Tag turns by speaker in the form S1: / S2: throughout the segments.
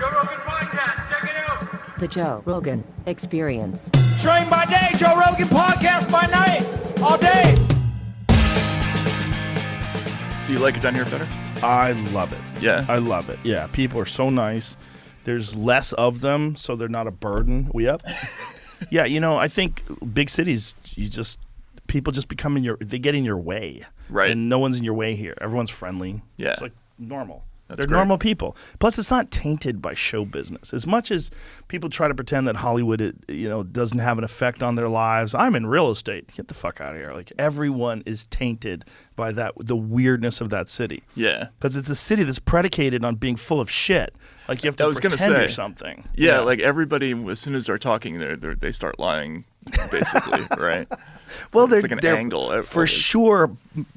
S1: Joe Rogan Podcast. Check it out.
S2: The Joe Rogan Experience.
S3: Train by day, Joe Rogan Podcast by night, all day.
S4: So you like it down here better?
S5: I love it.
S4: Yeah?
S5: I love it. Yeah, people are so nice. There's less of them, so they're not a burden. We up? Yeah, you know, I think big cities, people just become they get in your way.
S4: Right.
S5: And no one's in your way here. Everyone's friendly.
S4: Yeah.
S5: It's like normal.
S4: That's
S5: They're
S4: great.
S5: normal people. Plus, it's not tainted by show business. As much as people try to pretend that Hollywood, doesn't have an effect on their lives. I'm in real estate. Get the fuck out of here. Like, everyone is tainted by the weirdness of that city.
S4: Yeah.
S5: Because it's a city that's predicated on being full of shit. Like, you have to pretend you're something.
S4: Yeah, like everybody, as soon as they're talking, they start lying, basically, right?
S5: Well,
S4: it's like an angle.
S5: For sure,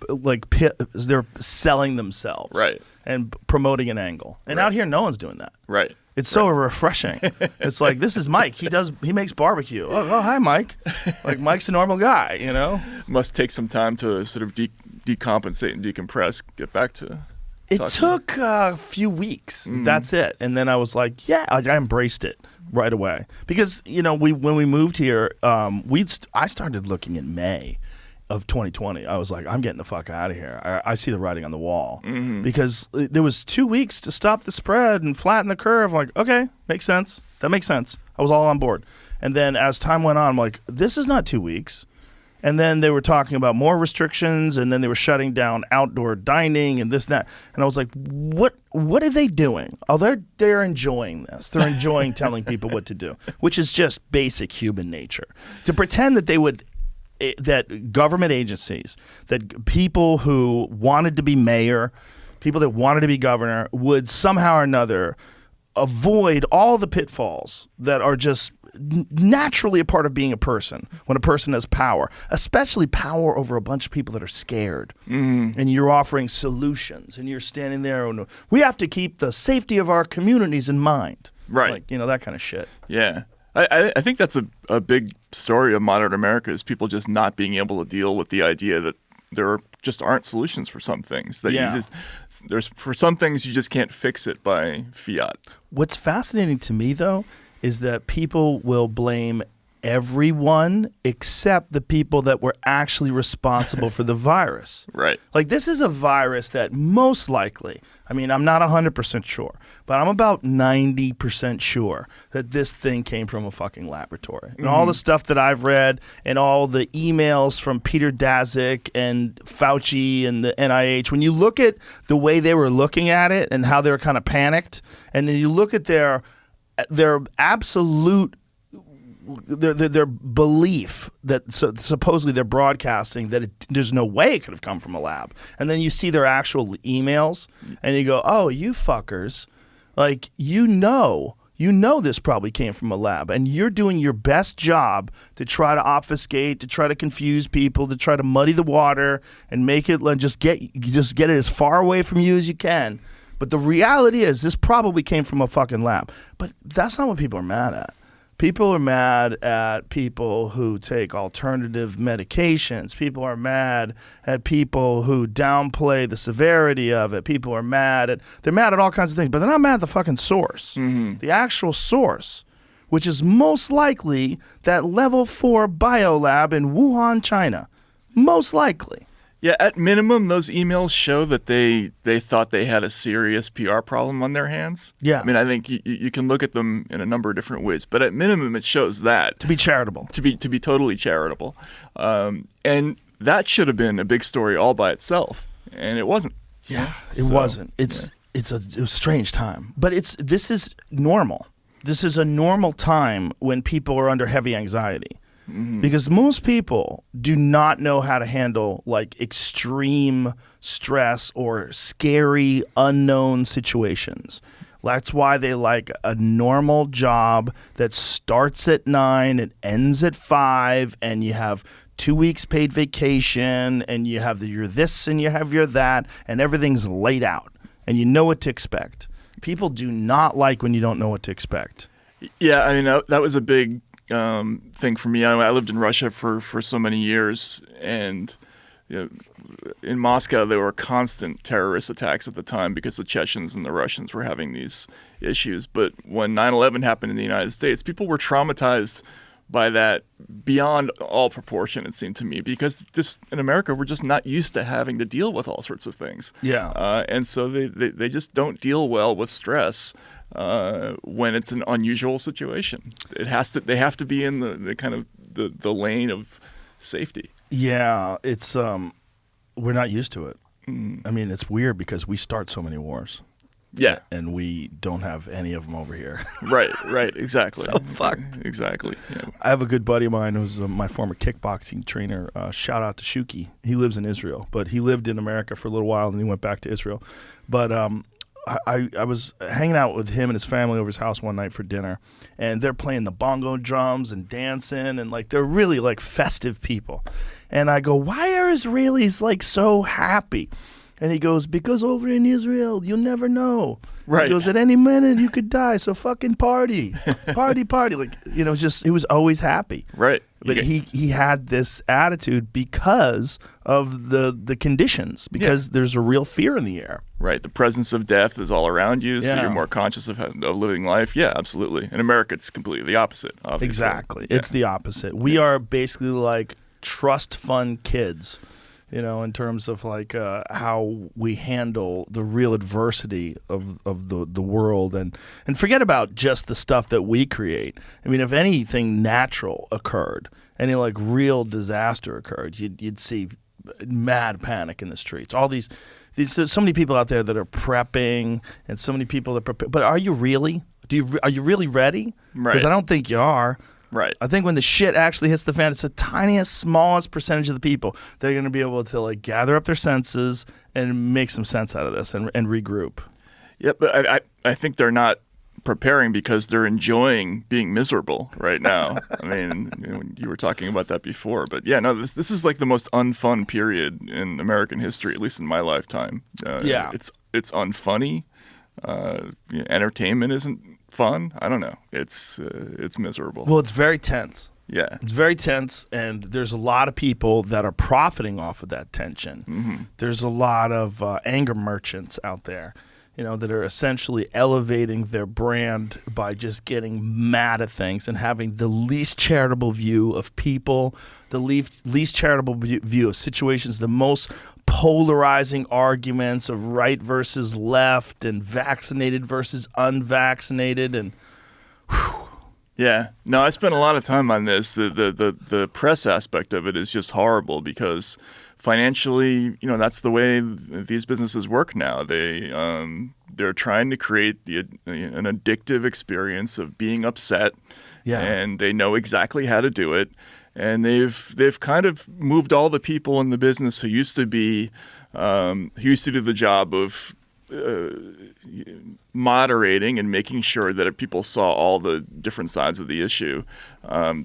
S5: like, they're selling themselves.
S4: Right.
S5: And promoting an angle. And out here, no one's doing that.
S4: Right.
S5: It's so refreshing. It's like, this is Mike. He makes barbecue. Oh, hi, Mike. Like, Mike's a normal guy, you know?
S4: Must take some time to sort of decompensate and decompress, get back to
S5: It took a few weeks. That's it. And then I was like, yeah, I embraced it right away. Because, when we moved here, I started looking in May of 2020. I was like, I'm getting the fuck out of here. I see the writing on the wall. Because there was 2 weeks to stop the spread and flatten the curve. I'm like, okay, makes sense. That makes sense. I was all on board. And then as time went on, I'm like, this is not 2 weeks. And then they were talking about more restrictions, and then they were shutting down outdoor dining and this and that. And I was like, what are they doing? Oh, they're enjoying this. They're enjoying telling people what to do, which is just basic human nature. To pretend that that government agencies, that people who wanted to be mayor, people that wanted to be governor would somehow or another avoid all the pitfalls that are just naturally a part of being a person when a person has power, especially power over a bunch of people that are scared. And you're offering solutions and you're standing there and we have to keep the safety of our communities in mind.
S4: Right.
S5: Like, that kind of shit.
S4: Yeah. I think that's a big story of modern America is people just not being able to deal with the idea that there just aren't solutions for some things. That for some things you just can't fix it by fiat.
S5: What's fascinating to me, though, is that people will blame everyone except the people that were actually responsible for the virus.
S4: Right.
S5: Like, this is a virus that most likely, I'm not 100% sure, but I'm about 90% sure that this thing came from a fucking laboratory. And all the stuff that I've read and all the emails from Peter Daszak and Fauci and the NIH, when you look at the way they were looking at it and how they were kind of panicked, and then you look at their absolute their belief that supposedly they're broadcasting that there's no way it could have come from a lab, and then you see their actual emails and you go, oh, you fuckers, like, this probably came from a lab, and you're doing your best job to try to obfuscate, to try to confuse people, to try to muddy the water and make it just get it as far away from you as you can. But the reality is this probably came from a fucking lab. But that's not what people are mad at. People are mad at people who take alternative medications. People are mad at people who downplay the severity of it. People are they're mad at all kinds of things, but they're not mad at the fucking source. The actual source, which is most likely that level 4 biolab in Wuhan, China. Most likely.
S4: Yeah, at minimum, those emails show that they thought they had a serious PR problem on their hands.
S5: Yeah.
S4: I think you can look at them in a number of different ways, but at minimum, it shows that.
S5: To be charitable.
S4: To be totally charitable. And that should have been a big story all by itself, and it wasn't.
S5: Yeah, it wasn't. It was a strange time. But this is normal. This is a normal time when people are under heavy anxiety. Because most people do not know how to handle like extreme stress or scary unknown situations. That's why they like a normal job that starts at 9 and ends at 5, and you have 2 weeks paid vacation, and you have your this and you have your that, and everything's laid out and you know what to expect. People do not like when you don't know what to expect.
S4: Yeah, that was a big thing for me. I lived in Russia for so many years, and in Moscow, there were constant terrorist attacks at the time because the Chechens and the Russians were having these issues. But when 9/11 happened in the United States, people were traumatized by that beyond all proportion, it seemed to me, because just in America, we're just not used to having to deal with all sorts of things.
S5: Yeah.
S4: And so they just don't deal well with stress when it's an unusual situation. They have to be in the kind of the lane of safety.
S5: Yeah, it's we're not used to it. I mean, it's weird because we start so many wars.
S4: Yeah.
S5: And we don't have any of them over here.
S4: Right, exactly.
S5: So fucked.
S4: Exactly. Yeah.
S5: I have a good buddy of mine who's my former kickboxing trainer. Shout out to Shuki. He lives in Israel, but he lived in America for a little while and he went back to Israel. But I was hanging out with him and his family over his house one night for dinner, and they're playing the bongo drums and dancing, and like they're really like festive people. And I go, why are Israelis like so happy? And he goes, because over in Israel, you never know.
S4: Right.
S5: He goes, at any minute you could die, so fucking party. Party. Like, you know, just he was always happy.
S4: Right.
S5: But he had this attitude because of the conditions, because there's a real fear in the air.
S4: Right. The presence of death is all around you, so you're more conscious of living life. Yeah, absolutely. In America, it's completely the opposite, obviously.
S5: Exactly.
S4: Yeah.
S5: It's the opposite. We are basically like trust fund kids, you know, in terms of like how we handle the real adversity of the world, and forget about just the stuff that we create. I mean, if anything natural occurred, any like real disaster occurred, you'd see mad panic in the streets. All these there's so many people out there that are prepping, and so many people that prepare. But are you really? Are you really ready?
S4: Right.
S5: Because I don't think you are.
S4: Right.
S5: I think when the shit actually hits the fan, it's the tiniest, smallest percentage of the people that are going to be able to like gather up their senses and make some sense out of this and regroup.
S4: Yeah, but I think they're not preparing because they're enjoying being miserable right now. I mean, you were talking about that before, but yeah, no, this is like the most unfun period in American history, at least in my lifetime. It's unfunny. Entertainment isn't fun. I don't know. It's miserable.
S5: Well, it's very tense.
S4: Yeah.
S5: It's very tense, and there's a lot of people that are profiting off of that tension.
S4: Mm-hmm.
S5: There's a lot of anger merchants out there, you know, that are essentially elevating their brand by just getting mad at things and having the least charitable view of people, the least charitable view of situations, the most polarizing arguments of right versus left and vaccinated versus unvaccinated, and
S4: yeah. No, I spent a lot of time on this. The press aspect of it is just horrible because financially, you know, that's the way these businesses work now. They're trying to create an addictive experience of being upset, and they know exactly how to do it. And they've kind of moved all the people in the business who used to do the job of moderating and making sure that people saw all the different sides of the issue.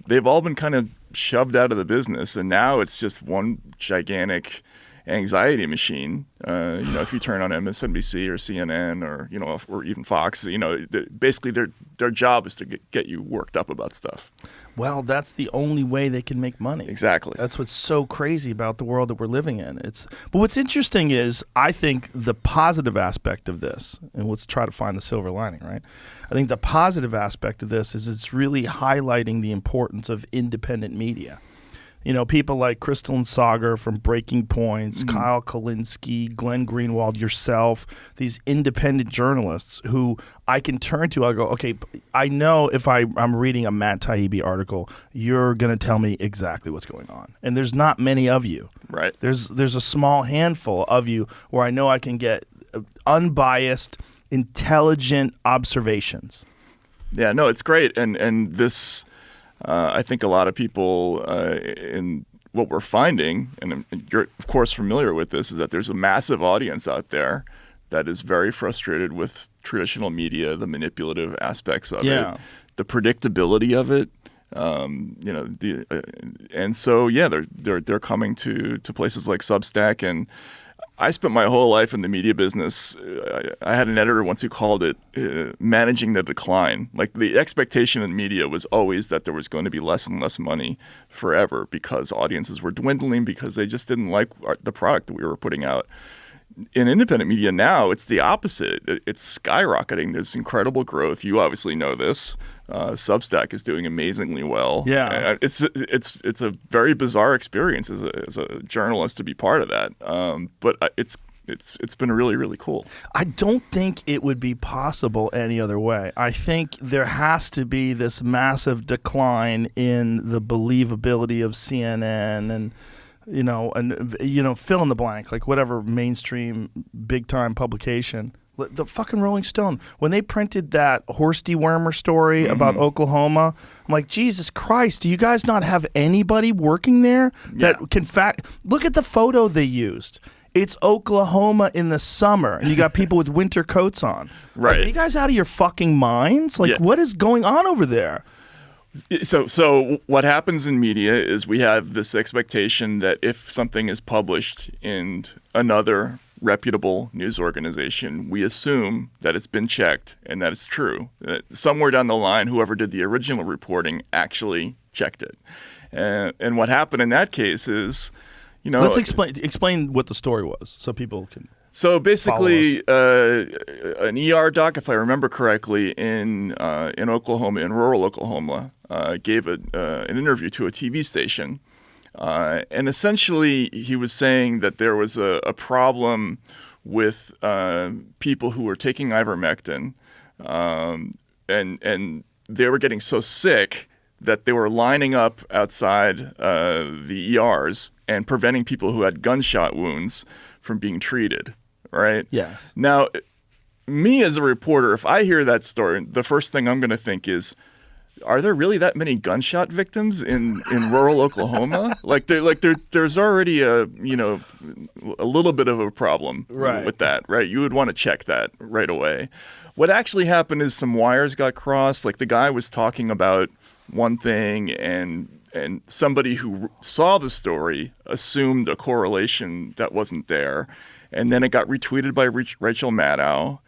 S4: They've all been kind of shoved out of the business, and now it's just one gigantic anxiety machine. You know, if you turn on MSNBC or CNN or even Fox, you know, basically their job is to get you worked up about stuff.
S5: well, that's the only way they can make money.
S4: Exactly.
S5: That's what's so crazy about the world that we're living in. But what's interesting is I think the positive aspect of this, and let's try to find the silver lining, right? I think the positive aspect of this is it's really highlighting the importance of independent media. You know, people like Crystal Sager from Breaking Points, Kyle Kalinske, Glenn Greenwald, yourself, these independent journalists who I can turn to. I go, okay, I know if I'm reading a Matt Taibbi article, you're going to tell me exactly what's going on. And there's not many of you.
S4: Right.
S5: There's a small handful of you where I know I can get unbiased, intelligent observations.
S4: Yeah, no, it's great. And this... I think a lot of people in what we're finding, and you're of course familiar with this, is that there's a massive audience out there that is very frustrated with traditional media, the manipulative aspects of it, the predictability of it. You know, and so they're coming to places like Substack, and I spent my whole life in the media business. I had an editor once who called it managing the decline. Like the expectation in media was always that there was going to be less and less money forever because audiences were dwindling because they just didn't like the product that we were putting out. In independent media now, it's the opposite. It's skyrocketing. There's incredible growth. You obviously know this. Substack is doing amazingly well.
S5: Yeah,
S4: it's a very bizarre experience as a journalist to be part of that. But it's been really, really cool.
S5: I don't think it would be possible any other way. I think there has to be this massive decline in the believability of CNN and fill in the blank, like whatever mainstream big time publication. The fucking Rolling Stone, when they printed that horse dewormer story about Oklahoma, I'm like, Jesus Christ, do you guys not have anybody working there that can look at the photo they used. It's Oklahoma in the summer, and you got people with winter coats on.
S4: Right.
S5: Like, are you guys out of your fucking minds? Like, what is going on over there?
S4: So what happens in media is we have this expectation that if something is published in another reputable news organization, we assume that it's been checked and that it's true. That somewhere down the line, whoever did the original reporting actually checked it. And what happened in that case is,
S5: let's explain what the story was so people can.
S4: So basically, an ER doc, if I remember correctly, in Oklahoma, in rural Oklahoma, gave an interview to a TV station. And essentially, he was saying that there was a problem with people who were taking ivermectin, and they were getting so sick that they were lining up outside the ERs and preventing people who had gunshot wounds from being treated, right?
S5: Yes.
S4: Now, me as a reporter, if I hear that story, the first thing I'm going to think is, are there really that many gunshot victims in rural Oklahoma? There's already a little bit of a problem with that, right? You would want to check that right away. What actually happened is some wires got crossed. Like the guy was talking about one thing, and somebody who saw the story assumed a correlation that wasn't there, and then it got retweeted by Rachel Maddow.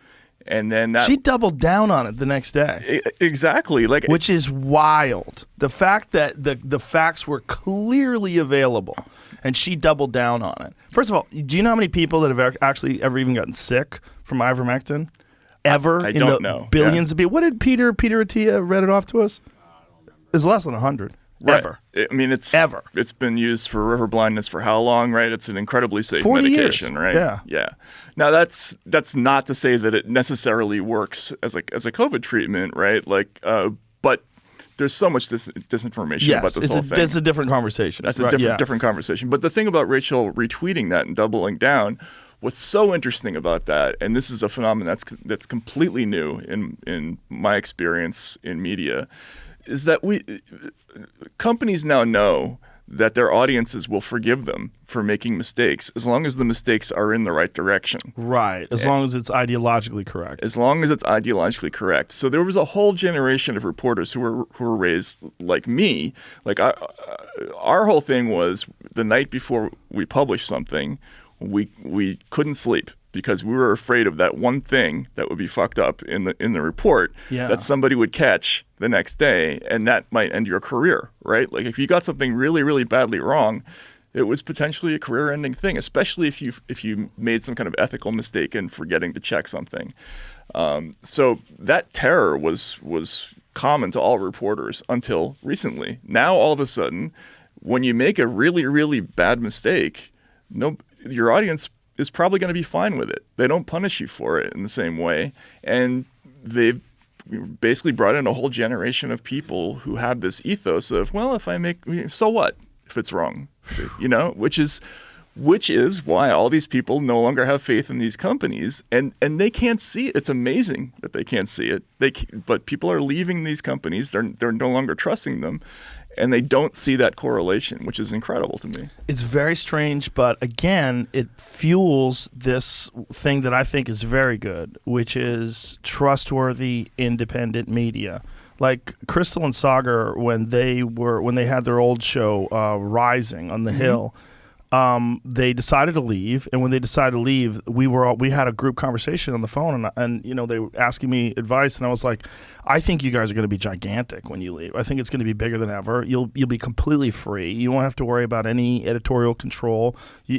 S4: And then
S5: she doubled down on it the next day.
S4: Exactly,
S5: which is wild. The fact that the facts were clearly available, and she doubled down on it. First of all, do you know how many people that have actually ever even gotten sick from ivermectin? Ever?
S4: I don't know.
S5: Billions of people. What did Peter Attia read it off to us? It's less than 100.
S4: Right.
S5: Ever.
S4: I mean, it's been used for river blindness for how long, right? It's an incredibly safe
S5: 40
S4: medication,
S5: years.
S4: right? Yeah. Now that's not to say that it necessarily works as a COVID treatment, right? But there's so much disinformation about this whole thing.
S5: That's a different conversation.
S4: That's a different conversation. But the thing about Rachel retweeting that and doubling down, what's so interesting about that, and this is a phenomenon that's completely new in my experience in media, is that companies now know that their audiences will forgive them for making mistakes as long as the mistakes are in the right direction.
S5: Right, as long as it's ideologically correct.
S4: As long as it's ideologically correct. So there was a whole generation of reporters who were raised like me. Like our whole thing was the night before we published something, we couldn't sleep because we were afraid of that one thing that would be fucked up in the report that somebody would catch the next day, and that might end your career, right? Like if you got something really, really badly wrong, it was potentially a career-ending thing, especially if you made some kind of ethical mistake in forgetting to check something. So that terror was common to all reporters until recently. Now all of a sudden, when you make a really, really bad mistake, your audience is probably going to be fine with it. They don't punish you for it in the same way. And they've basically brought in a whole generation of people who have this ethos of, well, so what if it's wrong? Which is why all these people no longer have faith in these companies, and they can't see it. It's amazing that they can't see it. But people are leaving these companies. They're no longer trusting them. And they don't see that correlation, which is incredible to me.
S5: It's very strange, but again, it fuels this thing that I think is very good, which is trustworthy, independent media. Like Crystal and Sagar, when they had their old show, Rising on the Hill, they decided to leave, and when they decided to leave, we had a group conversation on the phone, and they were asking me advice, and I was like, I think you guys are going to be gigantic when you leave. I think it's going to be bigger than ever. You'll be completely free. You won't have to worry about any editorial control,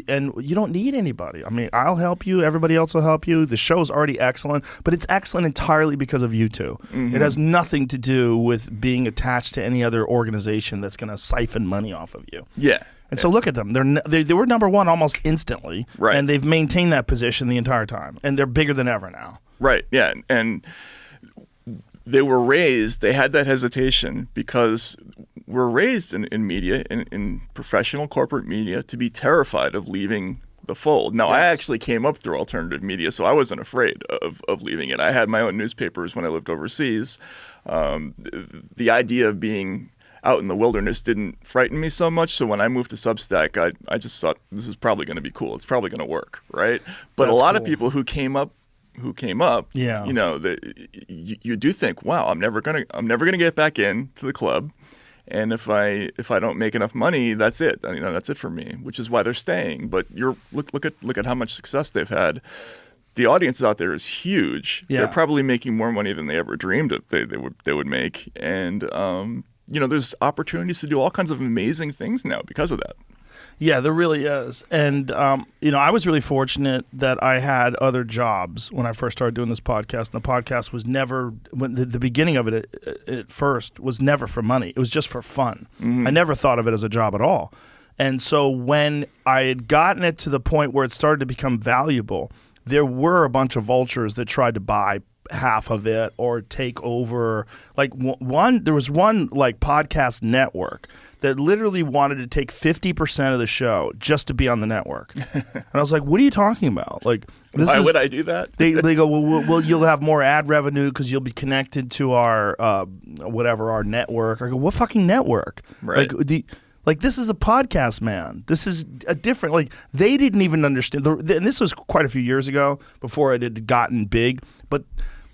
S5: and you don't need anybody. I mean, I'll help you. Everybody else will help you. The show's already excellent, but it's excellent entirely because of you two. It has nothing to do with being attached to any other organization that's going to siphon money off of you.
S4: Yeah.
S5: And so look at them. They were number one almost instantly,
S4: right?
S5: And they've maintained that position the entire time, and they're bigger than ever now.
S4: Right. Yeah. And they were raised. They had that hesitation because we're raised in media, in professional corporate media, to be terrified of leaving the fold. Now, I actually came up through alternative media, so I wasn't afraid of leaving it. I had my own newspapers when I lived overseas. The idea of being out in the wilderness didn't frighten me so much. So when I moved to Substack, I just thought this is probably going to be cool. It's probably going to work, right? But
S5: That's
S4: a lot
S5: cool.
S4: of people who came up,
S5: yeah,
S4: you do think, wow, I'm never gonna get back into the club, and if I don't make enough money, that's it. That's it for me. Which is why they're staying. But look at how much success they've had. The audience out there is huge.
S5: Yeah.
S4: They're probably making more money than they ever dreamed they would make, and there's opportunities to do all kinds of amazing things now because of that.
S5: Yeah, there really is. And, I was really fortunate that I had other jobs when I first started doing this podcast. And the podcast was never, the beginning of it at first was never for money. It was just for fun. I never thought of it as a job at all. And so when I had gotten it to the point where it started to become valuable, there were a bunch of vultures that tried to buy half of it or take over. Like there was one like podcast network that literally wanted to take 50% of the show just to be on the network. And I was like, what are you talking about? Like,
S4: why would I do that?
S5: They go, well, you'll have more ad revenue because you'll be connected to our our network. I go, what fucking network?
S4: Right.
S5: Like this is a podcast, man. This is a different, like they didn't even understand. And this was quite a few years ago before it had gotten big. But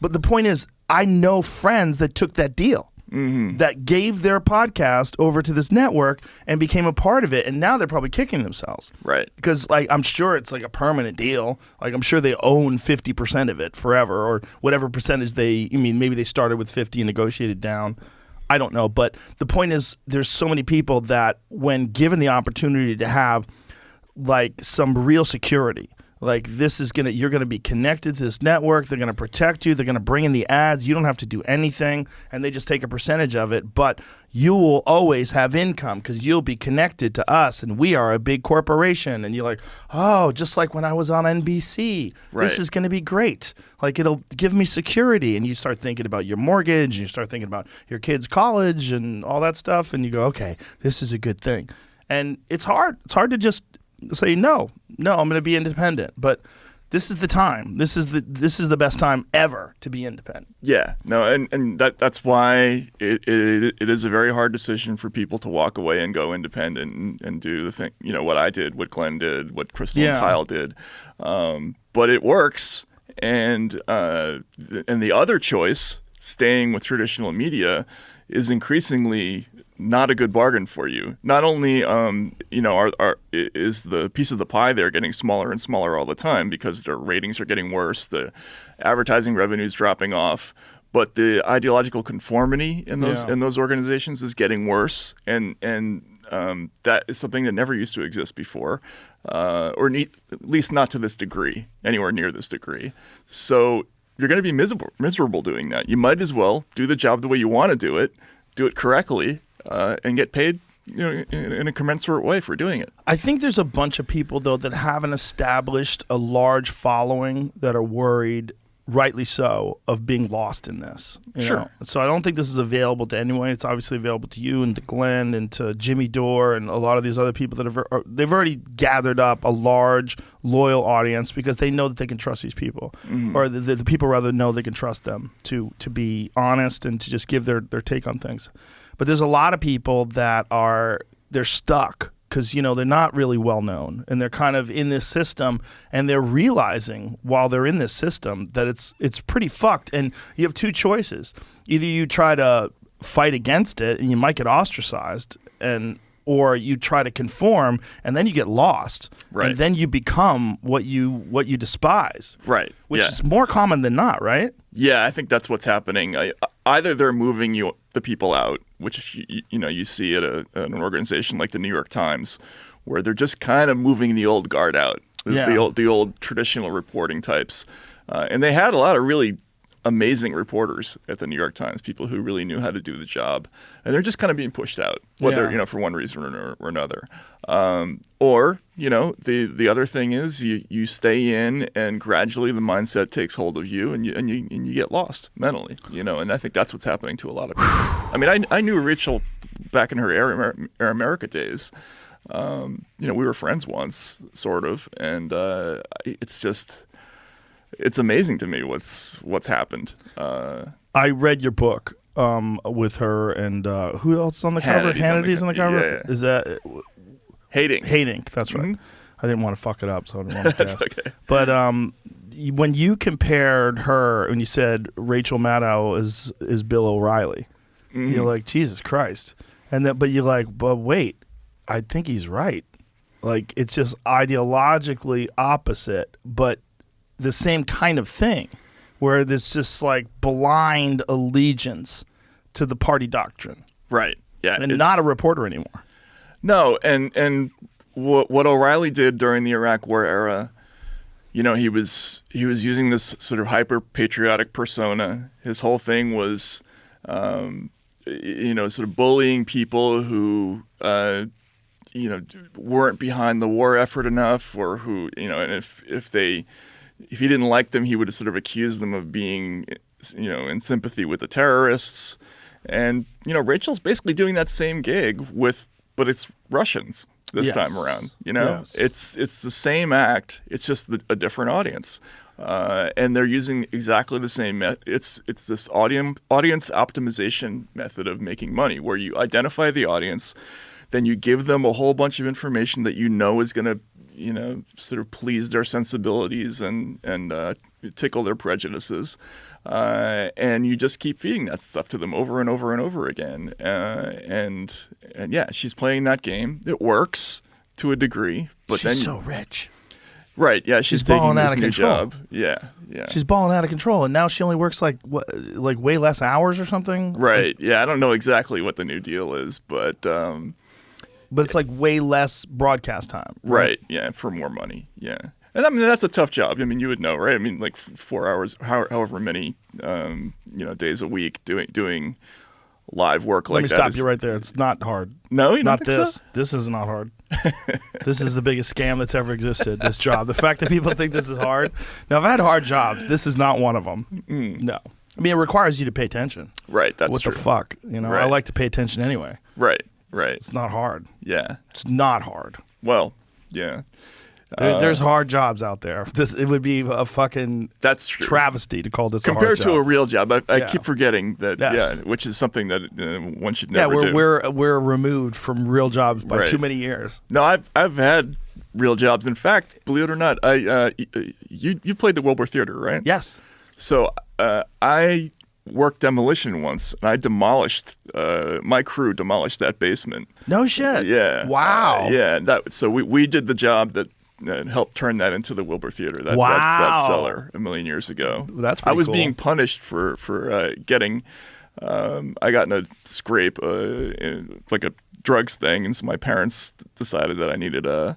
S5: the point is, I know friends that took that deal, that gave their podcast over to this network and became a part of it. And now they're probably kicking themselves.
S4: Right.
S5: Because I'm sure it's like a permanent deal. Like I'm sure they own 50% of it forever or whatever percentage maybe they started with 50 and negotiated down. I don't know, but the point is there's so many people that when given the opportunity to have like some real security, like you're gonna be connected to this network, they're gonna protect you, they're gonna bring in the ads, you don't have to do anything, and they just take a percentage of it, but you will always have income because you'll be connected to us and we are a big corporation. And you're like, oh, just like when I was on NBC, this is going to be great. Like it'll give me security. And you start thinking about your mortgage and you start thinking about your kids' college and all that stuff. And you go, okay, this is a good thing. And it's hard. It's hard to just say, no, I'm going to be independent. But this is the time. This is the best time ever to be independent.
S4: Yeah, no, and that's why it is a very hard decision for people to walk away and go independent and do the thing. What I did, what Glenn did, what Crystal and Kyle did, but it works. And the other choice, staying with traditional media, is increasingly not a good bargain for you. Not only, is the piece of the pie there getting smaller and smaller all the time because their ratings are getting worse, the advertising revenue is dropping off, but the ideological conformity in those organizations is getting worse, and that is something that never used to exist before, at least not to this degree, anywhere near this degree. So you're going to be miserable doing that. You might as well do the job the way you want to do it correctly. And get paid in a commensurate way for doing it.
S5: I think there's a bunch of people, though, that haven't established a large following that are worried, rightly so, of being lost in this. You know? So I don't think this is available to anyone. It's obviously available to you and to Glenn and to Jimmy Dore and a lot of these other people that they've already gathered up a large, loyal audience because they know that they can trust these people. Or the people rather know they can trust them to be honest and to just give their take on things. But there's a lot of people that they're stuck because, they're not really well known and they're kind of in this system and they're realizing while they're in this system that it's pretty fucked. And you have two choices. Either you try to fight against it and you might get ostracized and or you try to conform, and then you get lost,
S4: Right.
S5: and then you become what you despise,
S4: Right.
S5: which
S4: yeah.
S5: is more common than not, right?
S4: Yeah, I think that's what's happening. Either they're moving the people out, which you see at an organization like the New York Times, where they're just kind of moving the old guard out, the old traditional reporting types, and they had a lot of really amazing reporters at the New York Times, people who really knew how to do the job, and they're just kind of being pushed out, whether for one reason or another. Or the other thing is you stay in, and gradually the mindset takes hold of you, and you get lost mentally, and I think that's what's happening to a lot of people. I mean, I knew Rachel back in her Air America days. We were friends once, sort of, and it's amazing to me what's happened.
S5: I read your book with her, and who else on the cover? Hannity's on the cover.
S4: Yeah.
S5: Is that
S4: Hating?
S5: That's right.
S4: Mm-hmm.
S5: I didn't want to fuck it up, so I didn't want to guess.
S4: That's okay.
S5: But when you compared her, and you said Rachel Maddow is Bill O'Reilly, you're like, Jesus Christ, but you're like, but wait, I think he's right. Like, it's just ideologically opposite, but the same kind of thing, where there's just like blind allegiance to the party doctrine.
S4: Right. Yeah.
S5: And not a reporter anymore.
S4: No, and what O'Reilly did during the Iraq War era, he was using this sort of hyper patriotic persona. His whole thing was, sort of bullying people who, weren't behind the war effort enough, or who, and if he didn't like them, he would sort of accuse them of being, in sympathy with the terrorists. And, Rachel's basically doing that same gig but it's Russians this time around,
S5: Yes.
S4: It's the same act. It's just a different audience. And they're using exactly the same it's this audience optimization method of making money, where you identify the audience, then you give them a whole bunch of information that is going to sort of please their sensibilities and tickle their prejudices, and you just keep feeding that stuff to them over and over and over again. And yeah, she's playing that game. It works to a degree, but
S5: she's
S4: then
S5: so rich.
S4: Right? Yeah, she's taking
S5: balling
S4: this
S5: out of
S4: new
S5: control.
S4: job. Yeah.
S5: She's balling out of control, and now she only works like way less hours or something.
S4: Right. Yeah, I don't know exactly what the new deal is, but
S5: it's like way less broadcast time.
S4: Right. Yeah, for more money. Yeah. And I mean, that's a tough job. I mean, you would know, right? I mean, like 4 hours, however many, days a week doing live work like that.
S5: Let me stop you right there. It's not hard.
S4: No, you don't
S5: not
S4: think
S5: this.
S4: So?
S5: This is not hard. This is the biggest scam that's ever existed. This job. The fact that people think this is hard. Now, I've had hard jobs. This is not one of them. No. I mean, it requires you to pay attention.
S4: Right. That's
S5: what
S4: true.
S5: The fuck?
S4: Right.
S5: I like to pay attention anyway.
S4: Right. Right.
S5: It's not hard.
S4: Yeah.
S5: It's not hard.
S4: Well, yeah.
S5: There's hard jobs out there. It would be a fucking
S4: that's true.
S5: Travesty to call this
S4: compared
S5: a hard job.
S4: to a real job. I keep forgetting that.
S5: Yes.
S4: Yeah, which is something that one should never do.
S5: Yeah, we're removed from real jobs by too many years.
S4: No, I've had real jobs. In fact, believe it or not, you played the Wilbur Theater, right?
S5: Yes. So
S4: I worked demolition once, and I demolished. My crew demolished that basement.
S5: No shit.
S4: Yeah.
S5: Wow.
S4: So we did the job that helped turn that into the Wilbur Theater. That cellar 1 million years ago.
S5: That's pretty
S4: I was
S5: cool.
S4: being punished for getting. I got in a scrape, like a drugs thing, and so my parents decided that I needed to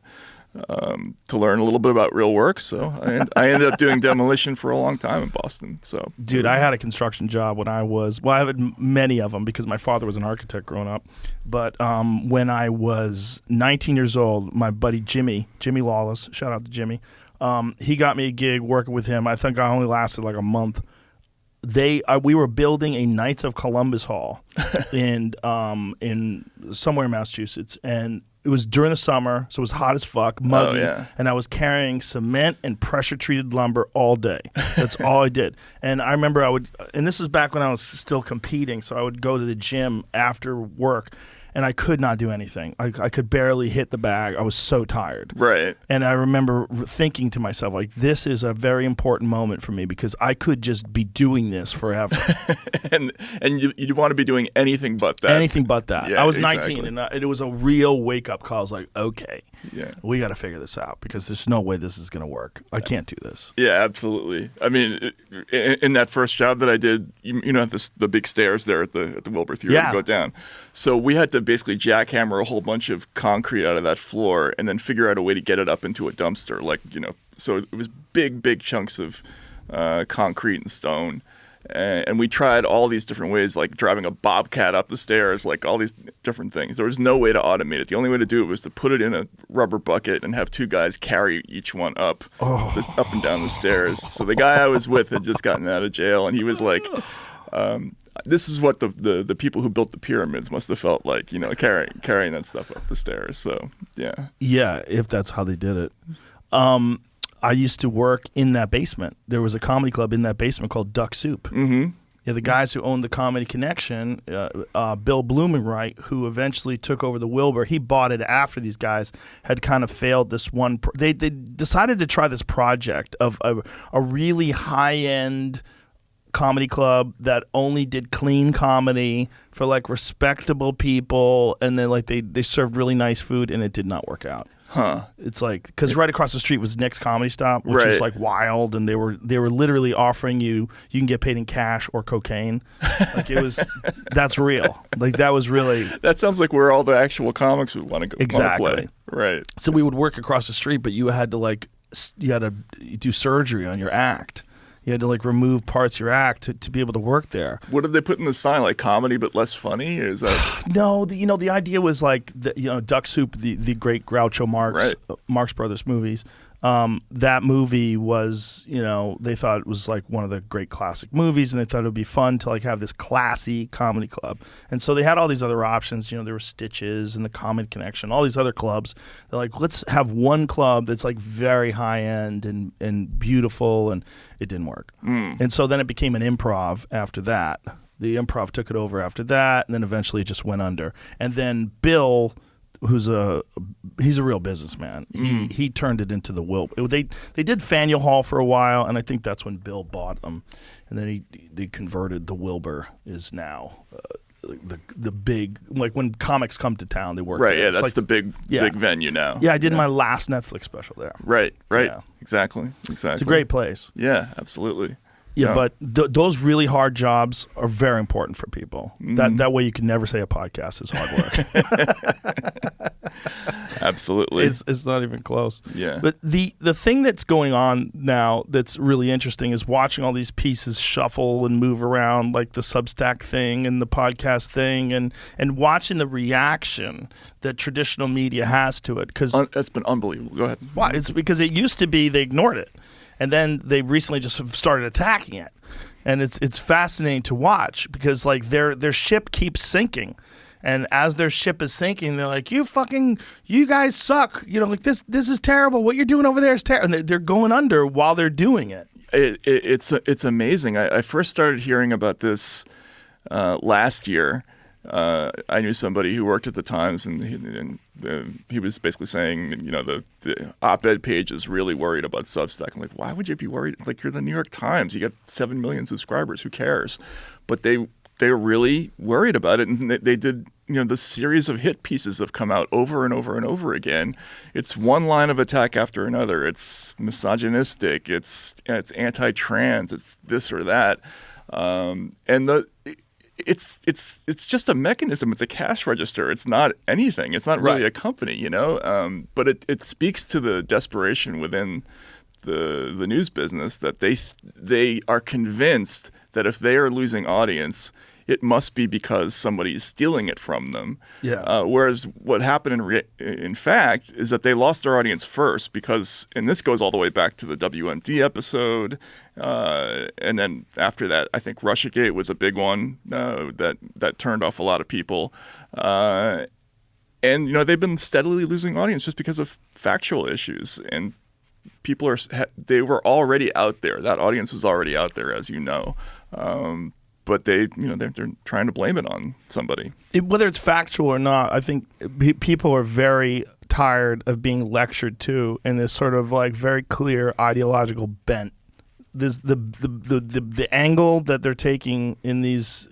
S4: learn a little bit about real work. So I ended up doing demolition for a long time in Boston. So,
S5: dude, I had a construction job when I had many of them because my father was an architect growing up. But when I was 19 years old, my buddy Jimmy Lawless, shout out to Jimmy, he got me a gig working with him. I think I only lasted like a month. We were building a Knights of Columbus Hall in somewhere in Massachusetts, and it was during the summer, so it was hot as fuck, muggy, and I was carrying cement and pressure-treated lumber all day. That's all I did. And I remember and this was back when I was still competing, so I would go to the gym after work, and I could not do anything. I could barely hit the bag. I was so tired.
S4: Right.
S5: And I remember thinking to myself, like, this is a very important moment for me because I could just be doing this forever.
S4: and you want to be doing anything but that.
S5: Anything but that.
S4: Yeah,
S5: I was
S4: exactly.
S5: 19, and it was a real wake-up call. I was like, okay,
S4: we
S5: got to figure this out because there's no way this is going to work. I can't do this.
S4: Yeah, absolutely. I mean, in that first job that I did, you know, the big stairs there at the Wilbur Theater to go down. So we had to basically jackhammer a whole bunch of concrete out of that floor and then figure out a way to get it up into a dumpster. Like, you know, so it was big chunks of concrete and stone. And we tried all these different ways, like driving a bobcat up the stairs, like all these different things. There was no way to automate it. The only way to do it was to put it in a rubber bucket and have two guys carry each one up and down the stairs. So the guy I was with had just gotten out of jail, and he was like, this is what the people who built the pyramids must have felt like, you know, carrying that stuff up the stairs. So, yeah.
S5: Yeah, if that's how they did it. I used to work in that basement. There was a comedy club in that basement called Duck Soup.
S4: Mm-hmm.
S5: Yeah, the guys who owned the Comedy Connection, Bill Blumenreich, who eventually took over the Wilbur, he bought it after these guys had kind of failed this one. They decided to try this project of a really high-end comedy club that only did clean comedy for like respectable people, and then like they served really nice food, and it did not work out.
S4: Huh.
S5: It's like, because right across the street was Nick's Comedy Stop, which was like wild, and they were literally offering you can get paid in cash or cocaine. Like it was, that's real. Like that was really.
S4: That sounds like where all the actual comics would want to go.
S5: Exactly.
S4: Play. Right.
S5: So we would work across the street, but you had to do surgery on your act. You had to like remove parts of your act to be able to work there.
S4: What did they put in the sign? Like comedy but less funny? Or is that
S5: No, the idea was like Duck Soup, the great Groucho Marx, Marx Brothers movies. That movie was, they thought it was like one of the great classic movies, and they thought it would be fun to like have this classy comedy club. And so they had all these other options. There were Stitches and the Comedy Connection, all these other clubs. They're like, let's have one club that's like very high end and beautiful, and it didn't work. And so then it became an Improv after that. The Improv took it over after that, and then eventually it just went under. And then Bill, he's a real businessman. He turned it into the Wilbur. They did Faneuil Hall for a while, and I think that's when Bill bought them, and then they converted the Wilbur is now the big, like when comics come to town, they work
S4: right.
S5: there.
S4: Yeah,
S5: it's
S4: that's
S5: like,
S4: the big venue now.
S5: Yeah, I did my last Netflix special there.
S4: Right.
S5: Yeah.
S4: Exactly.
S5: It's a great place.
S4: Yeah, absolutely.
S5: Yeah, but those really hard jobs are very important for people. That way you can never say a podcast is hard work.
S4: Absolutely.
S5: It's not even close.
S4: Yeah.
S5: But the thing that's going on now that's really interesting is watching all these pieces shuffle and move around, like the Substack thing and the podcast thing, and watching the reaction that traditional media has to it.
S4: That's been unbelievable. Go ahead.
S5: Why? It's because it used to be they ignored it. And then they recently just have started attacking it, and it's fascinating to watch because like their ship keeps sinking, and as their ship is sinking, they're like, you guys suck, like this is terrible. What you're doing over there is terrible, and they're going under while they're doing it.
S4: It's amazing. I first started hearing about this last year. I knew somebody who worked at the Times, and he was basically saying, the op-ed page is really worried about Substack. I'm like, why would you be worried? Like, you're the New York Times. You got 7 million subscribers. Who cares? But they're really worried about it, and they did. The series of hit pieces have come out over and over and over again. It's one line of attack after another. It's misogynistic. It's anti-trans. It's this or that, It's just a mechanism. It's a cash register. It's not anything. It's not really a company, But it speaks to the desperation within the news business that they are convinced that if they are losing audience, it must be because somebody is stealing it from them.
S5: Yeah.
S4: Whereas what happened in fact is that they lost their audience first because, and this goes all the way back to the WMD episode, and then after that, I think Russiagate was a big one that turned off a lot of people. And they've been steadily losing audience just because of factual issues, and people they were already out there. That audience was already out there, as you know. but they're trying to blame it on somebody.
S5: Whether it's factual or not, I think people are very tired of being lectured to in this sort of like very clear ideological bent. This the angle that they're taking in these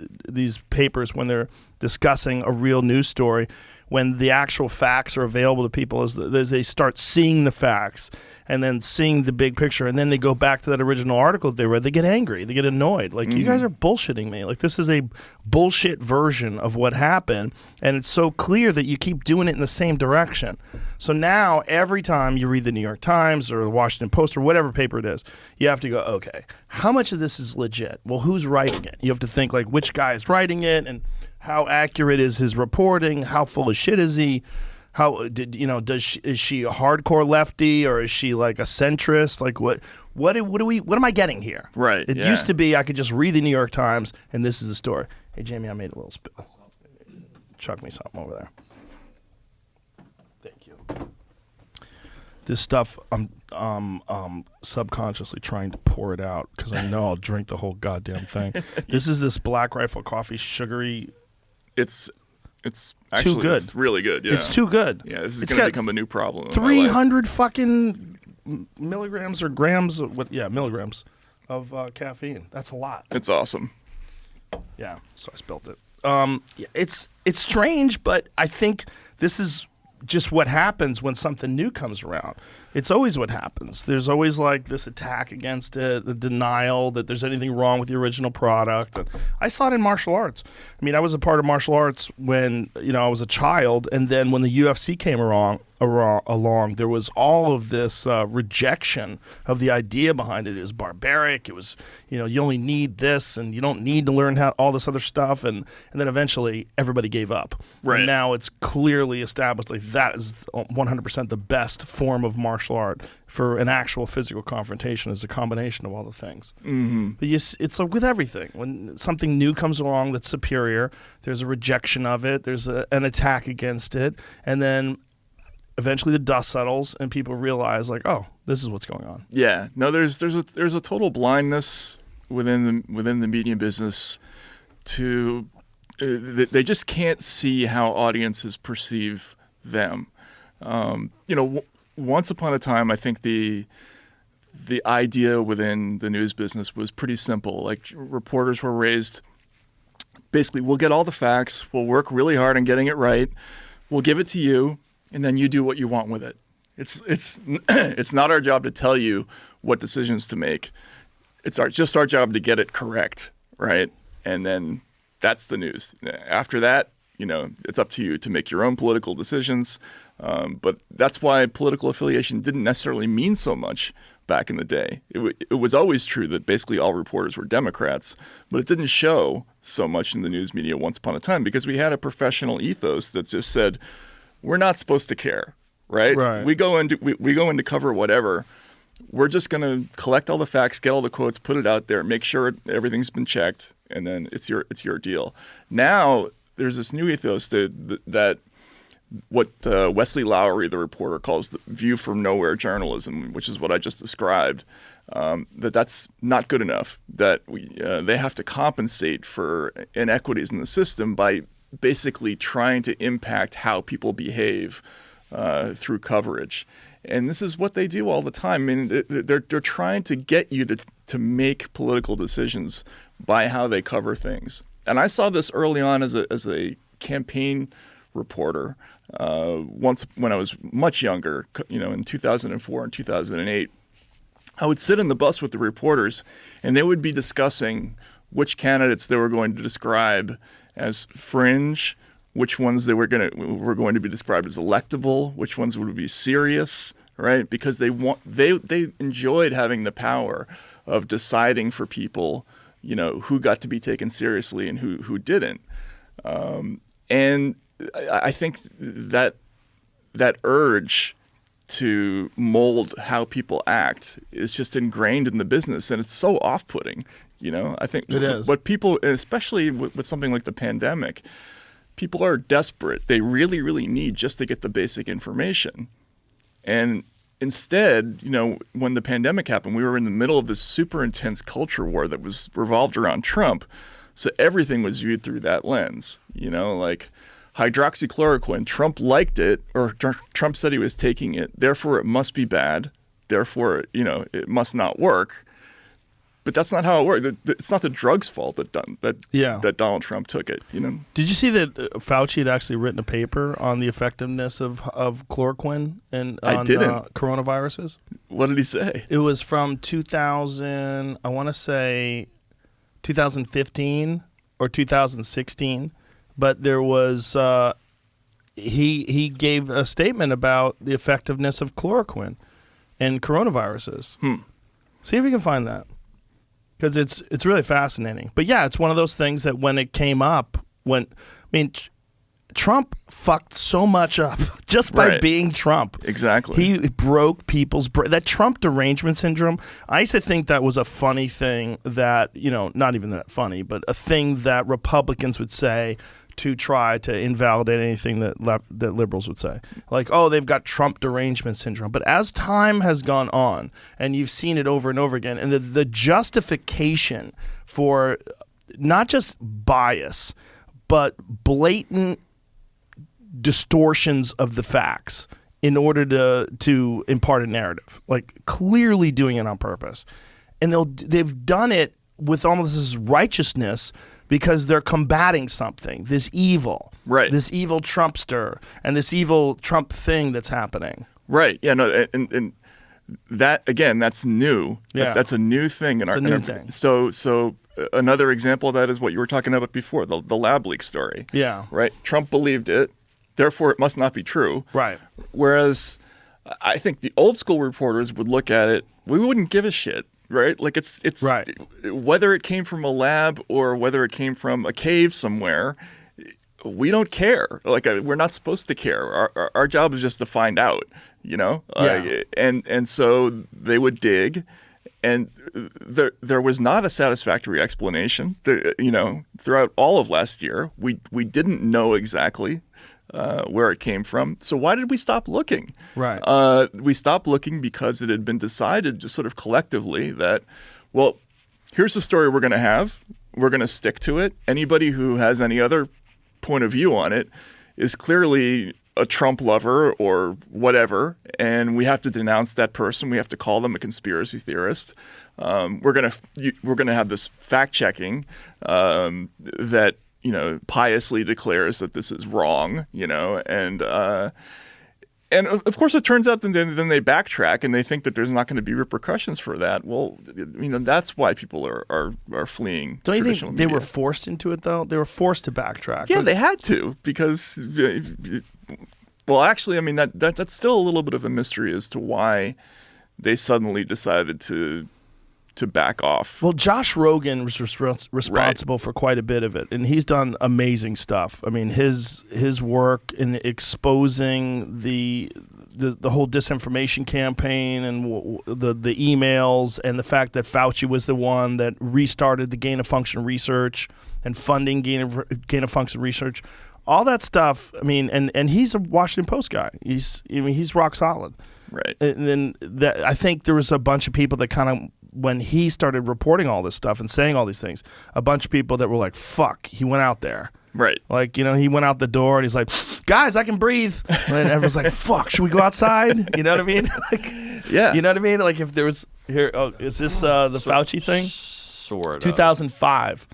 S5: papers when they're discussing a real news story, when the actual facts are available to people, as they start seeing the facts and then seeing the big picture, and then they go back to that original article they read, they get angry, they get annoyed. Like, you guys are bullshitting me. Like, this is a bullshit version of what happened, and it's so clear that you keep doing it in the same direction. So now, every time you read the New York Times or the Washington Post or whatever paper it is, you have to go, okay, how much of this is legit? Well, who's writing it? You have to think, like, which guy is writing it, and how accurate is his reporting? How full of shit is he? Is she a hardcore lefty, or is she like a centrist? Like, what am I getting here?
S4: Right.
S5: It used to be I could just read the New York Times and this is the story. Hey Jamie, I made a little spill. Chuck me something over there. Thank you. This stuff I'm subconsciously trying to pour it out because I know I'll drink the whole goddamn thing. This is this Black Rifle Coffee sugary.
S4: It's actually
S5: too good.
S4: It's really good. Yeah.
S5: It's too good.
S4: Yeah, this is going to become a new problem. in my life.
S5: 300 fucking milligrams or grams of milligrams of caffeine. That's a lot.
S4: It's awesome.
S5: Yeah, so I spilled it. It's strange, but I think this is just what happens when something new comes around. It's always what happens. There's always like this attack against it, the denial that there's anything wrong with the original product. And I saw it in martial arts. I mean, I was a part of martial arts when, I was a child, and then when the UFC came along, there was all of this rejection of the idea behind it. It was barbaric. It was, you only need this, and you don't need to learn all this other stuff. And then eventually everybody gave up.
S4: Right.
S5: And now it's clearly established like that is 100% the best form of martial art for an actual physical confrontation, is a combination of all the things. Mm-hmm. But it's like with everything. When something new comes along that's superior, there's a rejection of it. There's an attack against it. And then eventually the dust settles and people realize like, oh, this is what's going on.
S4: Yeah. No, there's a total blindness within the media business to they just can't see how audiences perceive them. Once upon a time, I think the idea within the news business was pretty simple. Like, reporters were raised, basically, we'll get all the facts, we'll work really hard on getting it right, we'll give it to you, and then you do what you want with it. It's not our job to tell you what decisions to make. It's just our job to get it correct, right? And then that's the news. After that, it's up to you to make your own political decisions. But that's why political affiliation didn't necessarily mean so much back in the day. It was always true that basically all reporters were Democrats, but it didn't show so much in the news media once upon a time because we had a professional ethos that just said, we're not supposed to care, right?
S5: Right.
S4: We go in to cover whatever. We're just going to collect all the facts, get all the quotes, put it out there, make sure everything's been checked, and then it's your deal. Now there's this new ethos that what Wesley Lowery, the reporter, calls the view from nowhere journalism, which is what I just described, that's not good enough, that they have to compensate for inequities in the system by basically trying to impact how people behave through coverage. And this is what they do all the time. I mean, they're trying to get you to make political decisions by how they cover things. And I saw this early on as a campaign reporter once when I was much younger, in 2004 and 2008. I would sit in the bus with the reporters, and they would be discussing which candidates they were going to describe as fringe, which ones were going to be described as electable, which ones would be serious, right? Because they enjoyed having the power of deciding for people, who got to be taken seriously and who didn't. And I think that urge to mold how people act is just ingrained in the business, and it's so off-putting. I think
S5: it is.
S4: What people, especially with something like the pandemic, people are desperate. They really, really need just to get the basic information. And instead, when the pandemic happened, we were in the middle of this super intense culture war that was revolved around Trump. So everything was viewed through that lens. Like hydroxychloroquine, Trump liked it, or Trump said he was taking it, therefore it must be bad, therefore, it must not work. But that's not how it worked. It's not the drug's fault that Donald Trump took it.
S5: Did you see that Fauci had actually written a paper on the effectiveness of chloroquine on coronaviruses?
S4: What did he say?
S5: It was from 2000. I want to say 2015 or 2016. But there was he gave a statement about the effectiveness of chloroquine and coronaviruses. See if we can find that. Because it's really fascinating. But yeah, it's one of those things that when it came up, Trump fucked so much up just by being Trump.
S4: Exactly.
S5: He broke people's that Trump derangement syndrome. I used to think that was a funny thing that, not even that funny, but a thing that Republicans would say to try to invalidate anything that liberals would say. Like, oh, they've got Trump derangement syndrome. But as time has gone on, and you've seen it over and over again, and the justification for not just bias, but blatant distortions of the facts in order to impart a narrative, like clearly doing it on purpose. And they've done it with almost this righteousness because they're combating something, this evil, this evil Trumpster, and this evil Trump thing that's happening.
S4: Right. Yeah. No. And that again, that's new.
S5: Yeah.
S4: That's a new thing in our
S5: thing.
S4: So another example of that is what you were talking about before, the lab leak story.
S5: Yeah.
S4: Right. Trump believed it, therefore it must not be true.
S5: Right.
S4: Whereas I think the old school reporters would look at it, we wouldn't give a shit. Right? Like it's
S5: right.
S4: Whether it came from a lab or whether it came from a cave somewhere, we don't care. Like we're not supposed to care. Our job is just to find out,
S5: Yeah.
S4: And so they would dig, and there was not a satisfactory explanation. Throughout all of last year, we didn't know exactly where it came from. So why did we stop looking?
S5: Right.
S4: We stopped looking because it had been decided just sort of collectively that, well, here's the story we're going to have. We're going to stick to it. Anybody who has any other point of view on it is clearly a Trump lover or whatever, and we have to denounce that person. We have to call them a conspiracy theorist. We're gonna have this fact checking that piously declares that this is wrong, and of course it turns out then they backtrack and they think that there's not going to be repercussions for that. Well, that's why people are fleeing.
S5: Don't you think
S4: traditional
S5: they
S4: media.
S5: were forced into it though? They were forced to backtrack.
S4: Yeah, they had to because, well, actually, that's still a little bit of a mystery as to why they suddenly decided to back off.
S5: Well, Josh Rogan was responsible for quite a bit of it, and he's done amazing stuff. His work in exposing the whole disinformation campaign and the emails and the fact that Fauci was the one that restarted the gain of function research and funding gain of function research. All that stuff. And he's a Washington Post guy. He's rock solid.
S4: Right.
S5: And then I think there was a bunch of people that kind of, when he started reporting all this stuff and saying all these things, a bunch of people that were like, fuck, he went out there.
S4: Right.
S5: Like, he went out the door and he's like, guys, I can breathe. And everyone's like, fuck, should we go outside? You know what I mean?
S4: Yeah.
S5: You know what I mean? Like if there was, is this the Fauci thing?
S6: Sort of.
S5: 2005.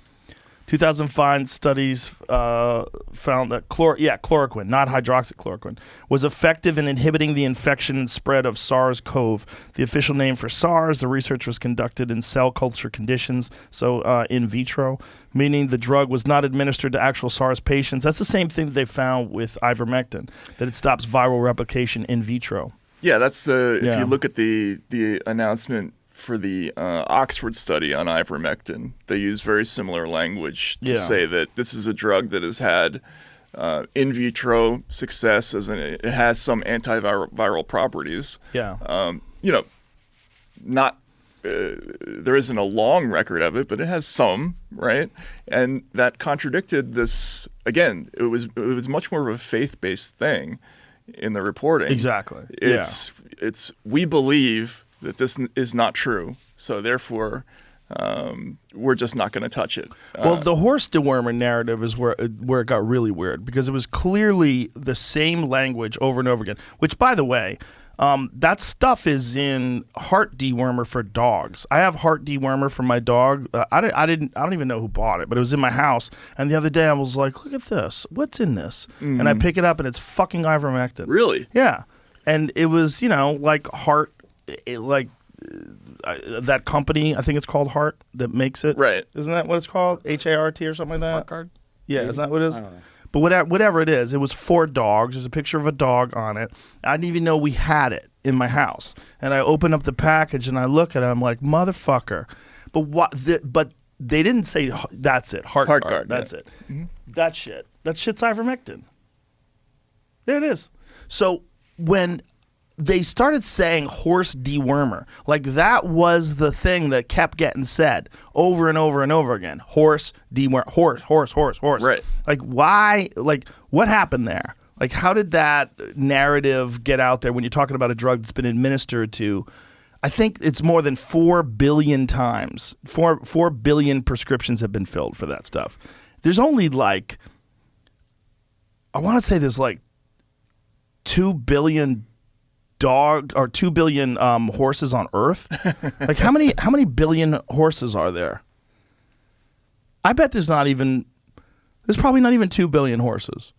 S5: 2005 studies found that chloroquine, not hydroxychloroquine, was effective in inhibiting the infection and spread of SARS-CoV. The official name for SARS, the research was conducted in cell culture conditions, so in vitro, meaning the drug was not administered to actual SARS patients. That's the same thing that they found with ivermectin, that it stops viral replication in vitro.
S4: Yeah, that's if you look at the announcement for the Oxford study on ivermectin, they use very similar language to say that this is a drug that has had in vitro success, as in it has some antiviral properties.
S5: Yeah.
S4: There isn't a long record of it, but it has some, right? And that contradicted this. Again, it was much more of a faith-based thing in the reporting.
S5: Exactly.
S4: It's we believe that this is not true, so therefore we're just not going to touch it.
S5: Well, the horse dewormer narrative is where it got really weird, because it was clearly the same language over and over again. Which, by the way, that stuff is in heart dewormer for dogs. I have heart dewormer for my dog. I don't even know who bought it, but it was in my house. And the other day I was like, look at this. What's in this? Mm-hmm. And I pick it up and it's fucking ivermectin.
S4: Really?
S5: Yeah. And it was, like heart, that company, I think it's called Heart, that makes it.
S4: Right.
S5: Isn't that what it's called? HART or something like that?
S6: Heart Guard?
S5: Yeah,
S6: Maybe?
S5: isn't that what it is?
S6: I don't know.
S5: But whatever it is, it was for dogs. There's a picture of a dog on it. I didn't even know we had it in my house. And I open up the package and I look at it. I'm like, motherfucker. But but they didn't say that's it. Heart Guard. That's it. Mm-hmm. That shit's ivermectin. There it is. So when they started saying horse dewormer, like that was the thing that kept getting said over and over and over again. Horse dewormer, horse.
S4: Right.
S5: Like why? Like what happened there? Like how did that narrative get out there when you're talking about a drug that's been administered to? I think it's more than 4 billion times. 4 billion prescriptions have been filled for that stuff. There's only like, I want to say there's like 2 billion 2 billion horses on Earth. Like how many billion horses are there? I bet there's probably not even 2 billion horses.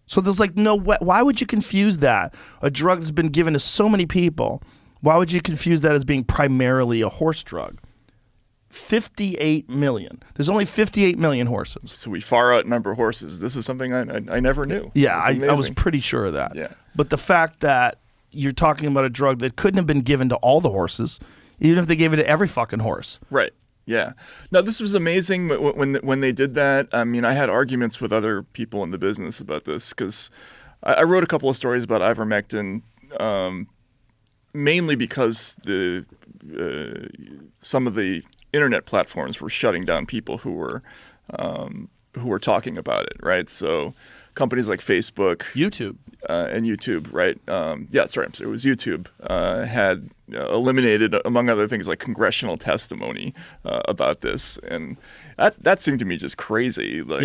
S5: So there's like why would you confuse that? A drug that's been given to so many people, why would you confuse that as being primarily a horse drug? 58 million. There's only 58 million horses.
S4: So we far outnumber horses. This is something I never knew.
S5: Yeah, I was pretty sure of that.
S4: Yeah.
S5: But the fact that you're talking about a drug that couldn't have been given to all the horses, even if they gave it to every fucking horse.
S4: Right. Yeah. No, this was amazing when they did that. I mean, I had arguments with other people in the business about this because I wrote a couple of stories about ivermectin, mainly because some of the internet platforms were shutting down people who were talking about it. Right. So companies like Facebook,
S5: YouTube.
S4: And YouTube, right? Yeah, that's right. So it was YouTube had eliminated, among other things, like congressional testimony about this, and that seemed to me just crazy. Like,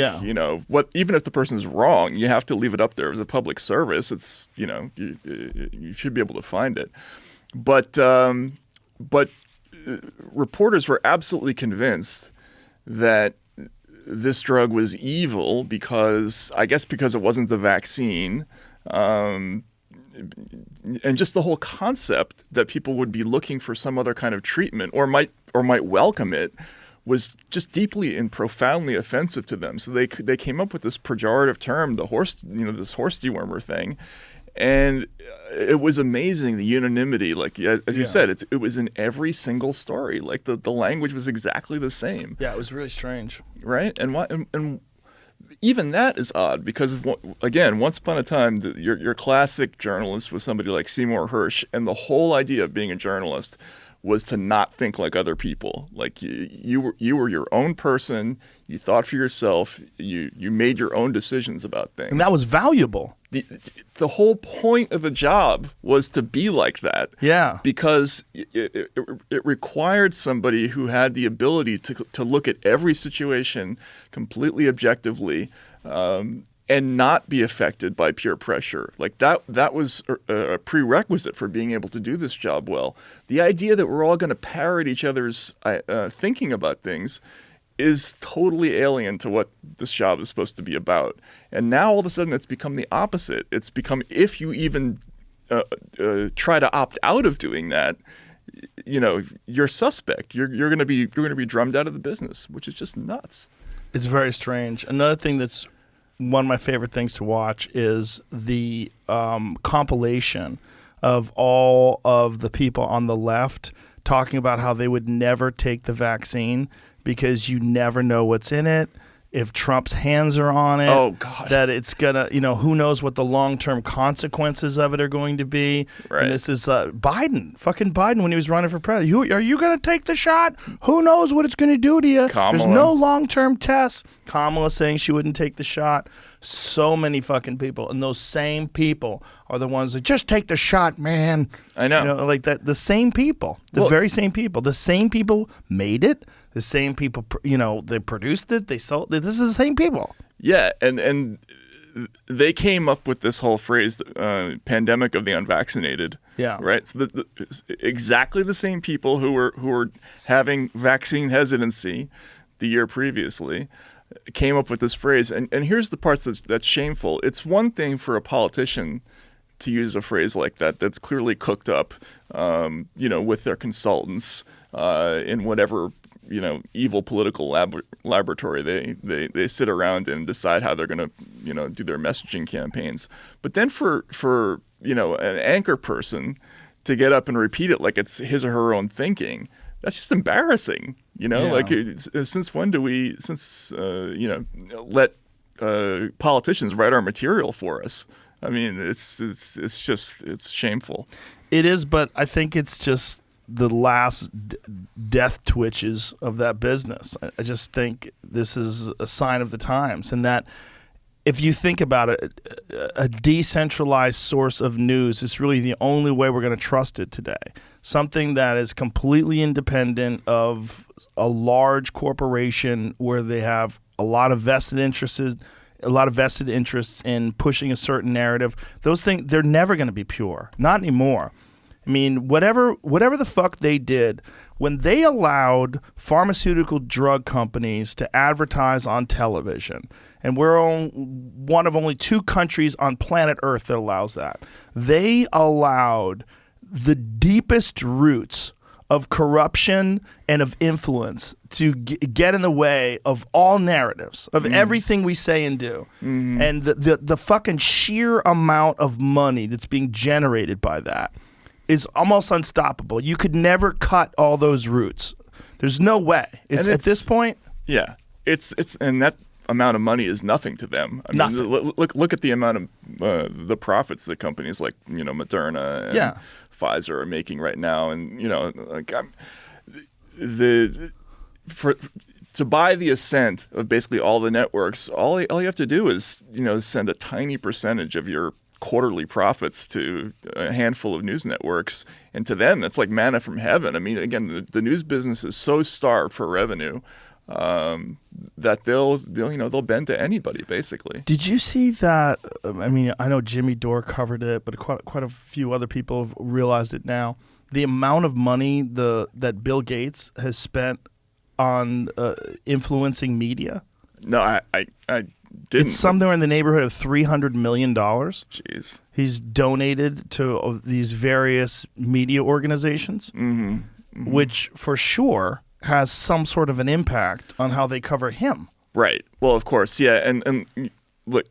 S4: what? Even if the person's wrong, you have to leave it up there as a public service. It's you should be able to find it, but reporters were absolutely convinced that this drug was evil because it wasn't the vaccine. And just the whole concept that people would be looking for some other kind of treatment or might welcome it was just deeply and profoundly offensive to them. So they came up with this pejorative term, this horse dewormer thing, and it was amazing, the unanimity. Like as you said, it was in every single story. Like the language was exactly the same.
S5: Yeah, it was really strange,
S4: right? And even that is odd because, again, once upon a time, your classic journalist was somebody like Seymour Hersh, and the whole idea of being a journalist was to not think like other people. Like you were your own person. You thought for yourself. You made your own decisions about things.
S5: And that was valuable.
S4: The whole point of the job was to be like that. Yeah. Because it required somebody who had the ability to look at every situation completely objectively and not be affected by peer pressure. Like that was a prerequisite for being able to do this job well. The idea that we're all going to parrot each other's thinking about things is totally alien to what this job is supposed to be about. And now all of a sudden it's become the opposite. It's become, if you even try to opt out of doing that, you're suspect. You're going to be drummed out of the business, which is just nuts.
S5: It's very strange. Another thing that's one of my favorite things to watch is the compilation of all of the people on the left talking about how they would never take the vaccine because you never know what's in it. if Trump's hands are on it.
S4: Oh, God.
S5: That it's gonna, who knows what the long-term consequences of it are going to be.
S4: Right.
S5: And this is fucking Biden when he was running for president. Are you gonna take the shot? Who knows what it's gonna do to you?
S4: Kamala.
S5: There's no long-term tests. Kamala saying she wouldn't take the shot. So many fucking people, and those same people are the ones that just take the shot, man.
S4: I know.
S5: Like that. The same people, very same people, the same people made it. The same people, they produced it. They sold it. This is the same people.
S4: Yeah, and they came up with this whole phrase, "pandemic of the unvaccinated."
S5: Yeah.
S4: Right. So exactly the same people who were having vaccine hesitancy the year previously came up with this phrase. And here's the part that's shameful. It's one thing for a politician to use a phrase like that that's clearly cooked up, with their consultants in whatever, evil political laboratory they sit around and decide how they're going to, do their messaging campaigns. But then for an anchor person to get up and repeat it like it's his or her own thinking, that's just embarrassing. Like since when do we let politicians write our material for us? I mean, it's shameful.
S5: It is, but I think it's just the last death twitches of that business. I just think this is a sign of the times, and that if you think about it, a decentralized source of news is really the only way we're going to trust it today. Something that is completely independent of a large corporation where they have a lot of vested interests in pushing a certain narrative. Those things, they're never going to be pure. Not anymore. I mean, whatever the fuck they did, when they allowed pharmaceutical drug companies to advertise on television, and we're one of only 2 countries on planet Earth that allows that, they allowed the deepest roots of corruption and of influence to get in the way of all narratives, of everything we say and do. Mm-hmm. And the fucking sheer amount of money that's being generated by that is almost unstoppable. You could never cut all those roots. There's no way. It's at this point.
S4: Yeah, it's and that amount of money is nothing to them. I mean, look at the amount of the profits that companies like Moderna and Pfizer are making right now, and to buy the assent of basically all the networks, all you have to do is send a tiny percentage of your quarterly profits to a handful of news networks, and to them that's like manna from heaven. I mean, again, the news business is so starved for revenue that they'll bend to anybody basically.
S5: Did you see that? I mean, I know Jimmy Dore covered it, but quite a few other people have realized it now. The amount of money that Bill Gates has spent on influencing media.
S4: No, I didn't.
S5: It's somewhere in the neighborhood of $300 million.
S4: Jeez.
S5: He's donated to these various media organizations, which for sure has some sort of an impact on how they cover him.
S4: Right. Well, of course, yeah. And look,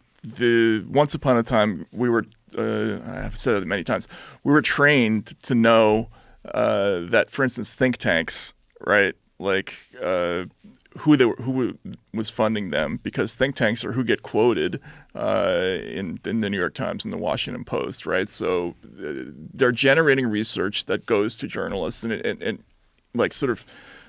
S4: once upon a time, we were, I've said it many times, we were trained to know that, for instance, think tanks, right, like who was funding them, because think tanks are who get quoted in the New York Times and the Washington Post, right? So they're generating research that goes to journalists, and like sort of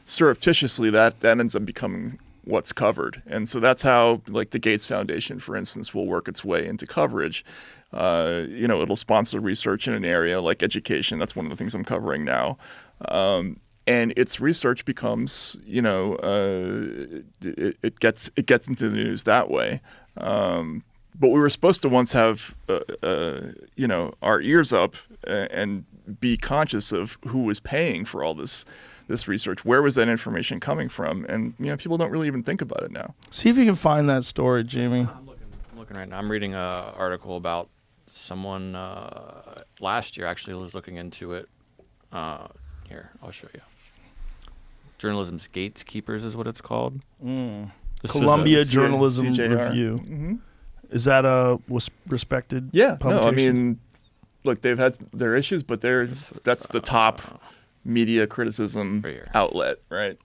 S4: surreptitiously that ends up becoming what's covered. And so that's how, like, the Gates Foundation, for instance, will work its way into coverage. It'll sponsor research in an area like education. That's one of the things I'm covering now. And its research becomes, it gets into the news that way. But we were supposed to once have, our ears up and be conscious of who was paying for all this research. Where was that information coming from? And people don't really even think about it now. See if you can find that story, Jamie.
S6: I'm looking right now. I'm reading an article about someone last year actually was looking into it. Here, I'll show you. Journalism's Gatekeepers is what it's called.
S5: Columbia Journalism
S4: CJR.
S5: Review. Mm-hmm. Is that a respected publication?
S4: No, I mean, look, they've had their issues, but that's the top media criticism outlet, right?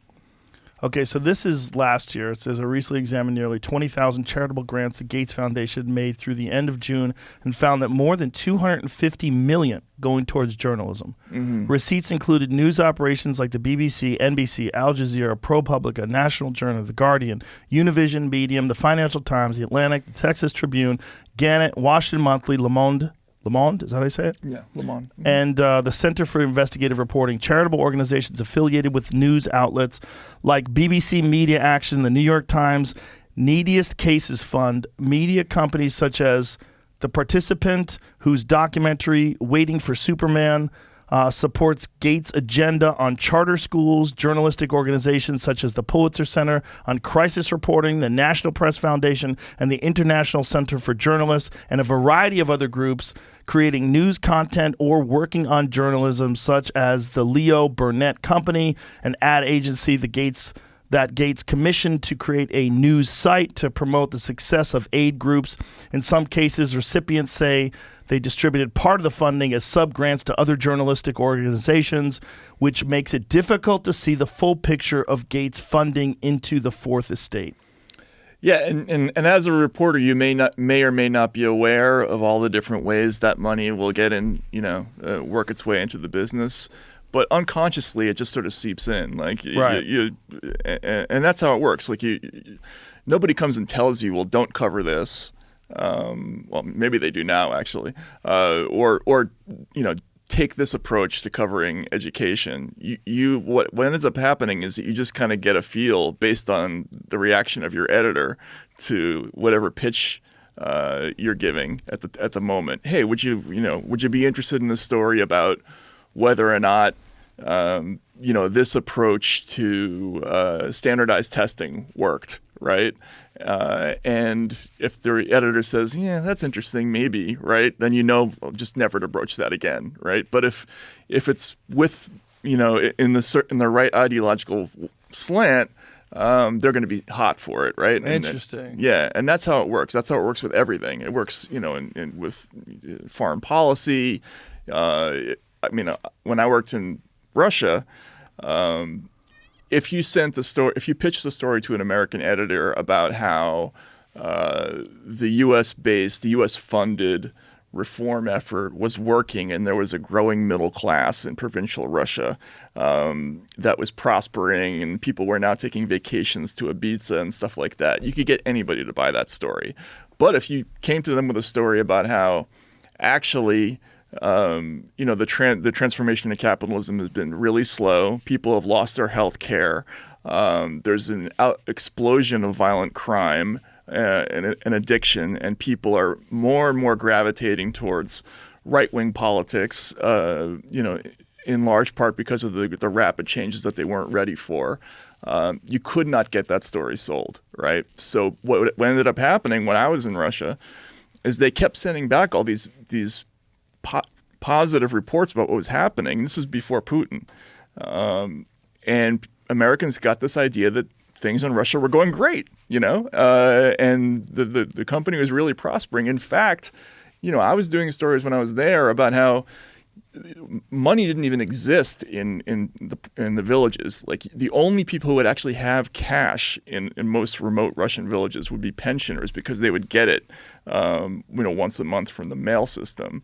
S5: Okay, so this is last year. It says a recently examined nearly 20,000 charitable grants the Gates Foundation made through the end of June and found that more than $250 million going towards journalism. Receipts included news operations like the BBC, NBC, Al Jazeera, ProPublica, National Journal, The Guardian, Univision, Medium, The Financial Times, The Atlantic, The Texas Tribune, Gannett, Washington Monthly, Le Monde, is that how you say it?
S4: Yeah, Le Monde.
S5: And the Center for Investigative Reporting, charitable organizations affiliated with news outlets like BBC Media Action, the New York Times, Neediest Cases Fund, media companies such as The Participant, whose documentary Waiting for Superman supports Gates' agenda on charter schools, journalistic organizations such as the Pulitzer Center on Crisis Reporting, the National Press Foundation, and the International Center for Journalists, and a variety of other groups creating news content or working on journalism, such as the Leo Burnett Company, an ad agency that Gates commissioned to create a news site to promote the success of aid groups. In some cases, recipients say they distributed part of the funding as sub-grants to other journalistic organizations, which makes it difficult to see the full picture of Gates' funding into the Fourth Estate.
S4: Yeah, and as a reporter, you may or may not be aware of all the different ways that money will get in, work its way into the business. But unconsciously, it just sort of seeps in, like
S5: Right.
S4: and that's how it works. Like nobody comes and tells you, well, don't cover this. Well, maybe they do now, actually, or take this approach to covering education. What ends up happening is that you just kind of get a feel based on the reaction of your editor to whatever pitch you're giving at the moment. Hey, would you be interested in this story about whether or not this approach to standardized testing worked, right? And if the editor says, yeah, that's interesting, maybe, right? Then just never to broach that again, right? But if it's with, in the right ideological slant, they're going to be hot for it, right?
S5: Interesting.
S4: And that's how it works. That's how it works with everything. It works, with foreign policy. When I worked in Russia, if you pitched a story to an American editor about how the U.S. funded reform effort was working and there was a growing middle class in provincial Russia that was prospering and people were now taking vacations to Ibiza and stuff like that, you could get anybody to buy that story. But if you came to them with a story about how actually the transformation of capitalism has been really slow. People have lost their health care. There's an explosion of violent crime and addiction, and people are more and more gravitating towards right-wing politics, in large part because of the rapid changes that they weren't ready for. You could not get that story sold, right? So what ended up happening when I was in Russia is they kept sending back all these positive reports about what was happening. This was before Putin. And Americans got this idea that things in Russia were going great, and the company was really prospering. In fact, I was doing stories when I was there about how money didn't even exist in the villages. Like the only people who would actually have cash in most remote Russian villages would be pensioners because they would get it, once a month from the mail system.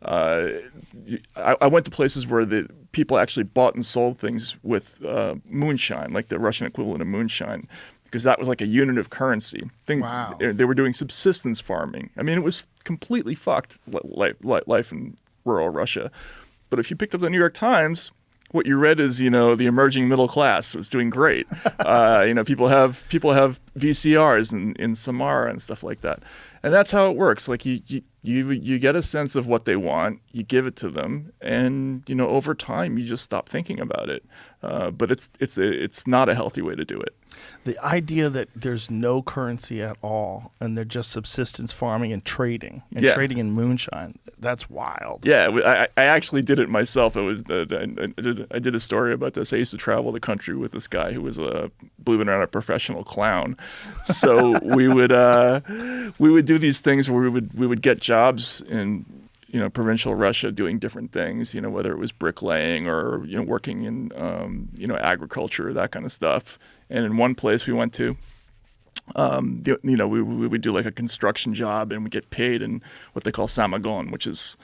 S4: I went to places where the people actually bought and sold things with moonshine, like the Russian equivalent of moonshine, because that was like a unit of currency.
S5: Wow.
S4: They were doing subsistence farming. I mean, it was completely fucked life in rural Russia. But if you picked up the New York Times, what you read is, the emerging middle class was doing great. People have VCRs in Samara and stuff like that. And that's how it works. Like you get a sense of what they want, you give it to them, and over time you just stop thinking about it. But it's not a healthy way to do it.
S5: The idea that there's no currency at all and they're just subsistence farming and trading trading in moonshine, that's wild.
S4: Yeah, I actually did it myself. It was I did a story about this. I used to travel the country with this guy who was believe it or not, a professional clown. So we would do these things where we would get jobs in provincial Russia doing different things, whether it was bricklaying or working in agriculture, that kind of stuff. And in one place we went to, we would do like a construction job, and we get paid in what they call samagon, which is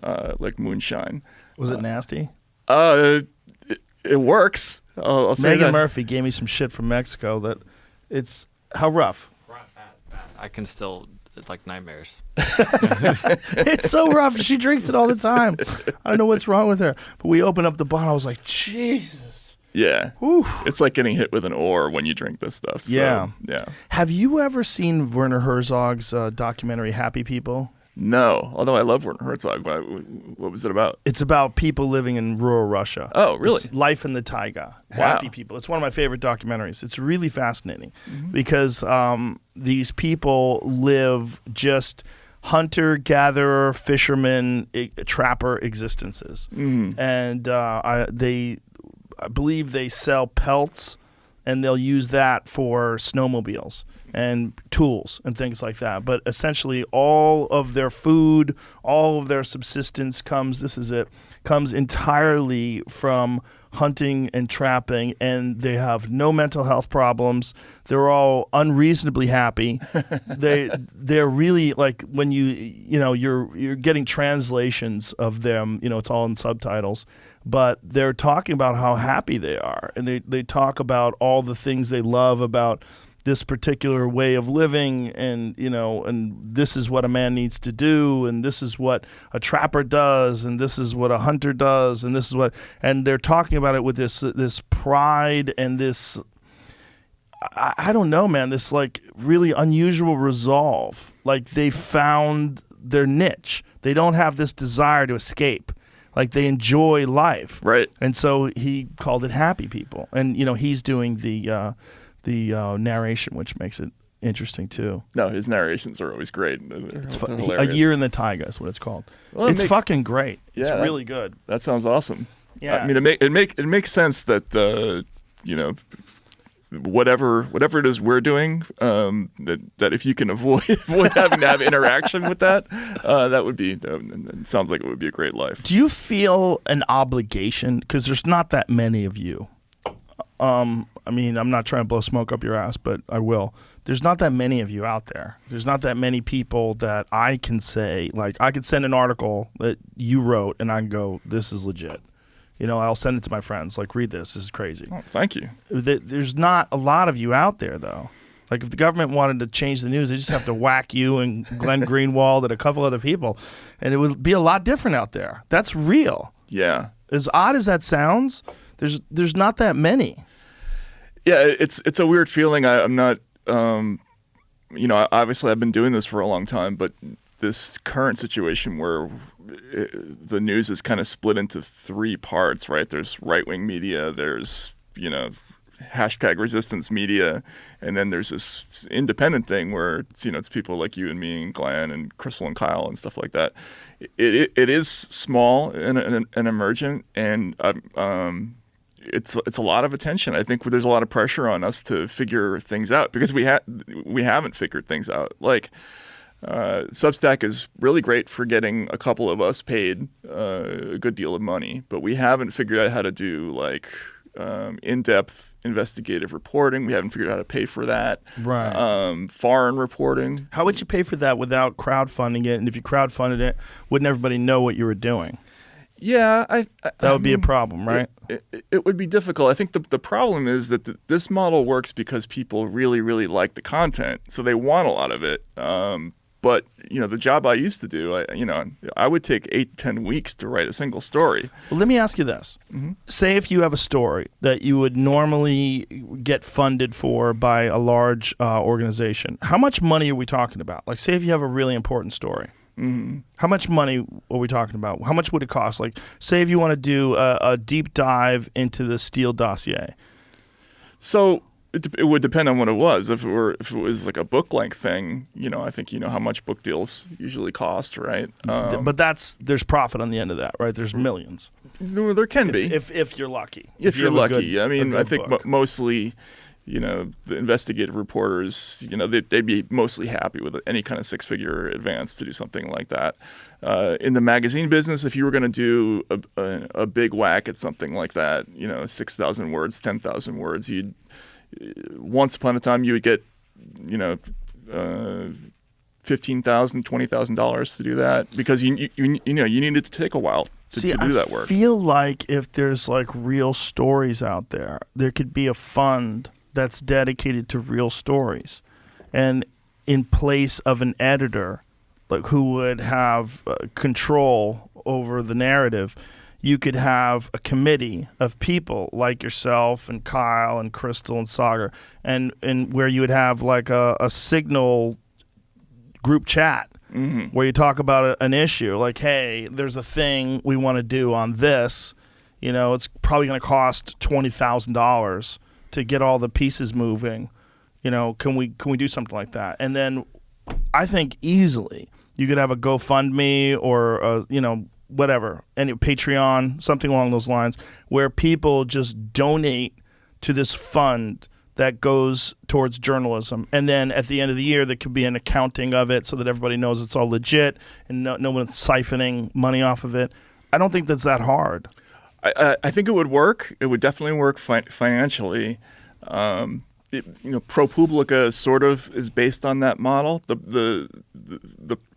S4: like moonshine.
S5: Was it nasty?
S4: It works. I'll say
S5: Megan
S4: that.
S5: Murphy gave me some shit from Mexico that it's how rough.
S6: I can still, it's like nightmares.
S5: It's so rough. She drinks it all the time. I don't know what's wrong with her. But we opened up the bottle. I was like, Jesus.
S4: Yeah.
S5: Whew.
S4: It's like getting hit with an oar when you drink this stuff. So,
S5: Yeah.
S4: Yeah.
S5: Have you ever seen Werner Herzog's documentary Happy People?
S4: No, although I love Werner Herzog. What was it about?
S5: It's about people living in rural Russia.
S4: Oh, really?
S5: It's life in the taiga. Happy people. It's one of my favorite documentaries. It's really fascinating because these people live just hunter-gatherer, fisherman, trapper existences. And I believe they sell pelts, and they'll use that for snowmobiles and tools and things like that. But essentially all of their food, all of their subsistence comes entirely from hunting and trapping, and they have no mental health problems. They're all unreasonably happy. They're really like when you're getting translations of them, it's all in subtitles, but they're talking about how happy they are, and they talk about all the things they love about this particular way of living, and and this is what a man needs to do, and this is what a trapper does, and this is what a hunter does, and and they're talking about it with this pride and this I don't know, man, this like really unusual resolve. Like they found their niche. They don't have this desire to escape. Like they enjoy life.
S4: Right.
S5: And so he called it Happy People. And he's doing the narration, which makes it interesting too.
S4: No, his narrations are always great.
S5: It's
S4: They're
S5: A
S4: hilarious.
S5: Year in the Taiga is what it's called.
S4: Well,
S5: it's fucking great. It's
S4: Yeah,
S5: really good.
S4: That sounds awesome.
S5: Yeah.
S4: I mean, it makes sense that whatever it is we're doing, that if you can avoid having to have interaction with that, that would be. It sounds like it would be a great life.
S5: Do you feel an obligation? Because there's not that many of you. I mean, I'm not trying to blow smoke up your ass, but I will. There's not that many of you out there. There's not that many people that I can say, like, I could send an article that you wrote and I can go, this is legit. I'll send it to my friends, like, read this. This is crazy.
S4: Oh, thank you.
S5: There's not a lot of you out there, though. Like, if the government wanted to change the news, they just have to whack you and Glenn Greenwald and a couple other people, and it would be a lot different out there. That's real.
S4: Yeah.
S5: As odd as that sounds, there's not that many.
S4: Yeah, it's a weird feeling. I'm not, obviously I've been doing this for a long time, but this current situation where the news is kind of split into three parts, right? There's right-wing media, there's, hashtag resistance media, and then there's this independent thing where it's people like you and me and Glenn and Crystal and Kyle and stuff like that. It is small and emergent, and it's a lot of attention. I think there's a lot of pressure on us to figure things out because we haven't figured things out. Like Substack is really great for getting a couple of us paid a good deal of money, but we haven't figured out how to do like in-depth investigative reporting. We haven't figured out how to pay for that.
S5: Right.
S4: Foreign reporting.
S5: How would you pay for that without crowdfunding it? And if you crowdfunded it, wouldn't everybody know what you were doing?
S4: Yeah,
S5: that would be a problem, right?
S4: It would be difficult. I think the problem is that this model works because people really, really like the content, so they want a lot of it. But the job I used to do, I would take 8 to 10 weeks to write a single story.
S5: Well, let me ask you this: say if you have a story that you would normally get funded for by a large organization, how much money are we talking about? Like, say if you have a really important story. Mm-hmm. How much money are we talking about? How much would it cost? Like, say if you want to do a deep dive into the Steele dossier.
S4: So it would depend on what it was. If it was like a book length thing, I think how much book deals usually cost, right?
S5: But there's profit on the end of that, right? There's millions.
S4: There can be
S5: if you're lucky.
S4: If you're lucky.
S5: I
S4: mean, I think mostly. The investigative reporters, they'd be mostly happy with any kind of 6-figure advance to do something like that. In the magazine business, if you were going to do a big whack at something like that, 6,000 words, 10,000 words, once upon a time you would get, $15,000, $20,000 to do that because you needed to take a while to do that work.
S5: I feel like if there's like real stories out there could be a fund that's dedicated to real stories, and in place of an editor, like who would have control over the narrative, you could have a committee of people like yourself and Kyle and Crystal and Sagar, and where you would have like a Signal group chat where you talk about an issue like, hey, there's a thing we want to do on this. It's probably going to cost $20,000 to get all the pieces moving. Can we do something like that? And then I think easily you could have a GoFundMe or whatever, any Patreon, something along those lines, where people just donate to this fund that goes towards journalism. And then at the end of the year, there could be an accounting of it so that everybody knows it's all legit and no one's siphoning money off of it. I don't think that's that hard.
S4: I think it would work. It would definitely work financially. ProPublica sort of is based on that model.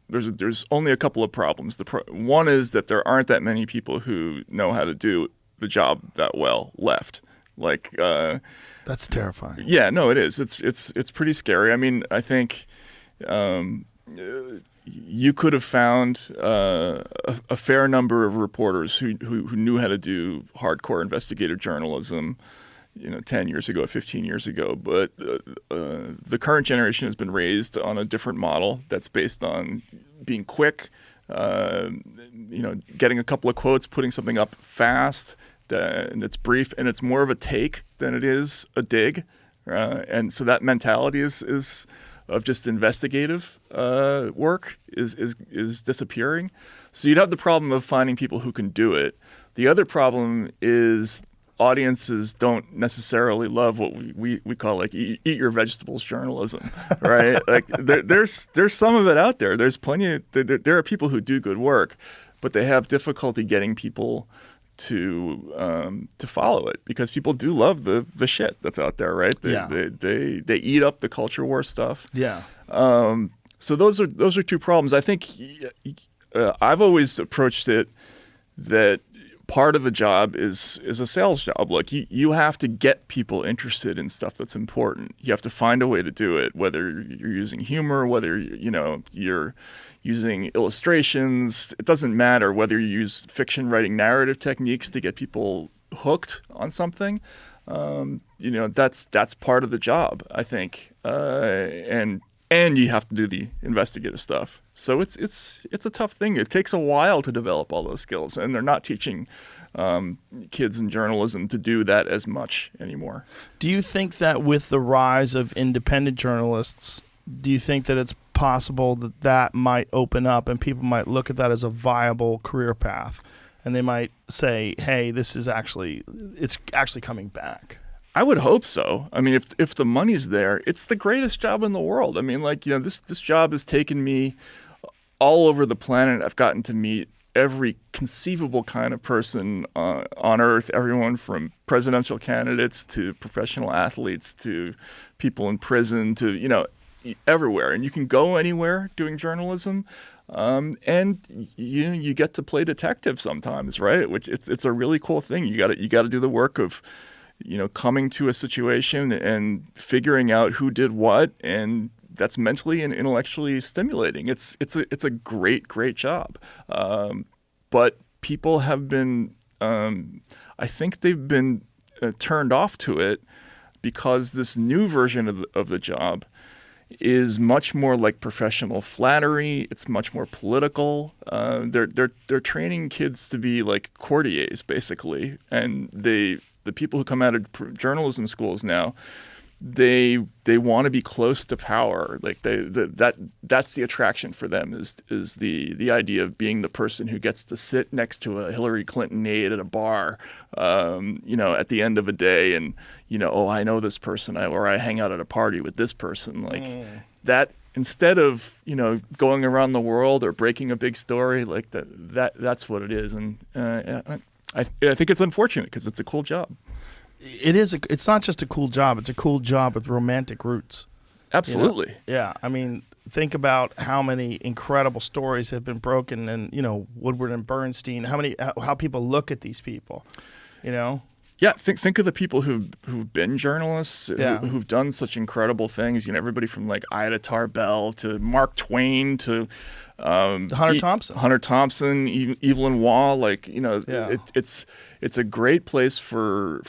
S4: There's only a couple of problems. One is that there aren't that many people who know how to do the job that well left.
S5: That's terrifying.
S4: Yeah, no, it is. It's pretty scary. I mean, I think you could have found a fair number of reporters who knew how to do hardcore investigative journalism, 10 years ago, 15 years ago. But the current generation has been raised on a different model that's based on being quick, getting a couple of quotes, putting something up fast, and it's brief, and it's more of a take than it is a dig. And so that mentality is of just investigative work is disappearing. So you'd have the problem of finding people who can do it. The other problem is audiences don't necessarily love what we call eat your vegetables journalism, right? There's some of it out there. There's plenty. There are people who do good work, but they have difficulty getting people to follow it because people do love the shit that's out there, right? They eat up the culture war stuff.
S5: Yeah.
S4: So those are two problems. I think I've always approached it that part of the job is a sales job. Like you have to get people interested in stuff that's important. You have to find a way to do it, whether you're using humor, whether you're using illustrations. It doesn't matter whether you use fiction writing narrative techniques to get people hooked on something. That's part of the job, I think. And you have to do the investigative stuff. So it's a tough thing. It takes a while to develop all those skills, and they're not teaching kids in journalism to do that as much anymore.
S5: Do you think that with the rise of independent journalists, do you think that it's possible that might open up and people might look at that as a viable career path, and they might say, "Hey, it's actually coming back"?
S4: I would hope so. I mean, if the money's there, it's the greatest job in the world. I mean, this job has taken me all over the planet. I've gotten to meet every conceivable kind of person on Earth, everyone from presidential candidates to professional athletes to people in prison to, everywhere. And you can go anywhere doing journalism. And you get to play detective sometimes, right? Which it's a really cool thing. You got to do the work of coming to a situation and figuring out who did what, and that's mentally and intellectually stimulating. It's a great job. But people have been, I think they've been turned off to it because this new version of the job is much more like professional flattery. It's much more political. They're training kids to be like courtiers, basically, and the people who come out of journalism schools now, they want to be close to power. Like that's the attraction for them is the idea of being the person who gets to sit next to a Hillary Clinton aide at a bar, at the end of a day, and I know this person, or I hang out at a party with this person, that. Instead of going around the world or breaking a big story, like that's what it is, and I think it's unfortunate because it's a cool job.
S5: It is. It's not just a cool job. It's a cool job with romantic roots.
S4: Absolutely.
S5: Yeah. I mean, think about how many incredible stories have been broken, and Woodward and Bernstein. How people look at these people.
S4: Yeah, think of the people who've been journalists, who've done such incredible things. Everybody from like Ida Tarbell to Mark Twain to
S5: Hunter Thompson,
S4: Evelyn Waugh. It's a great place for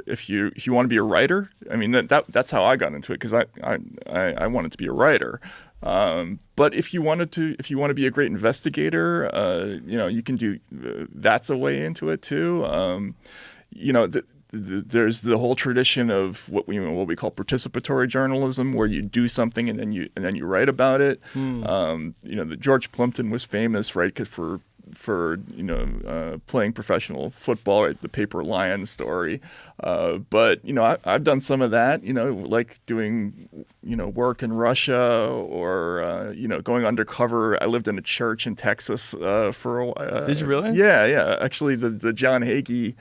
S4: if you want to be a writer. I mean that's how I got into it, because I wanted to be a writer. But if you want to be a great investigator, you can do. That's a way into it too. There's the whole tradition of what we call participatory journalism, where you do something and then you write about it. The George Plimpton was famous, right, for playing professional football, right, the Paper Lion story. But I've done some of that, like doing work in Russia, or going undercover. I lived in a church in Texas for a while.
S5: Did you really?
S4: Yeah. Actually, the John Hagee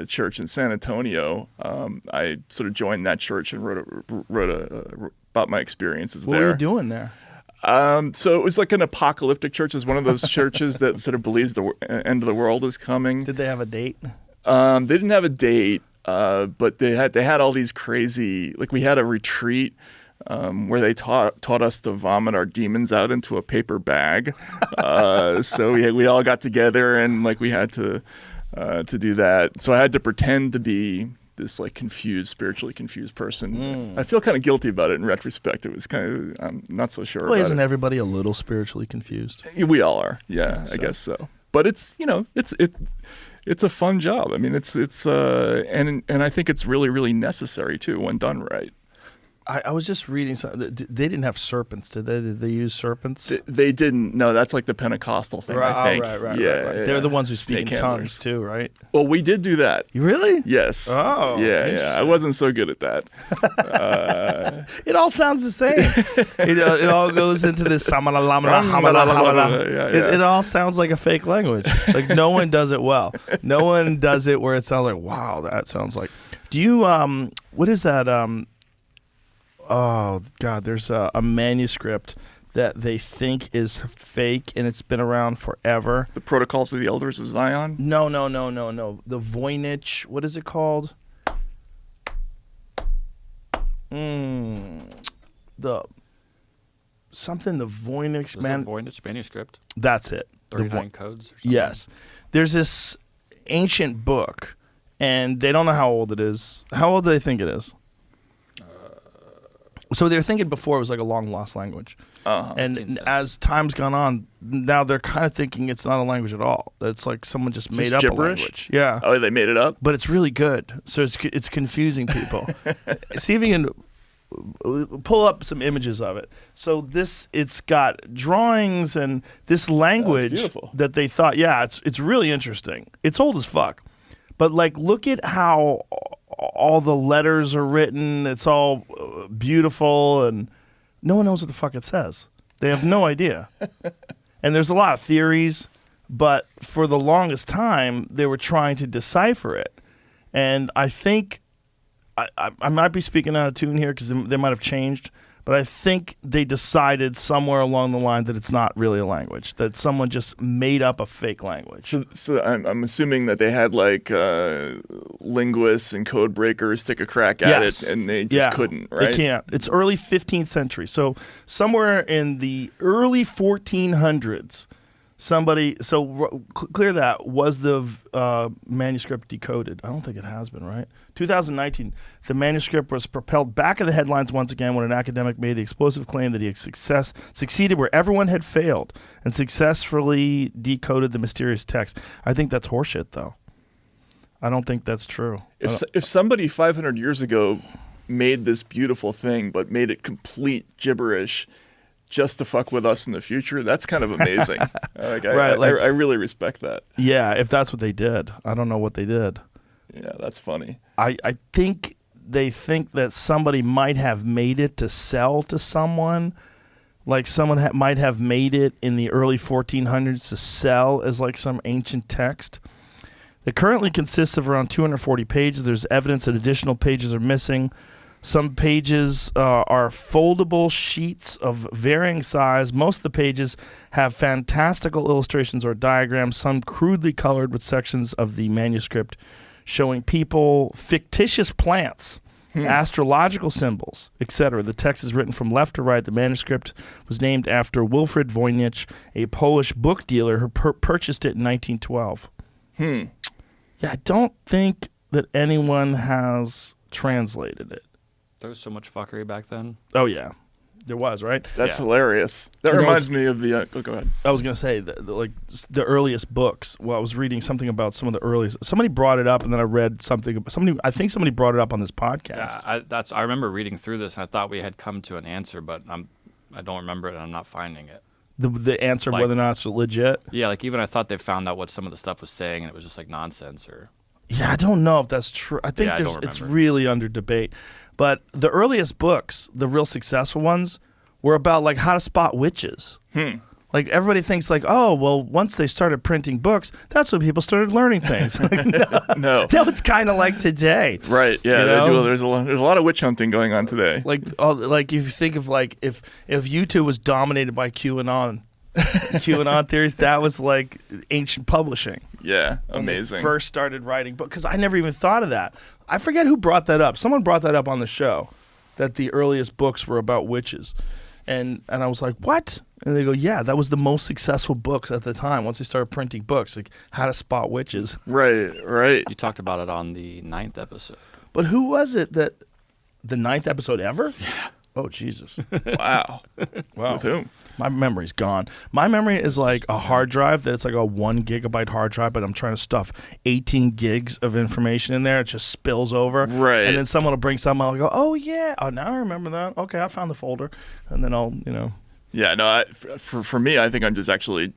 S4: church in San Antonio. I sort of joined that church and wrote about my experiences there.
S5: What were you doing there?
S4: So it was like an apocalyptic church. It's one of those churches that sort of believes the end of the world is coming.
S5: Did they have a date?
S4: They didn't have a date, but they had all these crazy. Like, we had a retreat where they taught us to vomit our demons out into a paper bag. So we all got together and we had to do that. So I had to pretend to be this spiritually confused person. I feel kind of guilty about it in retrospect. It was kind of, I'm not so sure.
S5: Well,
S4: about
S5: isn't
S4: it.
S5: everybody a little spiritually confused?
S4: We all are. Yeah, I guess so. But it's it's a fun job. I mean, it's and I think it's really, really necessary too when done right.
S5: I was just reading something. They didn't have serpents, did they? Did they use serpents?
S4: They didn't. No, that's like the Pentecostal thing, I think.
S5: Right.
S4: Yeah.
S5: They're the ones who speak
S4: Snake
S5: in
S4: handlers.
S5: tongues too, right?
S4: Well, we did do that.
S5: You really?
S4: Yes.
S5: Oh,
S4: yeah. I wasn't so good at that.
S5: It all sounds the same. It all goes into this. It all sounds like a fake language. Like, no one does it well. No one does it where it sounds like, wow, that sounds like. Do you what is that oh God, there's a manuscript that they think is fake, and it's been around forever.
S4: The Protocols of the Elders of Zion?
S5: No. The Voynich, what is it called? The Voynich
S6: Voynich manuscript.
S5: That's it.
S6: 39 codes or something.
S5: Yes. There's this ancient book, and they don't know how old it is. How old do they think it is? So they were thinking before it was like a long lost language. And as time's gone on, now they're kind of thinking it's not a language at all. That it's like someone just made up
S4: gibberish?
S5: a language. Yeah.
S4: Oh, they made it up?
S5: But it's really good. So it's confusing people. See if you can pull up some images of it. So it's got drawings and this language that they thought, it's really interesting. It's old as fuck. But look at how all the letters are written. It's all beautiful, and no one knows what the fuck it says. They have no idea. And there's a lot of theories, but for the longest time, they were trying to decipher it. And I think, I might be speaking out of tune here because they might have changed, but I think they decided somewhere along the line that it's not really a language, that someone just made up a fake language.
S4: So I'm assuming that they had linguists and code breakers take a crack at it, and they just couldn't, right?
S5: They can't. It's early 15th century. So somewhere in the early 1400s, clear that, was the manuscript decoded? I don't think it has been, right? 2019, the manuscript was propelled back in the headlines once again when an academic made the explosive claim that he had succeeded where everyone had failed and successfully decoded the mysterious text. I think that's horseshit, though. I don't think that's true.
S4: If somebody 500 years ago made this beautiful thing but made it complete gibberish just to fuck with us in the future, that's kind of amazing. I really respect that.
S5: Yeah, if that's what they did. I don't know what they did.
S4: Yeah, that's funny.
S5: I think they think that somebody might have made it to sell to someone. Like someone might have made it in the early 1400s to sell as some ancient text. It currently consists of around 240 pages. There's evidence that additional pages are missing. Some pages are foldable sheets of varying size. Most of the pages have fantastical illustrations or diagrams, some crudely colored with sections of the manuscript showing people, fictitious plants, astrological symbols, etc. The text is written from left to right. The manuscript was named after Wilfrid Voynich, a Polish book dealer who purchased it in 1912. Yeah, I don't think that anyone has translated it.
S6: There was so much fuckery back then.
S5: Oh, yeah. There was, right?
S4: That's
S6: Yeah.
S4: hilarious. That reminds me of the. Go ahead.
S5: I was going to say, the earliest books. Well, I was reading something about some of the earliest. Somebody brought it up, and then I read something. I think somebody brought it up on this podcast.
S6: Yeah, I remember reading through this, and I thought we had come to an answer, but I don't remember it, and I'm not finding it.
S5: The answer of
S6: Like-
S5: whether or not it's legit.
S6: Yeah, like even I thought they found out what some of the stuff was saying, and it was just like nonsense or.
S5: Yeah, I don't know if that's true. I think
S6: Yeah, I don't
S5: it's
S6: remember.
S5: really under debate. But the earliest books, the real successful ones, were about like how to spot witches. Like everybody thinks like, oh, well, once they started printing books, that's when people started learning things. Like,
S4: No.
S5: no, it's kind of like today.
S4: Right. Yeah.
S5: You
S4: They
S5: know?
S4: do. There's a lot of witch hunting going on today.
S5: Like if you think of like if YouTube was dominated by QAnon, QAnon theories, that was like ancient publishing.
S4: Yeah.
S5: When they
S4: Amazing.
S5: first started writing books, because I never even thought of that. I forget who brought that up. Someone brought that up on the show, that the earliest books were about witches, and I was like, what? And they go, yeah, that was the most successful books at the time. Once they started printing books, like how to spot witches.
S4: Right. Right.
S6: You talked about it on the 9th episode.
S5: But who was it that the 9th episode ever? Yeah. Oh Jesus.
S4: Wow.
S5: Wow.
S4: With whom?
S5: My memory's gone. My memory is like a hard drive that's like a 1 gigabyte hard drive, but I'm trying to stuff 18 gigs of information in there. It just spills over.
S4: Right.
S5: And then someone will bring something, I'll go, oh, yeah. Oh, now I remember that. Okay, I found the folder. And then I'll,
S4: Yeah. No. For me, I think I'm just actually.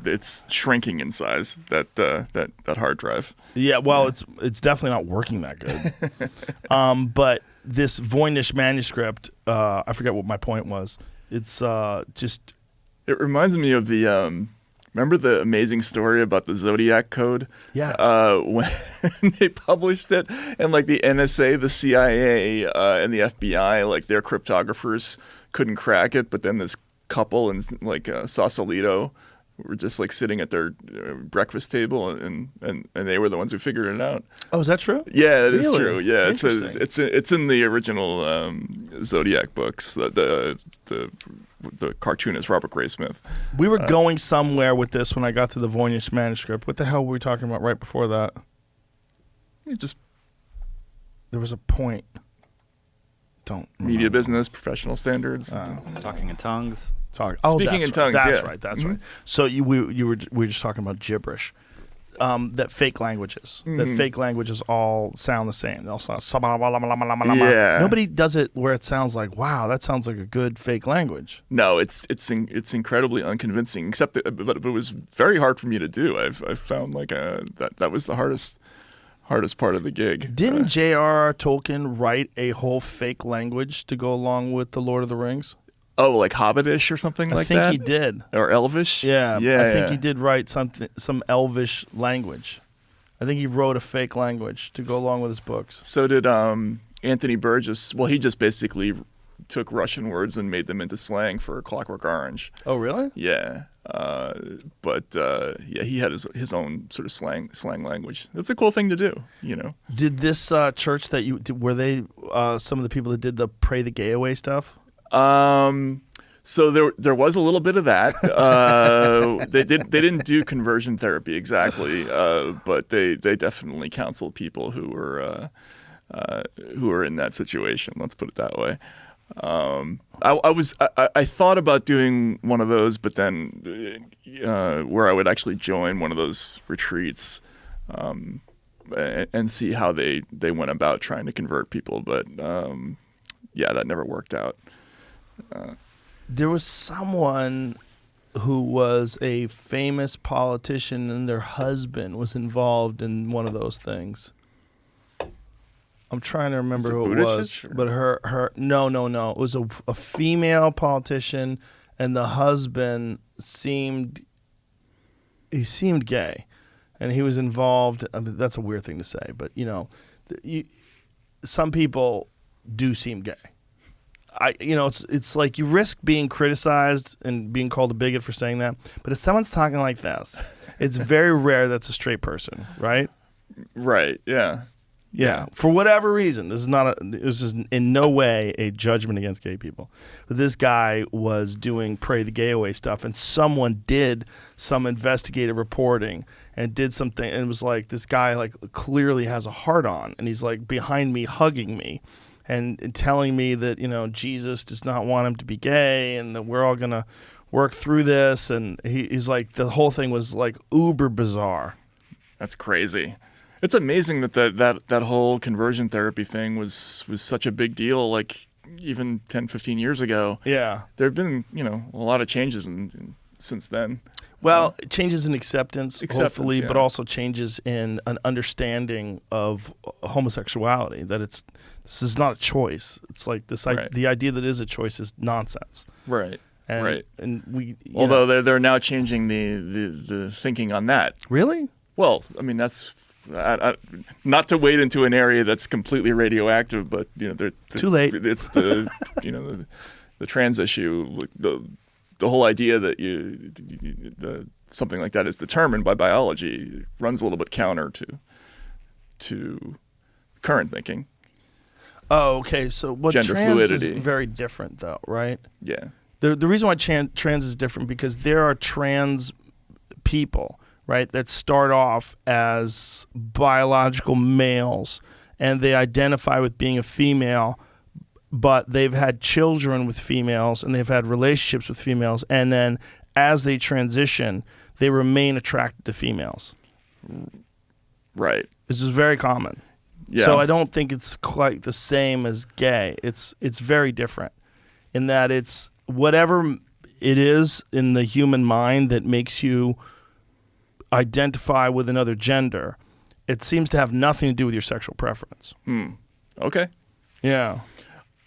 S4: It's shrinking in size. That hard drive.
S5: Yeah, well, it's definitely not working that good. But this Voynich manuscript, I forget what my point was. It's just...
S4: It reminds me of the. Remember the amazing story about the Zodiac Code?
S5: Yes.
S4: When they published it, and like the NSA, the CIA, and the FBI, like their cryptographers couldn't crack it, but then this couple in like Sausalito were just like sitting at their breakfast table, and they were the ones who figured it out.
S5: Oh, is that true?
S4: Yeah, it is
S5: Really?
S4: true. Yeah,
S5: Interesting.
S4: it's in the original Zodiac books. The cartoonist Robert Graysmith.
S5: We were going somewhere with this when I got to the Voynich manuscript. What the hell were we talking about right before that?
S4: It just
S5: There was a point. Don't
S4: media
S5: remember.
S4: business, professional standards.
S6: Talking in tongues.
S5: Talk. Oh,
S4: Speaking
S5: that's
S4: in tongues,
S5: right. That's
S4: yeah.
S5: right. That's
S4: Mhm.
S5: right. So we were just talking about gibberish. That fake languages. That fake languages all sound the same. They all sound
S4: Yeah.
S5: Nobody does it where it sounds like, wow, that sounds like a good fake language.
S4: No, it's incredibly unconvincing. Except that, but it was very hard for me to do. I've found like that was the hardest part of the gig.
S5: Didn't J.R.R. Tolkien write a whole fake language to go along with The Lord of the Rings?
S4: Oh, like Hobbitish or something like that?
S5: I think he did.
S4: Or Elvish?
S5: Yeah,
S4: Yeah.
S5: I think he did write some Elvish language. I think he wrote a fake language to go along with his books.
S4: So did Anthony Burgess. Well, he just basically took Russian words and made them into slang for Clockwork Orange.
S5: Oh, really?
S4: Yeah. But he had his own sort of slang language. That's a cool thing to do,
S5: Did this church that you were they some of the people that did the pray the gay away stuff?
S4: So there was a little bit of that. They didn't do conversion therapy exactly, but they definitely counseled people who were in that situation. Let's put it that way. I thought about doing one of those, but then where I would actually join one of those retreats and see how they went about trying to convert people, but that never worked out.
S5: There was someone who was a famous politician and their husband was involved in one of those things. I'm trying to remember who it was,
S4: Buttigieg, or-
S5: but her no. It was a female politician, and the husband seemed gay, and he was involved. I mean, that's a weird thing to say, but some people do seem gay. It's like you risk being criticized and being called a bigot for saying that. But if someone's talking like this, it's very rare that's a straight person, right?
S4: Right. Yeah.
S5: Yeah. For whatever reason, this is just in no way a judgment against gay people. But this guy was doing Pray the Gay Away stuff, and someone did some investigative reporting and did something, and it was like this guy like clearly has a heart on, and he's like behind me hugging me. And telling me that, Jesus does not want him to be gay and that we're all going to work through this. And he's like, the whole thing was like uber bizarre.
S4: That's crazy. It's amazing that whole conversion therapy thing was such a big deal, like even 10, 15 years ago.
S5: Yeah.
S4: There have been, a lot of changes since then.
S5: Well, changes in acceptance hopefully,
S4: yeah.
S5: but also changes in an understanding of homosexuality, that this is not a choice. It's like this
S4: Right.
S5: the idea that it is a choice is nonsense.
S4: Right.
S5: And,
S4: right.
S5: And we
S4: although they're now changing the thinking on that.
S5: Really?
S4: Well, I mean that's not to wade into an area that's completely radioactive, but
S5: Too late.
S4: It's the the trans issue, the whole idea that something like that is determined by biology runs a little bit counter to current thinking.
S5: Oh, okay. So
S4: Gender
S5: trans
S4: fluidity
S5: is very different, though, right?
S4: Yeah.
S5: The reason why trans is different because there are trans people, right, that start off as biological males and they identify with being a female, but they've had children with females and they've had relationships with females, and then as they transition, they remain attracted to females.
S4: Right.
S5: This is very common.
S4: Yeah.
S5: So I don't think it's quite the same as gay. It's very different in that it's whatever it is in the human mind that makes you identify with another gender. It seems to have nothing to do with your sexual preference.
S4: Okay.
S5: Yeah.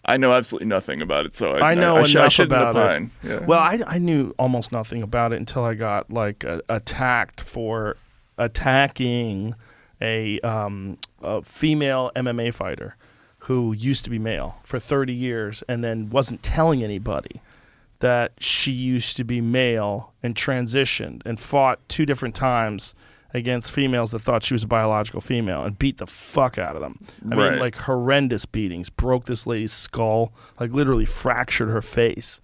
S4: I know absolutely nothing about it, so
S5: I know enough
S4: I shouldn't
S5: about
S4: opine.
S5: it.
S4: Yeah.
S5: Well, I knew almost nothing about it until I got attacked for attacking a female MMA fighter who used to be male for 30 years and then wasn't telling anybody that she used to be male and transitioned and fought 2 different times against females that thought she was a biological female and beat the fuck out of them. I
S4: Right.
S5: mean, like horrendous beatings. Broke this lady's skull, like literally fractured her face.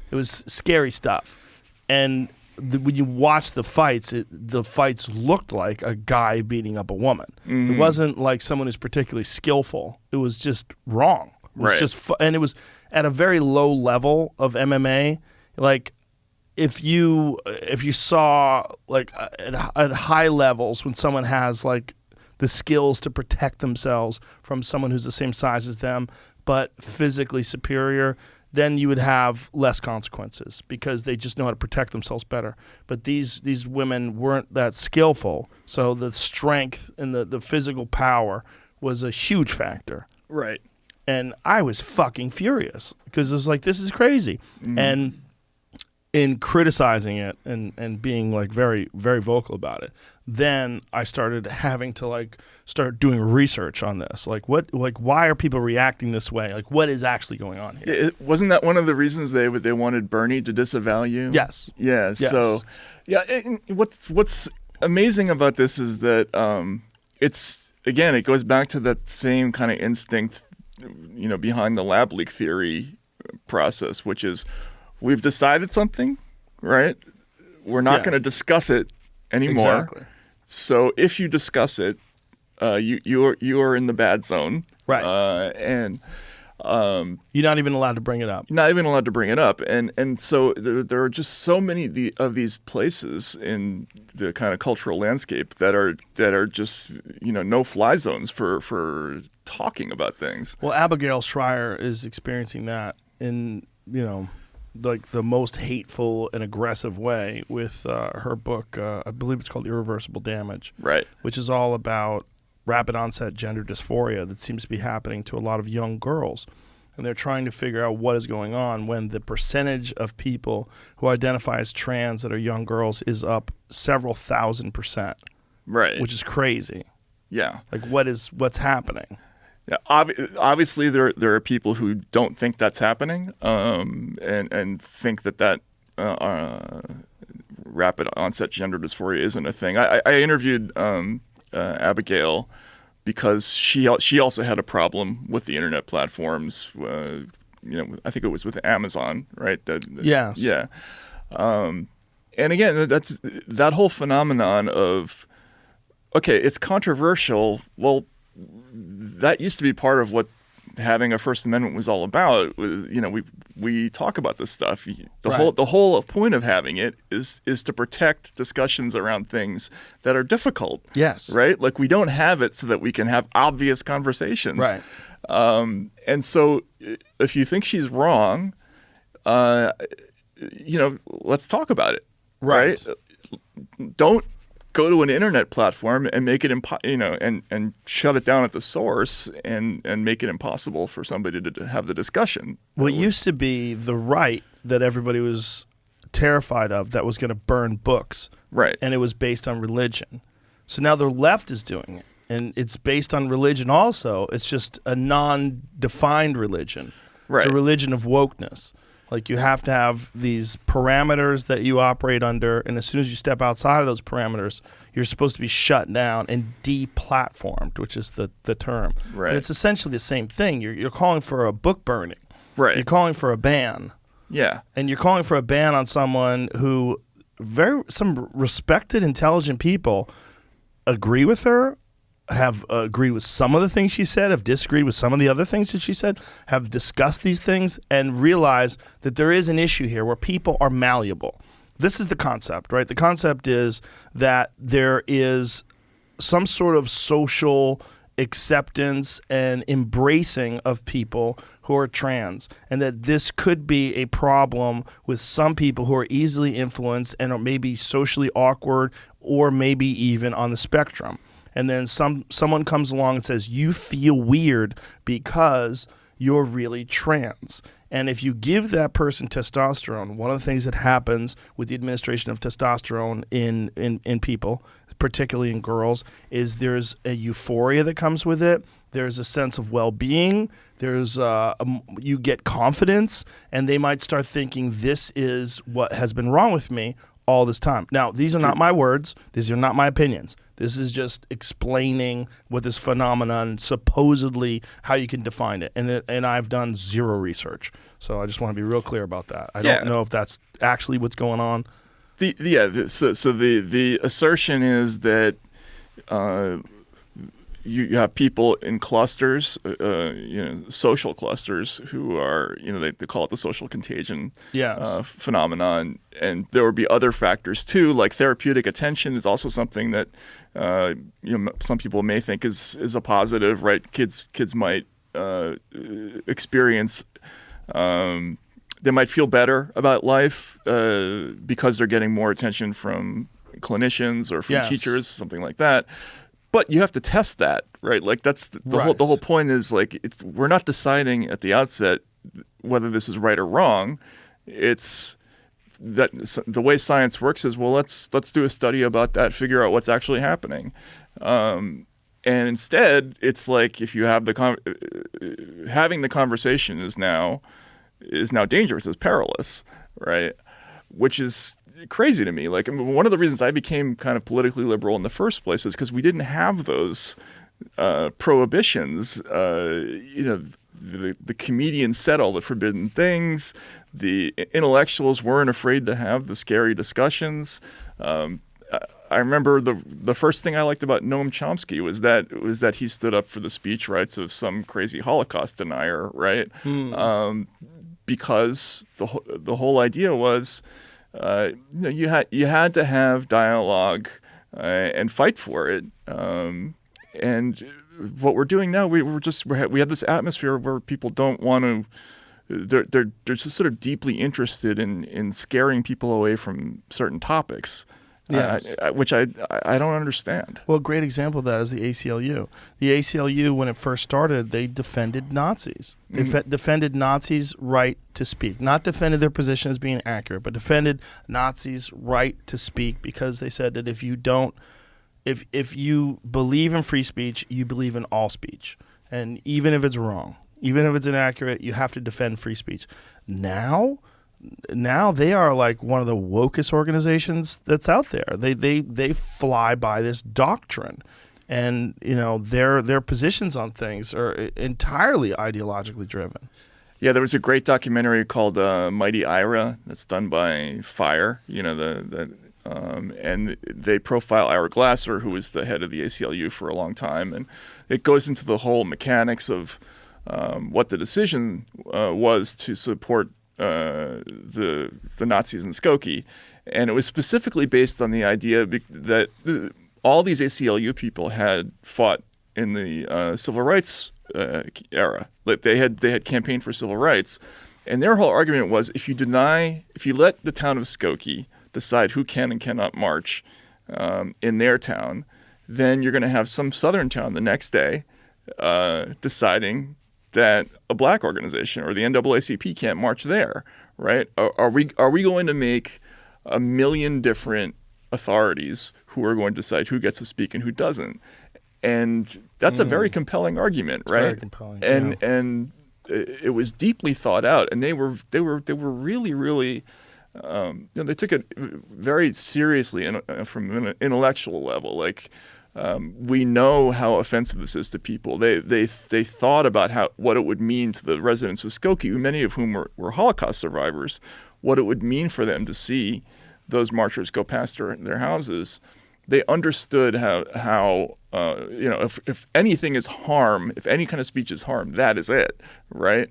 S5: It was scary stuff. And when you watch the fights, the fights looked like a guy beating up a woman.
S4: Mm-hmm.
S5: It wasn't like someone who's particularly skillful. It was just wrong. It was
S4: Right.
S5: just and it was at a very low level of MMA. Like if you saw like at high levels when someone has like the skills to protect themselves from someone who's the same size as them but physically superior, then you would have less consequences because they just know how to protect themselves better. But these women weren't that skillful, so the strength and the physical power was a huge factor.
S4: Right.
S5: And I was fucking furious because it was like, this is crazy.
S4: Mm-hmm.
S5: And in criticizing it and being like very, very vocal about it, then I started having to like start doing research on this. Like why are people reacting this way? Like what is actually going on here?
S4: Wasn't that one of the reasons they wanted Bernie to disavow you?
S5: Yes.
S4: Yeah.
S5: Yes.
S4: So, yeah. And what's amazing about this is that it goes back to that same kind of instinct, behind the lab leak theory process, which is we've decided something, right? We're not going to discuss it anymore.
S5: Exactly.
S4: So if you discuss it, you are in the bad zone,
S5: Right.
S4: And
S5: You're not even allowed to bring it up.
S4: not even allowed to bring it up. And so there are just so many of these places in the kind of cultural landscape that are just no-fly zones for talking about things.
S5: Well, Abigail Schreier is experiencing that in like the most hateful and aggressive way with her book. I believe it's called Irreversible Damage,
S4: Right.
S5: which is all about rapid onset gender dysphoria that seems to be happening to a lot of young girls. And they're trying to figure out what is going on when the percentage of people who identify as trans that are young girls is up several thousand %.
S4: Right.
S5: Which is crazy.
S4: Yeah.
S5: Like, what's happening?
S4: Yeah, obviously, there are people who don't think that's happening, and think that rapid onset gender dysphoria isn't a thing. I interviewed Abigail because she also had a problem with the internet platforms. I think it was with Amazon, right?
S5: Yes.
S4: Yeah. And again, that's that whole phenomenon of, okay, it's controversial. Well, that used to be part of what having a First Amendment was all about. We talk about this stuff. The whole point of having it is to protect discussions around things that are difficult.
S5: Yes.
S4: Right? Like, we don't have it so that we can have obvious conversations.
S5: Right.
S4: And so if you think she's wrong, let's talk about it. Right? Don't go to an internet platform and make it and shut it down at the source and make it impossible for somebody to have the discussion.
S5: Well, it used to be the right that everybody was terrified of that was going to burn books.
S4: Right.
S5: And it was based on religion. So now the left is doing it. And it's based on religion also. It's just a non-defined religion.
S4: Right.
S5: It's a religion of wokeness. Like, you have to have these parameters that you operate under, and as soon as you step outside of those parameters, you're supposed to be shut down and deplatformed, which is the term.
S4: Right.
S5: But it's essentially the same thing. You're calling for a book burning.
S4: Right.
S5: You're calling for a ban.
S4: Yeah.
S5: And you're calling for a ban on someone who some respected, intelligent people agree with her, have agreed with some of the things she said, have disagreed with some of the other things that she said, have discussed these things, and realize that there is an issue here where people are malleable. This is the concept, right? The concept is that there is some sort of social acceptance and embracing of people who are trans, and that this could be a problem with some people who are easily influenced and are maybe socially awkward or maybe even on the spectrum. And then someone comes along and says, you feel weird because you're really trans. And if you give that person testosterone, one of the things that happens with the administration of testosterone in people, particularly in girls, is there's a euphoria that comes with it. There's a sense of well-being. There's you get confidence, and they might start thinking, this is what has been wrong with me all this time. Now, these are not my words. These are not my opinions. This is just explaining what this phenomenon, supposedly how you can define it. And I've done zero research. So I just want to be real clear about that. I don't know if that's actually what's going on.
S4: So the assertion is that you have people in clusters, social clusters who are, they call it the social contagion phenomenon. And there would be other factors too, like therapeutic attention is also something that some people may think is a positive, right? Kids might experience. They might feel better about life because they're getting more attention from clinicians or from teachers, something like that. But you have to test that, right? Like, that's the whole point is, like, we're not deciding at the outset whether this is right or wrong. It's that the way science works is, well, let's do a study about that, figure out what's actually happening. And instead, it's like, if you have having the conversation is now dangerous, is perilous, right? Which is crazy to me. Like, one of the reasons I became kind of politically liberal in the first place is because we didn't have those prohibitions. The comedians said all the forbidden things. The intellectuals weren't afraid to have the scary discussions. I remember the first thing I liked about Noam Chomsky was that he stood up for the speech rights of some crazy Holocaust denier, right? Because the whole idea was, you had to have dialogue and fight for it. And what we're doing now, we have this atmosphere where people don't want to. They're just sort of deeply interested in scaring people away from certain topics.
S5: Yes.
S4: Which I don't understand.
S5: Well, a great example of that is the ACLU. The ACLU, when it first started, they defended Nazis. They defended Nazis' right to speak. Not defended their position as being accurate, but defended Nazis' right to speak, because they said that if you don't if you believe in free speech, you believe in all speech, and even if it's wrong, even if it's inaccurate, you have to defend free speech. Now they are like one of the wokest organizations that's out there. They fly by this doctrine, and their positions on things are entirely ideologically driven.
S4: Yeah, there was a great documentary called Mighty Ira that's done by Fire. And they profile Ira Glasser, who was the head of the ACLU for a long time, and it goes into the whole mechanics of what the decision was to support the Nazis in Skokie, and it was specifically based on the idea that all these ACLU people had fought in the civil rights era. Like they had campaigned for civil rights, and their whole argument was if you let the town of Skokie decide who can and cannot march in their town, then you're going to have some southern town the next day deciding that a black organization or the NAACP can't march there, right? Are we going to make a million different authorities who are going to decide who gets to speak and who doesn't? And that's a very compelling argument, right?
S5: Very compelling.
S4: And it was deeply thought out, and they were really, really. They took it very seriously from an intellectual level. Like we know how offensive this is to people. They thought about what it would mean to the residents of Skokie, many of whom were Holocaust survivors, what it would mean for them to see those marchers go past their houses. They understood how if anything is harm, if any kind of speech is harm, that is it, right?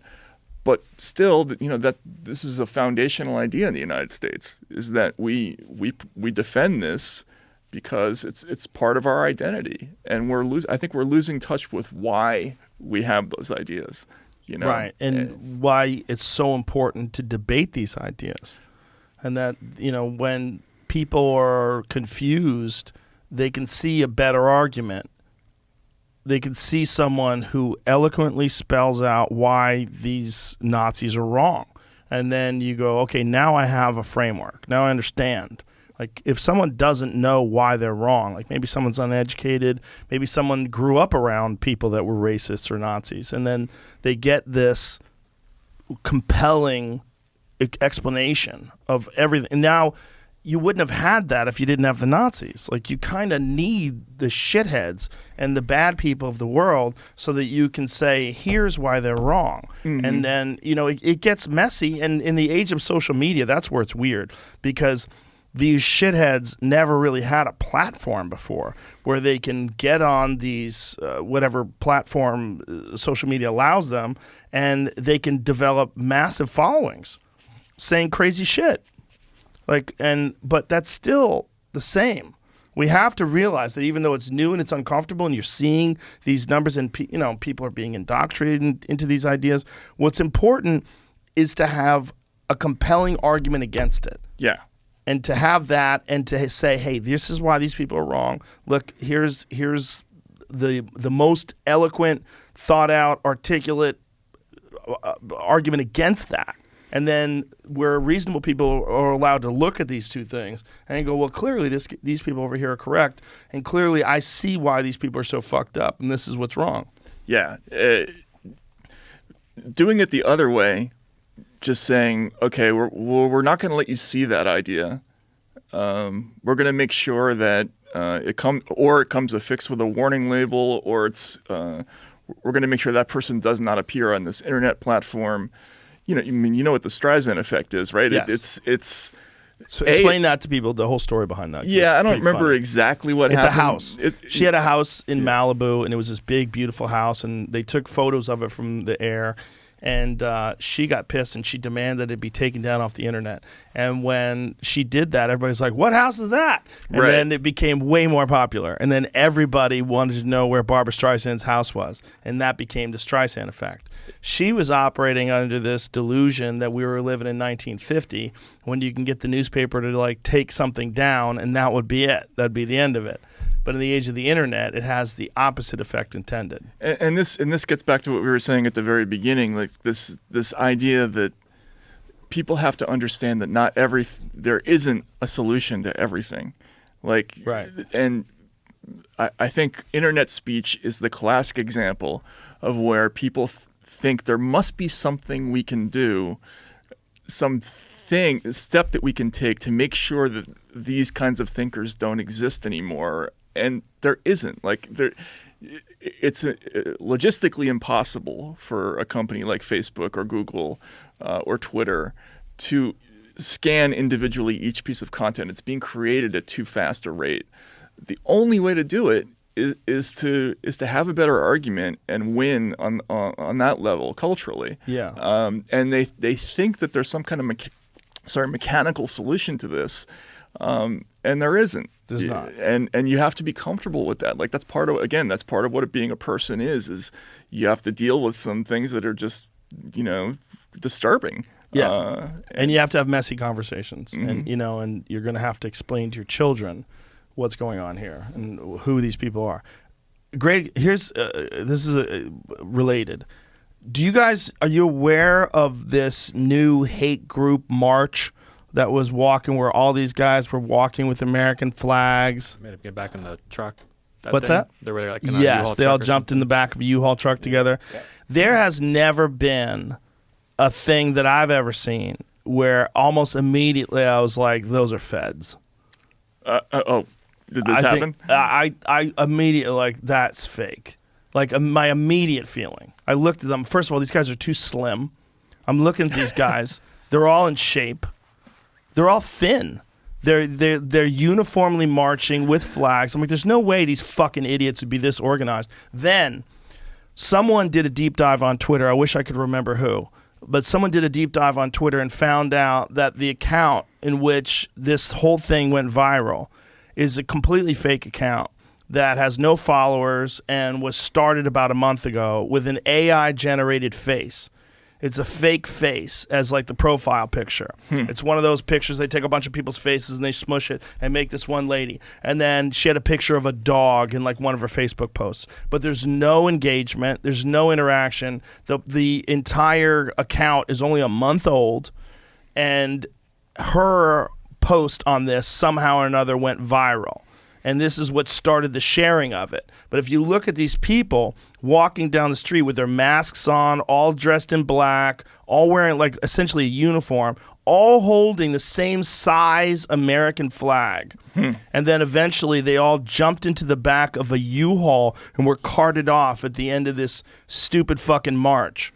S4: But still, that this is a foundational idea in the United States, is that we defend this because it's part of our identity, and I think we're losing touch with why we have those ideas,
S5: right, and why it's so important to debate these ideas, and that when people are confused, they can see a better argument. They can see someone who eloquently spells out why these Nazis are wrong. And then you go, okay, now I have a framework. Now I understand. Like if someone doesn't know why they're wrong, like maybe someone's uneducated, maybe someone grew up around people that were racists or Nazis, and then they get this compelling explanation of everything. And now you wouldn't have had that if you didn't have the Nazis. Like you kind of need the shitheads and the bad people of the world so that you can say, here's why they're wrong. Mm-hmm. And then, it gets messy. And in the age of social media, that's where it's weird, because these shitheads never really had a platform before where they can get on these, whatever platform social media allows them, and they can develop massive followings saying crazy shit. But that's still the same. We have to realize that even though it's new and it's uncomfortable, and you're seeing these numbers, and people are being indoctrinated into these ideas, what's important is to have a compelling argument against it.
S4: Yeah.
S5: And to have that, and to say, hey, this is why these people are wrong. Look, here's the most eloquent, thought out, articulate argument against that. And then where reasonable people are allowed to look at these two things and go, well, clearly these people over here are correct, and clearly I see why these people are so fucked up, and this is what's wrong.
S4: Yeah. Doing it the other way, just saying, okay, we're not going to let you see that idea. We're going to make sure that it comes affixed with a warning label, or we're going to make sure that person does not appear on this internet platform. You know what the Streisand effect is, right?
S5: Yes.
S4: It's
S5: so explain that to people, the whole story behind that.
S4: Yeah, I don't remember exactly what happened.
S5: It's a house. She had a house in Malibu, and it was this big, beautiful house, and they took photos of it from the air, and she got pissed, and she demanded it be taken down off the internet. And when she did that, everybody's like, what house is that? And then it became way more popular, and then everybody wanted to know where Barbra Streisand's house was, and that became the Streisand effect. She was operating under this delusion that we were living in 1950, when you can get the newspaper to take something down, and that would be it. That'd be the end of it. But in the age of the internet, it has the opposite effect intended.
S4: And this gets back to what we were saying at the very beginning, like this idea that people have to understand that there isn't a solution to everything.
S5: Right.
S4: And I think internet speech is the classic example of where people think there must be something we can do, step that we can take to make sure that these kinds of thinkers don't exist anymore. And there isn't. It's logistically impossible for a company like Facebook or Google or Twitter to scan individually each piece of content. It's being created at too fast a rate. The only way to do it is to have a better argument and win on that level culturally.
S5: Yeah.
S4: And they think that there's some kind of mechanical solution to this, and there isn't.
S5: There's not.
S4: And you have to be comfortable with that. Like that's part of what being a person is you have to deal with some things that are just disturbing.
S5: Yeah. And you have to have messy conversations, and and you're going to have to explain to your children what's going on here and who these people are. Great. Here's this is related. Are you aware of this new hate group march that was walking, where all these guys were walking with American flags?
S6: Made him get back in the truck.
S5: What's that?
S6: They were like in a
S5: yes,
S6: U-Haul
S5: they all
S6: truck or
S5: jumped in
S6: something.
S5: the back of a U-Haul truck together. Yeah. There has never been a thing that I've ever seen where almost immediately I was like, those are feds.
S4: Did this happen?
S5: I immediately like, that's fake. Like my immediate feeling. I looked at them. First of all, these guys are too slim. I'm looking at these guys. They're all in shape. They're all thin. They're uniformly marching with flags. I'm like, there's no way these fucking idiots would be this organized. Then someone did a deep dive on Twitter. I wish I could remember who. But someone did a deep dive on Twitter and found out that the account in which this whole thing went viral is a completely fake account that has no followers and was started about a month ago with an AI-generated face. It's a fake face as like the profile picture. It's one of those pictures, they take a bunch of people's faces and they smush it and make this one lady. And then she had a picture of a dog in like one of her Facebook posts. But there's no engagement. There's no interaction. The entire account is only a month old. And her post on this somehow or another went viral. And this is what started the sharing of it. But if you look at these people walking down the street with their masks on, all dressed in black, all wearing like essentially a uniform, all holding the same size American flag. And then eventually they all jumped into the back of a U-Haul and were carted off at the end of this stupid fucking march.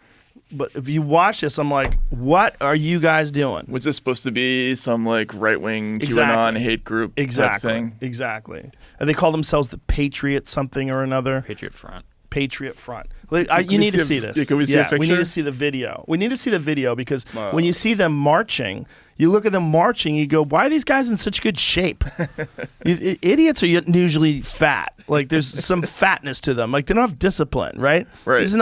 S5: But if you watch this, I'm like, what are you guys doing?
S4: Was this supposed to be some like right-wing
S5: Exactly.
S4: QAnon hate group type
S5: Exactly.
S4: thing?
S5: Exactly. And they call themselves the Patriot something or another.
S6: Patriot Front.
S5: Patriot Front. You need to see this.
S4: Can we see a picture?
S5: We need to see the video. We need to see the video because when you see them marching, you look at them marching, you go, why are these guys in such good shape? Idiots are usually fat. Like there's some fatness to them. Like they don't have discipline, right?
S4: Right.
S5: These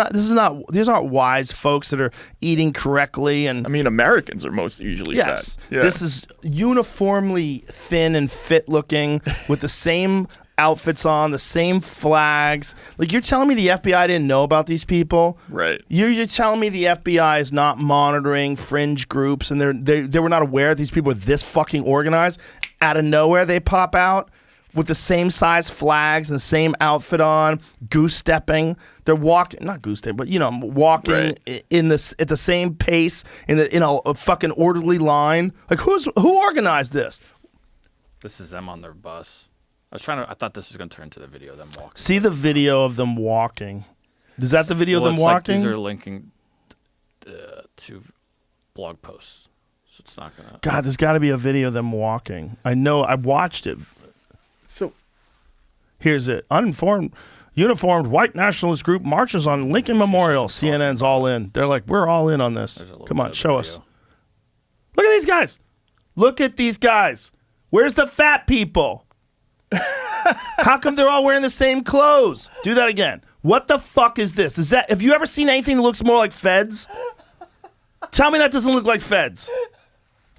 S5: aren't wise folks that are eating correctly and
S4: I mean, Americans are most usually
S5: yes.
S4: fat. Yeah.
S5: This is uniformly thin and fit looking with the same outfits on, the same flags. Like you're telling me the FBI didn't know about these people?
S4: Right.
S5: You're telling me the FBI is not monitoring fringe groups and they were not aware these people were this fucking organized? Out of nowhere they pop out with the same size flags and the same outfit on, goose stepping. They're walking, not goose stepping, but walking
S4: Right.
S5: at the same pace in a fucking orderly line. Like who organized this?
S6: This is them on their bus. I thought this was going to turn into the video of them walking.
S5: See the video of them walking. Is that the video of them
S6: it's like
S5: walking?
S6: these are linking to blog posts, so it's not going to.
S5: God, there's got to be a video of them walking. I know. I watched it.
S4: So
S5: Here's it. Uniformed white nationalist group marches on Lincoln Memorial. CNN's all in. They're like, we're all in on this.
S6: There's a little
S5: Come
S6: bit
S5: on,
S6: of
S5: show
S6: the
S5: us.
S6: video.
S5: Look at these guys. Look at these guys. Where's the fat people? How come they're all wearing the same clothes? Do that again. What the fuck is this? Have you ever seen anything that looks more like feds? Tell me that doesn't look like feds.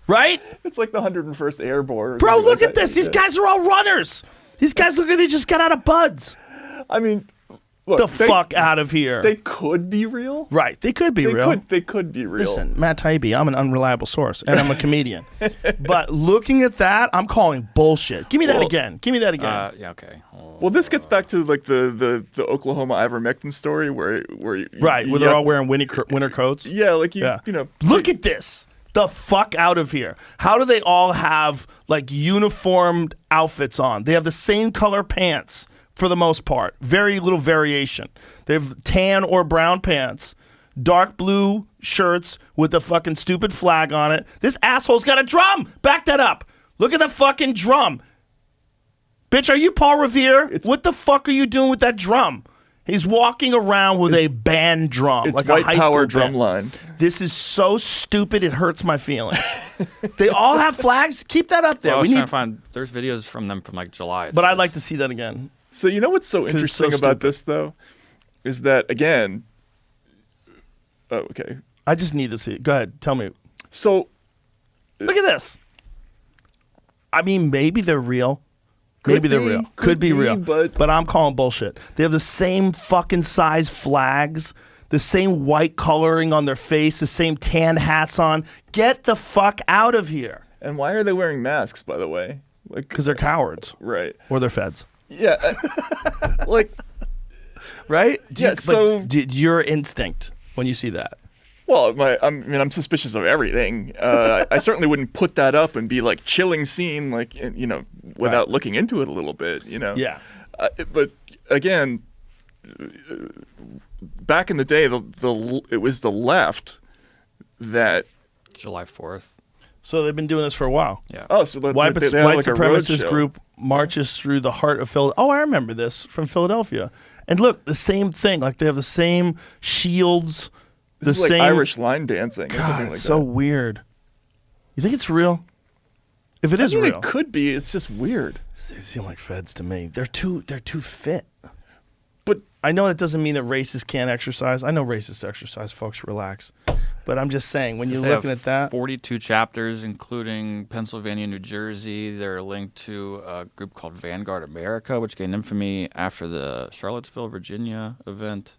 S5: Right?
S4: it's like the 101st Airborne. or
S5: Bro,
S4: something
S5: look
S4: like
S5: at
S4: that.
S5: this. These guys are all runners. These guys look like they just got out of buds.
S4: I mean,
S5: fuck out of here.
S4: They could be real.
S5: Right. They could be real.
S4: They could be real.
S5: Listen, Matt Taibbi, I'm an unreliable source, and I'm a comedian. But looking at that, I'm calling bullshit. Give me that again. Give me that again.
S6: Yeah, okay.
S4: Well, this gets back to like the Oklahoma ivermectin story where
S5: they're all wearing winter coats.
S4: Yeah, like you know.
S5: Look at this. The fuck out of here. How do they all have like uniformed outfits on? They have the same color pants for the most part. Very little variation. They have tan or brown pants, dark blue shirts with the fucking stupid flag on it. This asshole's got a drum. Back that up. Look at the fucking drum. Bitch, are you Paul Revere? What the fuck are you doing with that drum? He's walking around with a band drum,
S4: it's
S5: like
S4: white
S5: a high
S4: power
S5: school
S4: drum
S5: band.
S4: line.
S5: This is so stupid. It hurts my feelings. They all have flags. Keep that up there.
S6: Well, I was trying to find. There's videos from them from like July.
S5: But I'd like to see that again.
S4: So you know what's so interesting about
S5: stupid.
S4: this though, is that again. Oh, okay.
S5: I just need to see it. Go ahead. Tell me.
S4: So,
S5: look at this. I mean, maybe they're real. Maybe they're real. Could be real. But I'm calling bullshit. They have the same fucking size flags, the same white coloring on their face, the same tan hats on. Get the fuck out of here.
S4: And why are they wearing masks, by the way? Like,
S5: because they're cowards.
S4: Right.
S5: Or they're feds.
S4: Yeah. Like.
S5: Right?
S4: Yeah. So.
S5: Your instinct when you see that.
S4: Well, I'm suspicious of everything. I certainly wouldn't put that up and be like chilling scene, like, you know, without looking into it a little bit, you know.
S5: Yeah.
S4: But again, back in the day, it was the left that
S6: July 4th.
S5: So they've been doing this for a while.
S6: Yeah.
S4: Oh, so
S5: white
S4: they have like
S5: supremacist group marches through the heart of Philadelphia. Oh, I remember this from Philadelphia. And look, the same thing. Like they have the same shields.
S4: This is like Irish line dancing or something like that.
S5: So weird. You think it's real? If it is real,
S4: it could be. It's just weird.
S5: They seem like feds to me. They're too fit.
S4: But
S5: I know that doesn't mean that racists can't exercise. I know racists exercise, folks. Relax. But I'm just saying, when you're looking at that,
S6: 42 chapters, including Pennsylvania, New Jersey. They're linked to a group called Vanguard America, which gained infamy after the Charlottesville, Virginia event.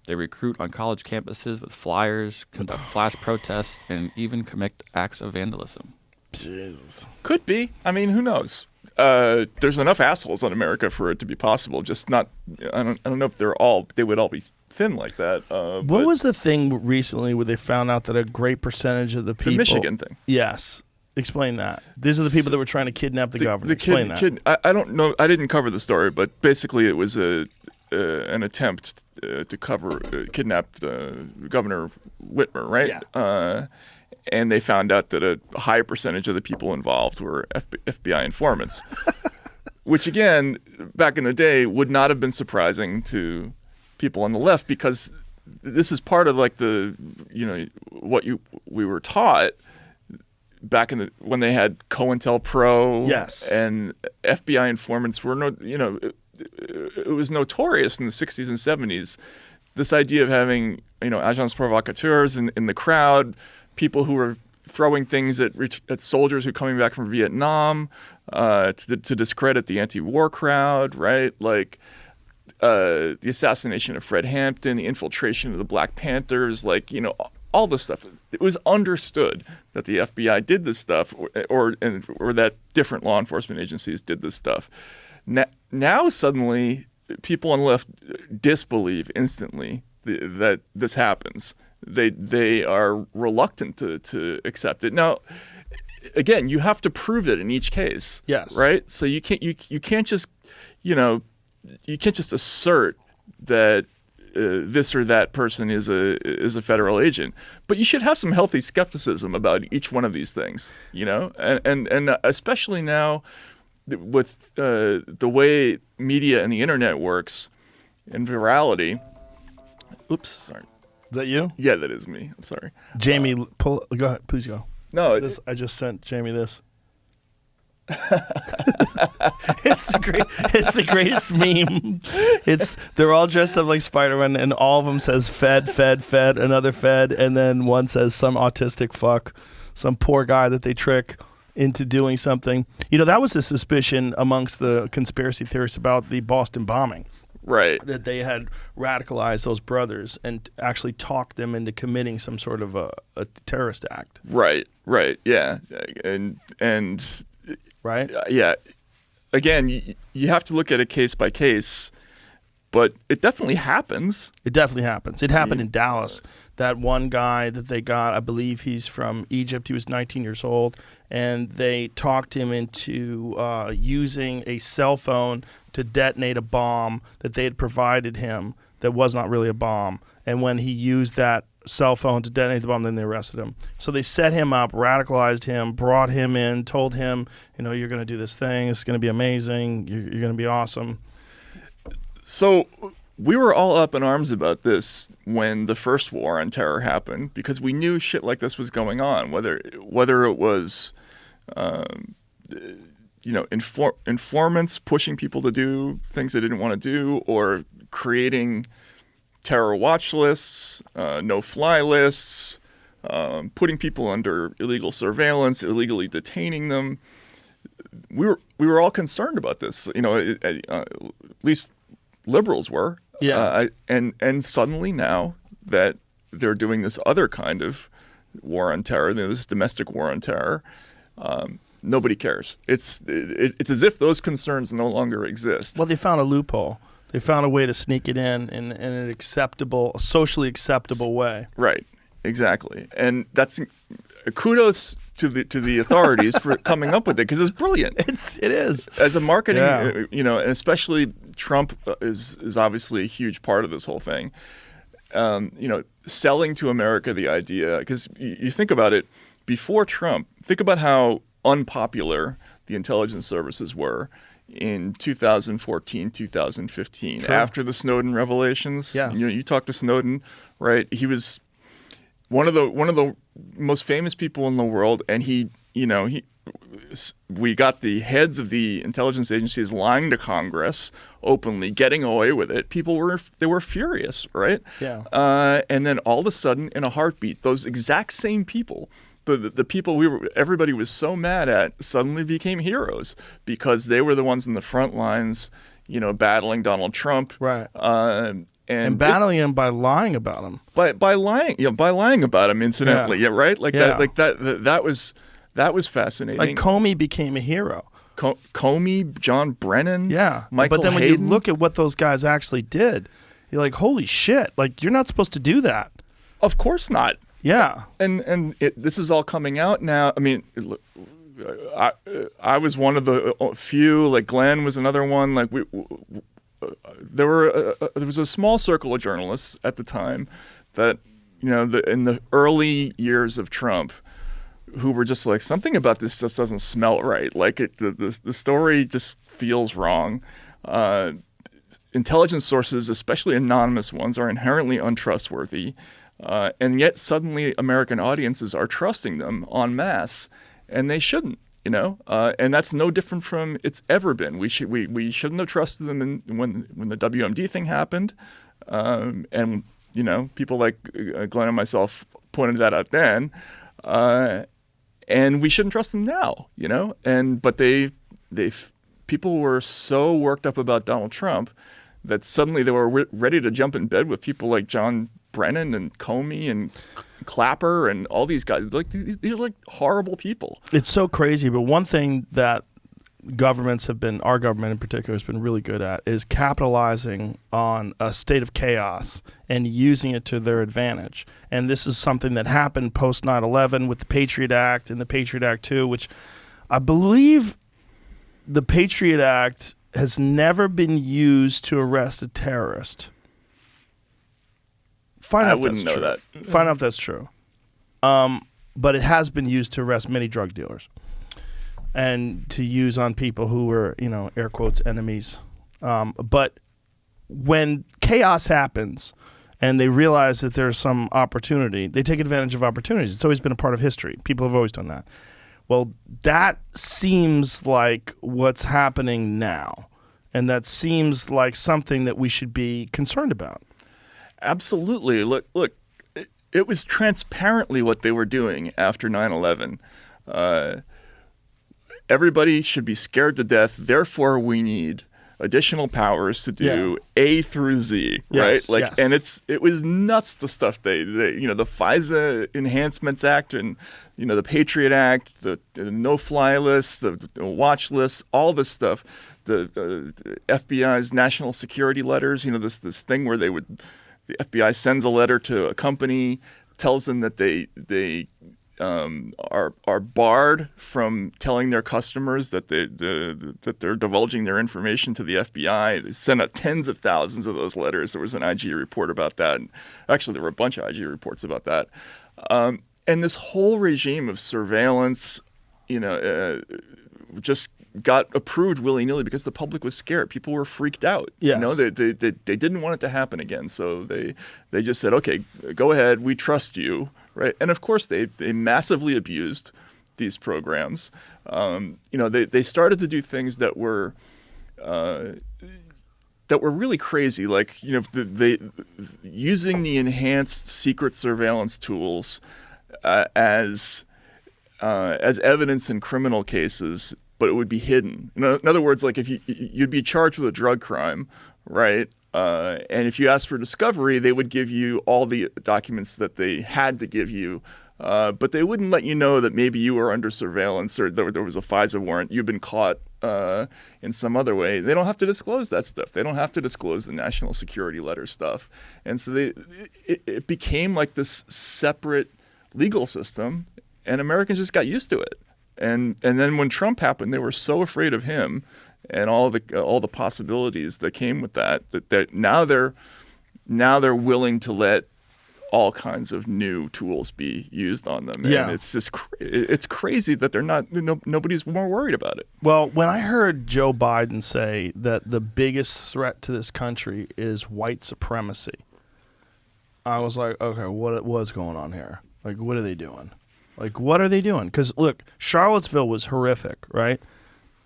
S6: They recruit on college campuses with flyers, conduct flash protests, and even commit acts of vandalism.
S5: Jesus.
S4: Could be. I mean, who knows? There's enough assholes in America for it to be possible. Just not. I don't know if they would all be thin like that.
S5: What was the thing recently where they found out that a great percentage of the people?
S4: The Michigan thing.
S5: Yes. Explain that. These are the people that were trying to kidnap the governor. Explain that.
S4: I don't know. I didn't cover the story, but basically it was an attempt to kidnap Governor Whitmer, right?
S5: Yeah.
S4: And they found out that a high percentage of the people involved were FBI informants, which again, back in the day, would not have been surprising to people on the left because this is part of like what we were taught back when they had COINTELPRO.
S5: Yes.
S4: And FBI informants were it was notorious in the 60s and 70s. This idea of having, agents provocateurs in the crowd, people who were throwing things at soldiers who are coming back from Vietnam to discredit the anti-war crowd, right? Like the assassination of Fred Hampton, the infiltration of the Black Panthers, all this stuff. It was understood that the FBI did this stuff or that different law enforcement agencies did this stuff. Now suddenly, people on the left disbelieve instantly that this happens. They are reluctant to accept it. Now, again, you have to prove it in each case.
S5: Yes.
S4: Right. So you can't just assert that this or that person is a federal agent. But you should have some healthy skepticism about each one of these things. And especially now, with the way media and the internet works and virality. Oops, sorry.
S5: Is that you?
S4: Yeah, that is me. I'm sorry.
S5: Jamie, go ahead. Please go.
S4: No,
S5: I just sent Jamie this. It's the greatest meme. They're all dressed up like Spider-Man, and all of them says "Fed, Fed, Fed," another Fed, and then one says some autistic fuck, some poor guy that they trick into doing something. That was a suspicion amongst the conspiracy theorists about the Boston bombing.
S4: Right.
S5: That they had radicalized those brothers and actually talked them into committing some sort of a terrorist act.
S4: Right. Yeah. And
S5: right?
S4: Yeah. Again, you have to look at it case by case, but it definitely happens.
S5: It definitely happens. It happened in Dallas. That one guy that they got, I believe he's from Egypt. He was 19 years old, and they talked him into using a cell phone to detonate a bomb that they had provided him that was not really a bomb. And when he used that cell phone to detonate the bomb, then they arrested him. So they set him up, radicalized him, brought him in, told him, you're going to do this thing. It's going to be amazing. You're going to be awesome.
S4: So we were all up in arms about this when the first war on terror happened, because we knew shit like this was going on, whether it was informants pushing people to do things they didn't want to do, or creating terror watch lists, no-fly lists, putting people under illegal surveillance, illegally detaining them. We were all concerned about this. At least liberals were.
S5: Yeah.
S4: And suddenly now that they're doing this other kind of war on terror, this domestic war on terror, nobody cares. It's as if those concerns no longer exist.
S5: Well, they found a loophole. They found a way to sneak it in an acceptable, socially acceptable way.
S4: Right. Exactly. And that's kudos to the authorities for coming up with it, because it's brilliant.
S5: It is.
S4: As a marketing, and especially Trump is obviously a huge part of this whole thing. Selling to America the idea, because you think about it, before Trump, think about how unpopular the intelligence services were in 2014, 2015,
S5: True.
S4: After the Snowden revelations.
S5: Yes.
S4: You talk to Snowden, right? He was one of the most famous people in the world, and we got the heads of the intelligence agencies lying to Congress openly, getting away with it. People were furious, right?
S5: Yeah.
S4: And then all of a sudden, in a heartbeat, those exact same people, the people everybody was so mad at, suddenly became heroes, because they were the ones in the front lines, battling Donald Trump.
S5: Right.
S4: And
S5: battling him by lying about him.
S4: By lying about him, incidentally, right? That was fascinating.
S5: Like Comey became a hero.
S4: Comey, John Brennan, Michael
S5: But then when
S4: Hayden.
S5: you look at what those guys actually did, you're like, holy shit! Like, you're not supposed to do that.
S4: Of course not.
S5: Yeah.
S4: And this is all coming out now. I mean, I was one of the few. Like Glenn was another one. Like there was a small circle of journalists at the time that in the early years of Trump, who were just like, something about this just doesn't smell right. Like the story just feels wrong. Intelligence sources, especially anonymous ones, are inherently untrustworthy. And yet suddenly American audiences are trusting them en masse, and they shouldn't. And that's no different from it's ever been. We shouldn't have trusted them when the WMD thing happened, and people like Glenn and myself pointed that out then, and we shouldn't trust them now. But people were so worked up about Donald Trump that suddenly they were ready to jump in bed with people like John Brennan and Comey and Clapper and all these guys. Like these are like horrible people.
S5: It's so crazy. But one thing that governments have been, our government in particular, has been really good at is capitalizing on a state of chaos and using it to their advantage. And this is something that happened post 9/11 with the Patriot Act and the Patriot Act 2, which I believe the Patriot Act has never been used to arrest a terrorist. Find out if that's true. Find out if that's true. But it has been used to arrest many drug dealers and to use on people who were, air quotes, enemies. But when chaos happens and they realize that there's some opportunity, they take advantage of opportunities. It's always been a part of history. People have always done that. Well, that seems like what's happening now. And that seems like something that we should be concerned about.
S4: Absolutely. Look, it was transparently what they were doing after 9/11. Everybody should be scared to death. Therefore, we need additional powers to do
S5: Yeah.
S4: A through Z,
S5: Yes,
S4: right?
S5: yes.
S4: And it was nuts, the stuff they the FISA Enhancements Act and the Patriot Act, the no-fly list, the watch list, all this stuff. The FBI's national security letters, this thing where the FBI sends a letter to a company, tells them that they are barred from telling their customers that they're divulging their information to the FBI. They sent out tens of thousands of those letters. There was an IG report about that. Actually, there were a bunch of IG reports about that. And this whole regime of surveillance, just got approved willy-nilly because the public was scared. People were freaked out.
S5: Yes.
S4: They didn't want it to happen again. So they just said, okay, go ahead. We trust you. Right. And of course, they massively abused these programs. They started to do things that were really crazy, like they using the enhanced secret surveillance tools as evidence in criminal cases, but it would be hidden. In other words, like if you'd be charged with a drug crime, right? And if you asked for discovery, they would give you all the documents that they had to give you, but they wouldn't let you know that maybe you were under surveillance or there was a FISA warrant, you've been caught in some other way. They don't have to disclose that stuff. They don't have to disclose the national security letter stuff. And so it became like this separate legal system, and Americans just got used to it. And then when Trump happened, they were so afraid of him and all the possibilities that came with that now they're willing to let all kinds of new tools be used on them.
S5: Yeah.
S4: And it's just it's crazy that they're not nobody's more worried about it.
S5: Well, when I heard Joe Biden say that the biggest threat to this country is white supremacy, I was like, okay, what's going on here? Like, what are they doing? Like, what are they doing? Because, look, Charlottesville was horrific, right?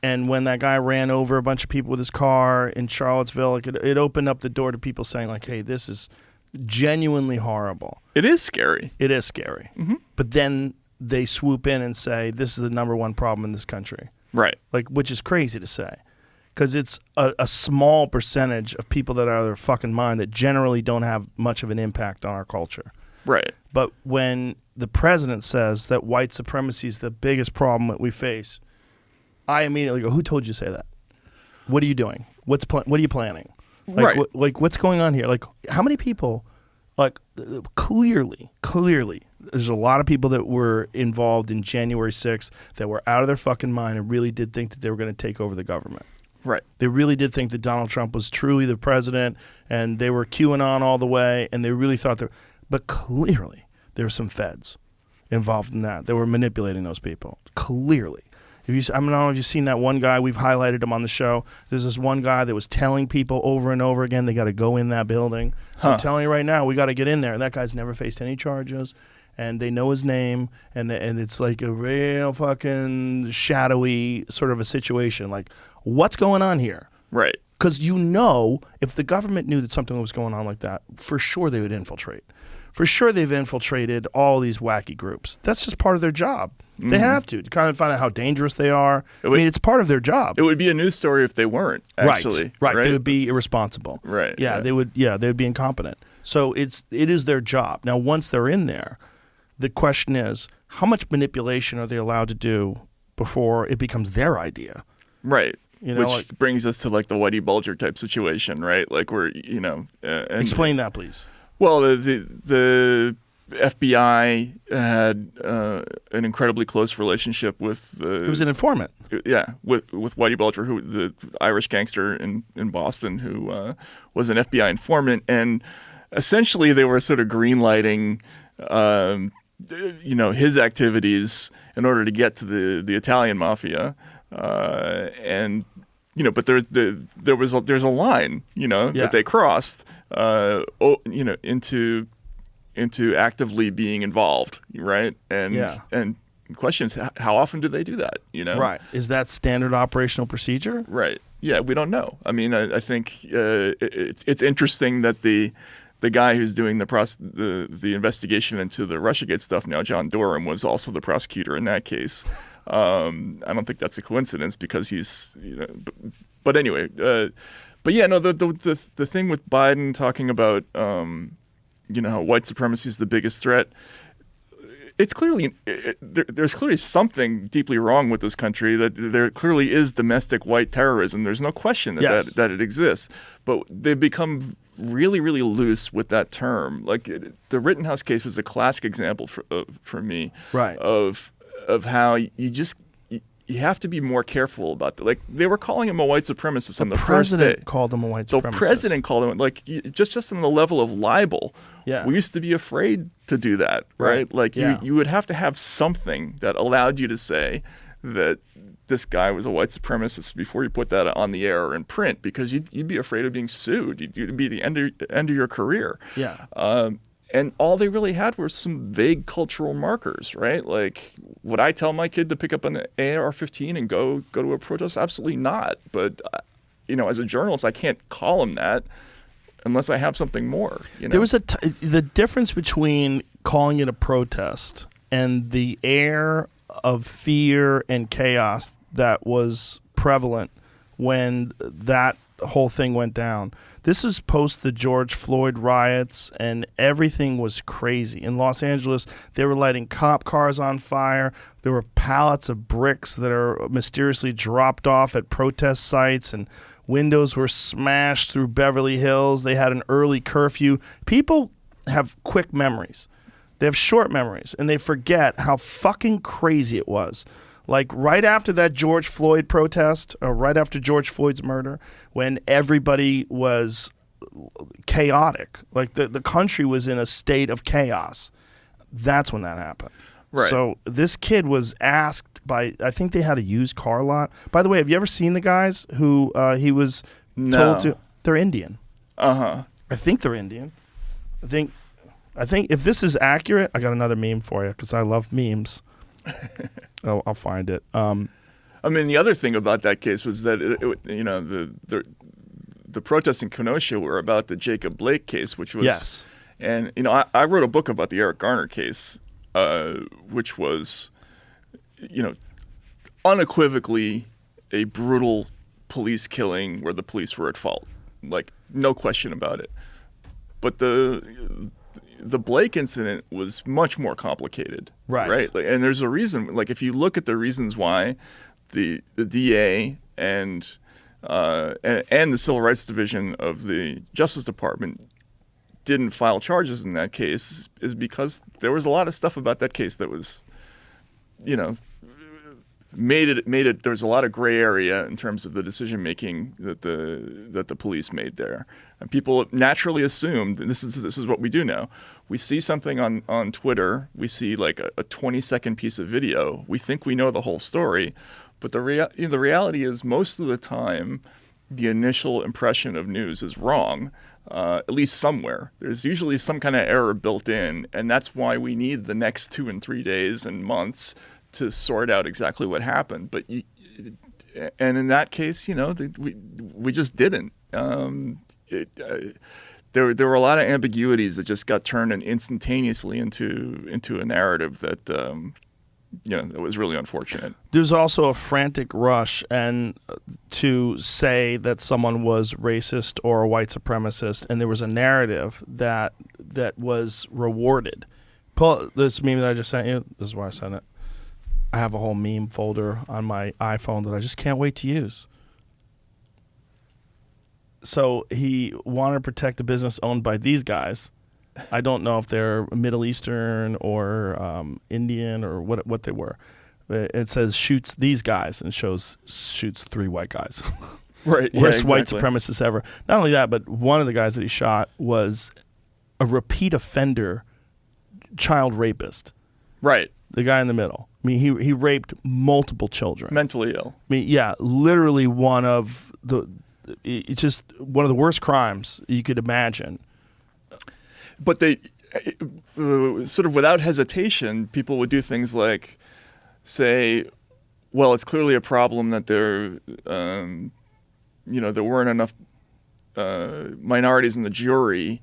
S5: And when that guy ran over a bunch of people with his car in Charlottesville, it opened up the door to people saying, like, hey, this is genuinely horrible.
S4: It is scary.
S5: It is scary. Mm-hmm. But then they swoop in and say, this is the number one problem in this country.
S4: Right.
S5: Like, which is crazy to say. Because it's a small percentage of people that are out of their fucking mind that generally don't have much of an impact on our culture.
S4: Right.
S5: But when the president says that white supremacy is the biggest problem that we face, I immediately go, who told you to say that? What are you doing? What are you planning? Like,
S4: right.
S5: What's going on here? Like, how many people, like, clearly, there's a lot of people that were involved in January 6th that were out of their fucking mind and really did think that they were going to take over the government.
S4: Right.
S5: They really did think that Donald Trump was truly the president, and they were QAnon all the way, and they really thought that. But clearly, there were some feds involved in that. They were manipulating those people. Clearly. I don't know if you've seen that one guy. We've highlighted him on the show. There's this one guy that was telling people over and over again they got to go in that building. I'm telling you right now, we got to get in there. And that guy's never faced any charges, and they know his name, and it's like a real fucking shadowy sort of a situation. Like, what's going on here?
S4: Right.
S5: Because if the government knew that something was going on like that, for sure they would infiltrate. For sure they've infiltrated all these wacky groups. That's just part of their job. They have to kind of find out how dangerous they are. It's part of their job.
S4: It would be a news story if they weren't, actually.
S5: Right. They would be irresponsible.
S4: Right.
S5: Yeah, they would be incompetent. So it is their job. Now, once they're in there, the question is, how much manipulation are they allowed to do before it becomes their idea?
S4: Right. Which brings us to like the Whitey Bulger type situation, right? Like where,
S5: explain that, please.
S4: Well, the FBI had an incredibly close relationship with
S5: He was an informant.
S4: Yeah, with Whitey Bulger, who the Irish gangster in Boston, who was an FBI informant, and essentially they were sort of greenlighting, his activities in order to get to the Italian mafia, but there's a line, that they crossed, into actively being involved, right? And the question is, how often do they do that?
S5: Right. Is that standard operational procedure?
S4: Right. Yeah, we don't know. I mean, I think it's interesting that the guy who's doing the investigation into the Russiagate stuff now, John Durham, was also the prosecutor in that case. I don't think that's a coincidence because he's But anyway, but yeah, no, the thing with Biden talking about how white supremacy is the biggest threat. It's clearly there's clearly something deeply wrong with this country. That there clearly is domestic white terrorism. There's no question that it exists. But they've become really, really loose with that term. Like the Rittenhouse case was a classic example for me,
S5: right,
S4: of how you have to be more careful about that. Like they were calling him a white supremacist on the first day.
S5: The president called him a white supremacist.
S4: The president called him just on the level of libel.
S5: Yeah.
S4: We used to be afraid to do that, right? Like you would have to have something that allowed you to say that this guy was a white supremacist before you put that on the air or in print, because you'd be afraid of being sued. You'd be the end of your career.
S5: Yeah.
S4: And all they really had were some vague cultural markers, right? Like, would I tell my kid to pick up an AR-15 and go to a protest? Absolutely not. But, as a journalist, I can't call him that unless I have something more.
S5: There was the difference between calling it a protest and the air of fear and chaos that was prevalent when that whole thing went down. This was post the George Floyd riots, and everything was crazy. In Los Angeles, they were lighting cop cars on fire. There were pallets of bricks that are mysteriously dropped off at protest sites, and windows were smashed through Beverly Hills. They had an early curfew. People have quick memories. They have short memories, and they forget how fucking crazy it was. Like right after that George Floyd protest, or right after George Floyd's murder, when everybody was chaotic, like the country was in a state of chaos, that's when that happened.
S4: Right.
S5: So this kid was asked by, I think they had a used car lot. By the way, have you ever seen the guys who he was told to? They're Indian.
S4: Uh-huh.
S5: I think they're Indian. I think if this is accurate, I got another meme for you because I love memes. I'll find it. I
S4: mean, the other thing about that case was that the protests in Kenosha were about the Jacob Blake case, which was
S5: yes.
S4: And I wrote a book about the Eric Garner case, which was unequivocally a brutal police killing where the police were at fault, like no question about it. But the Blake incident was much more complicated, right? Like, and there's a reason. Like, if you look at the reasons why the DA and the Civil Rights Division of the Justice Department didn't file charges in that case, is because there was a lot of stuff about that case that was, made it. There was a lot of gray area in terms of the decision making that the police made there. And people naturally assumed, and this is what we do now. We see something on Twitter, we see like a 20-second piece of video. We think we know the whole story, but the reality is most of the time, the initial impression of news is wrong, at least somewhere. There's usually some kind of error built in, and that's why we need the next 2 and 3 days and months to sort out exactly what happened. But and in that case, we just didn't. There were a lot of ambiguities that just got turned instantaneously into a narrative that that was really unfortunate.
S5: There's also a frantic rush and to say that someone was racist or a white supremacist, and there was a narrative that was rewarded. Pull this meme that I just sent you. This is why I sent it. I have a whole meme folder on my iPhone that I just can't wait to use. So he wanted to protect a business owned by these guys. I don't know if they're Middle Eastern or Indian or what they were. It says shoots these guys and shoots 3 white guys.
S4: Right.
S5: Worst white
S4: exactly.
S5: supremacists ever. Not only that, but one of the guys that he shot was a repeat offender child rapist.
S4: Right.
S5: The guy in the middle. I mean, he raped multiple children.
S4: Mentally ill.
S5: I mean, yeah, literally it's just one of the worst crimes you could imagine.
S4: But they sort of without hesitation, people would do things like say, well, it's clearly a problem that there weren't enough minorities in the jury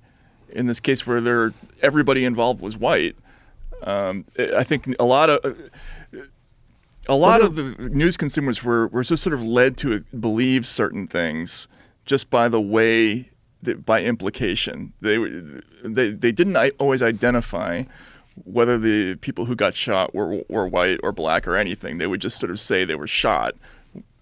S4: in this case where everybody involved was white. I think a lot a lot of the news consumers were just sort of led to believe certain things just by the way, by implication. They didn't always identify whether the people who got shot were white or black or anything. They would just sort of say they were shot.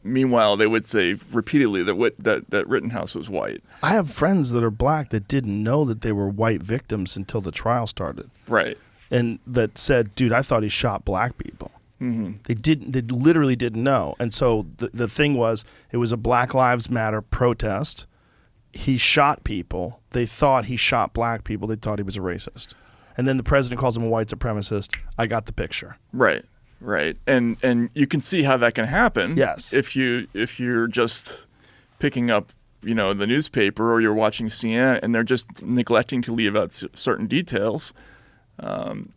S4: Meanwhile, they would say repeatedly that Rittenhouse was white. I
S5: have friends that are black that didn't know that they were white victims until the trial started.
S4: Right.
S5: And that said, dude, I thought he shot black people.
S4: Mm-hmm.
S5: They literally didn't know. And so the thing was, it was a Black Lives Matter protest. He shot people. They thought he shot black people. They thought he was a racist. And then the president calls him a white supremacist. I got the picture.
S4: Right. And you can see how that can happen.
S5: Yes.
S4: If you're just picking up, the newspaper, or you're watching CNN and they're just neglecting to leave out certain details.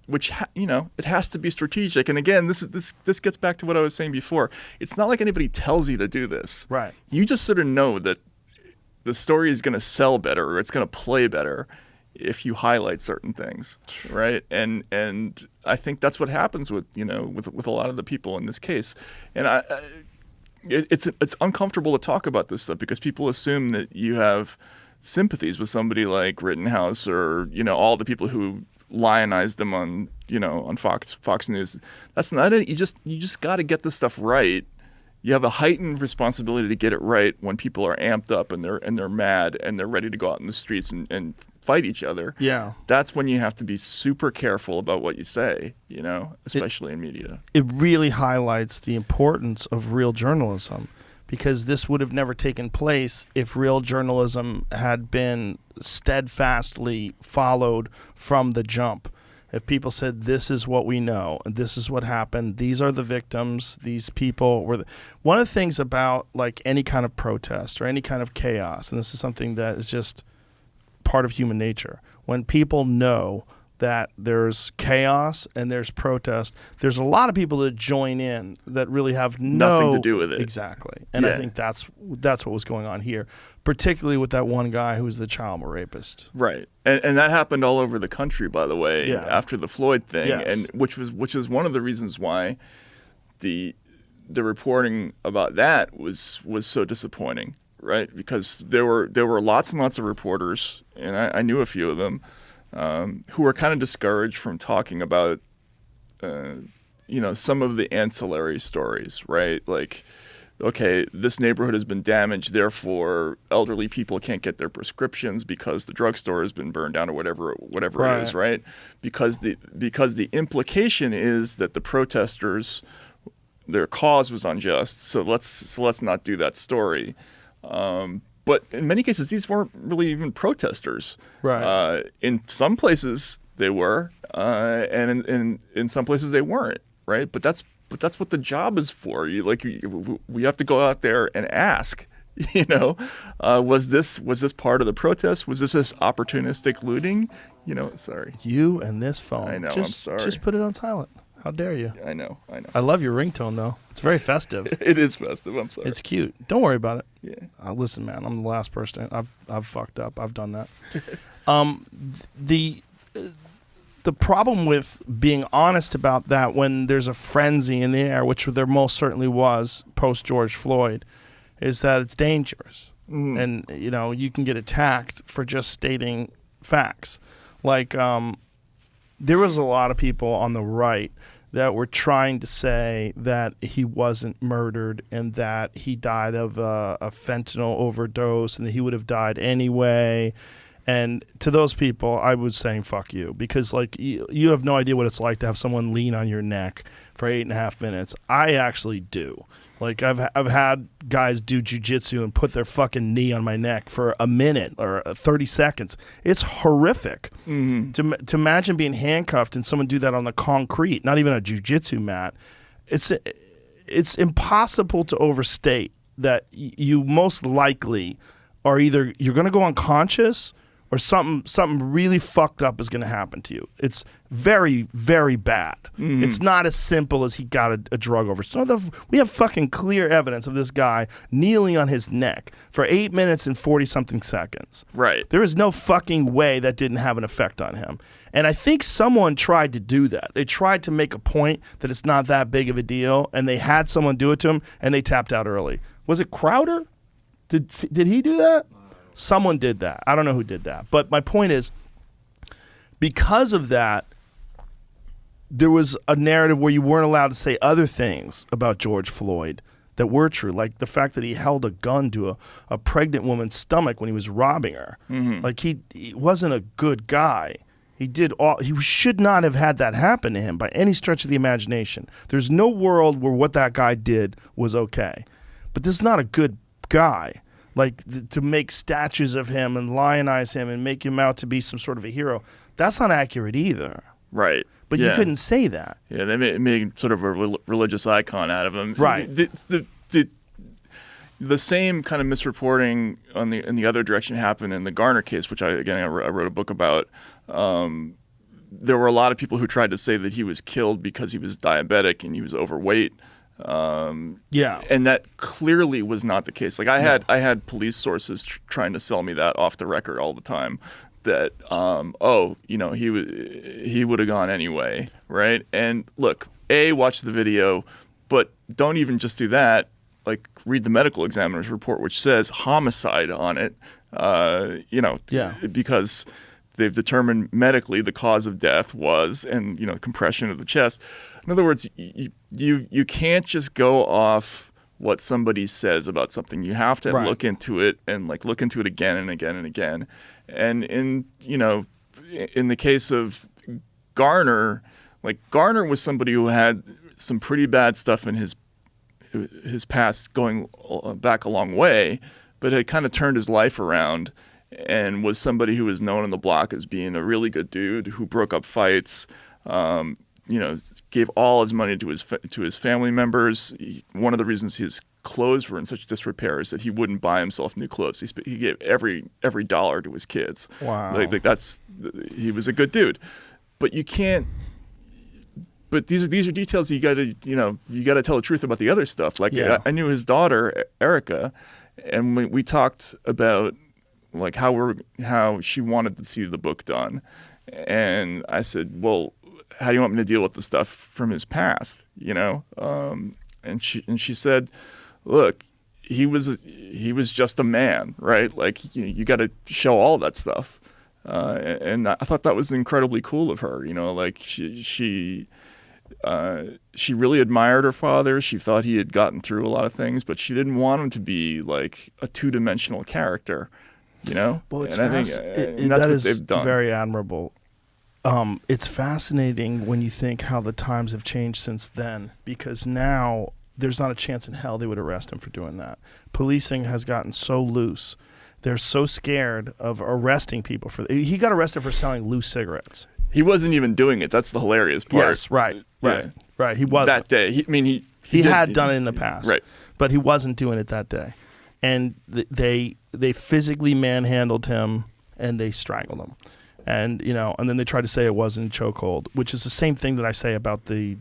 S4: Which it has to be strategic. And again, this gets back to what I was saying before. It's not like anybody tells you to do this.
S5: Right.
S4: You just sort of know that the story is going to sell better, or it's going to play better if you highlight certain things, right? And I think that's what happens with with a lot of the people in this case. And it's uncomfortable to talk about this stuff because people assume that you have sympathies with somebody like Rittenhouse, or all the people who lionized them on Fox News. That's not it. You just got to get this stuff right. You have a heightened responsibility to get it right when people are amped up and they're mad and they're ready to go out in the streets and fight each other.
S5: Yeah.
S4: That's when you have to be super careful about what you say, especially in media.
S5: It really highlights the importance of real journalism, because this would have never taken place if real journalism had been steadfastly followed from the jump. If people said, this is what we know, and this is what happened, these are the victims, these people were... One of the things about like any kind of protest or any kind of chaos, and this is something that is just part of human nature, when people know that there's chaos and there's protest, there's a lot of people that join in that really have
S4: nothing to do with it.
S5: Exactly. And I think that's what was going on here, particularly with that one guy who was the child rapist.
S4: Right. And that happened all over the country, by the way, after the Floyd thing,
S5: Yes.
S4: and which was one of the reasons why the reporting about that was so disappointing, right? Because there were lots and lots of reporters, and I knew a few of them, who were kind of discouraged from talking about, some of the ancillary stories, right? Like, okay, this neighborhood has been damaged, therefore elderly people can't get their prescriptions because the drugstore has been burned down, or whatever
S5: Right.
S4: it is, right? Because the implication is that the protesters, their cause was unjust, so let's not do that story. But in many cases, these weren't really even protesters.
S5: Right.
S4: In some places they were, and in some places they weren't. Right. But that's what the job is for. We have to go out there and ask. Was this part of the protest? Was this opportunistic looting? Sorry.
S5: You and this phone.
S4: I know. I'm sorry.
S5: Just put it on silent. How dare you?
S4: I know.
S5: I love your ringtone, though. It's very festive.
S4: It is festive. I'm sorry.
S5: It's cute. Don't worry about it.
S4: Yeah.
S5: Listen, man, I'm the last person. I've fucked up. I've done that. The problem with being honest about that when there's a frenzy in the air, which there most certainly was post George Floyd, is that it's dangerous. Mm. And you can get attacked for just stating facts. Like there was a lot of people on the right that were trying to say that he wasn't murdered and that he died of a fentanyl overdose and that he would have died anyway. And to those people, I was saying, fuck you, because you have no idea what it's like to have someone lean on your neck for 8.5 minutes. I actually do. I've had guys do jujitsu and put their fucking knee on my neck for a minute or 30 seconds. It's horrific. Mm-hmm. To imagine being handcuffed and someone do that on the concrete, not even a jujitsu mat. It's impossible to overstate that you most likely are either you're going to go unconscious or something really fucked up is going to happen to you. It's very, very bad. It's not as simple as he got a drug overdose. So we have fucking clear evidence of this guy kneeling on his neck for 8 minutes and 40-something seconds.
S4: Right.
S5: There is no fucking way that didn't have an effect on him. And I think someone tried to do that. They tried to make a point that it's not that big of a deal, and they had someone do it to him, and they tapped out early. Was it Crowder? Did he do that? Someone did that. I don't know who did that. But my point is, because of that, there was a narrative where you weren't allowed to say other things about George Floyd that were true, like the fact that he held a gun to a pregnant woman's stomach when he was robbing her. Like he wasn't a good guy. He should not have had that happen to him by any stretch of the imagination. There's no world where what that guy did was okay. But this is not a good guy. Like to make statues of him and lionize him and make him out to be some sort of a hero, that's not accurate either.
S4: Right.
S5: But you couldn't say that.
S4: Yeah, they made sort of a religious icon out of him.
S5: Right.
S4: The same kind of misreporting in the other direction happened in the Garner case, which I wrote a book about. There were a lot of people who tried to say that he was killed because he was diabetic and he was overweight. And that clearly was not the case. Like I had police sources trying to sell me that off the record all the time. That he would have gone anyway, right? And look, watch the video, but don't even just do that. Like read the medical examiner's report, which says homicide on it. Because they've determined medically the cause of death was, and compression of the chest. In other words, you can't just go off what somebody says about something. You have to look into it and look into it again and again and again. And in the case of Garner, Garner was somebody who had some pretty bad stuff in his past going back a long way, but had kind of turned his life around and was somebody who was known on the block as being a really good dude who broke up fights, gave all his money to his family members. One of the reasons his clothes were in such disrepair is that he wouldn't buy himself new clothes. He gave every dollar to his kids.
S5: Wow.
S4: He was a good dude. But you can't. But these are details you got to tell the truth about the other stuff. I knew his daughter Erica, and we talked about how she wanted to see the book done, and I said, well, how do you want me to deal with the stuff from his past? And she said, look, he was just a man, right? You got to show all that stuff, and I thought that was incredibly cool of her. She really admired her father. She thought he had gotten through a lot of things, but she didn't want him to be like a two-dimensional character, Well,
S5: it's
S4: that's what they've done.
S5: Very admirable. It's fascinating when you think how the times have changed since then, because now there's not a chance in hell they would arrest him for doing that. Policing has gotten so loose. They're so scared of arresting people he got arrested for selling loose cigarettes.
S4: He wasn't even doing it. That's the hilarious part.
S5: Yes, right. He wasn't.
S4: That day. He
S5: had done it in the past.
S4: Right.
S5: But he wasn't doing it that day. And they physically manhandled him and they strangled him. And and then they tried to say it wasn't chokehold, which is the same thing that I say about the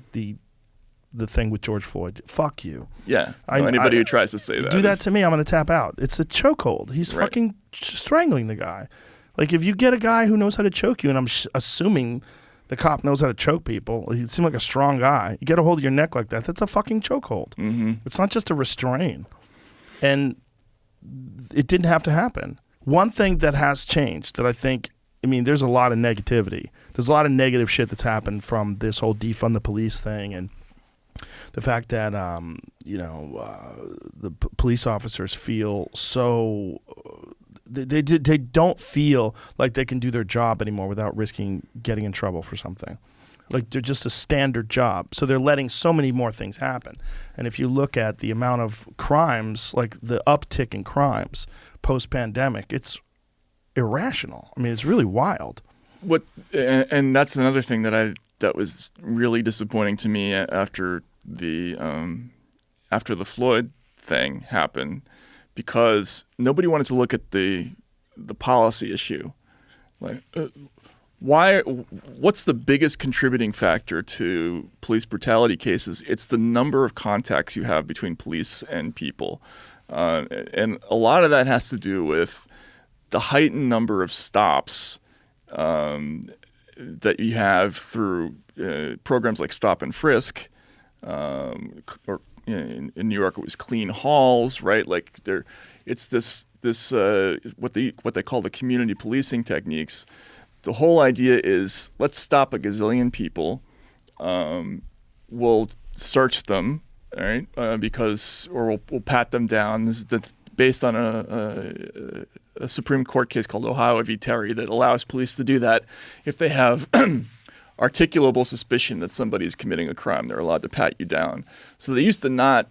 S5: thing with George Floyd. Fuck you.
S4: Yeah. Anybody who tries to say that.
S5: Do that to me, I'm going to tap out. It's a chokehold. He's fucking strangling the guy. If you get a guy who knows how to choke you, and I'm assuming the cop knows how to choke people, he seemed like a strong guy. You get a hold of your neck like that, that's a fucking chokehold. Mm-hmm. It's not just a restrain. And it didn't have to happen. One thing that has changed that I think, there's a lot of negativity. There's a lot of negative shit that's happened from this whole defund the police thing, and the fact that the police officers feel so they don't feel like they can do their job anymore without risking getting in trouble for something. They're just a standard job, so they're letting so many more things happen. And if you look at the amount of crimes, the uptick in crimes post-pandemic, it's irrational. It's really wild.
S4: And that's another thing that was really disappointing to me after the Floyd thing happened, because nobody wanted to look at the policy issue. Like, why? What's the biggest contributing factor to police brutality cases? It's the number of contacts you have between police and people, and a lot of that has to do with the heightened number of stops that you have through programs like stop and frisk, or in New York it was clean halls, right? Like it's this what they call the community policing techniques. The whole idea is let's stop a gazillion people, we'll search them, all right, we'll pat them down. That's based on a Supreme Court case called Ohio v. Terry that allows police to do that if they have articulable suspicion that somebody is committing a crime. They're allowed to pat you down. So they used to not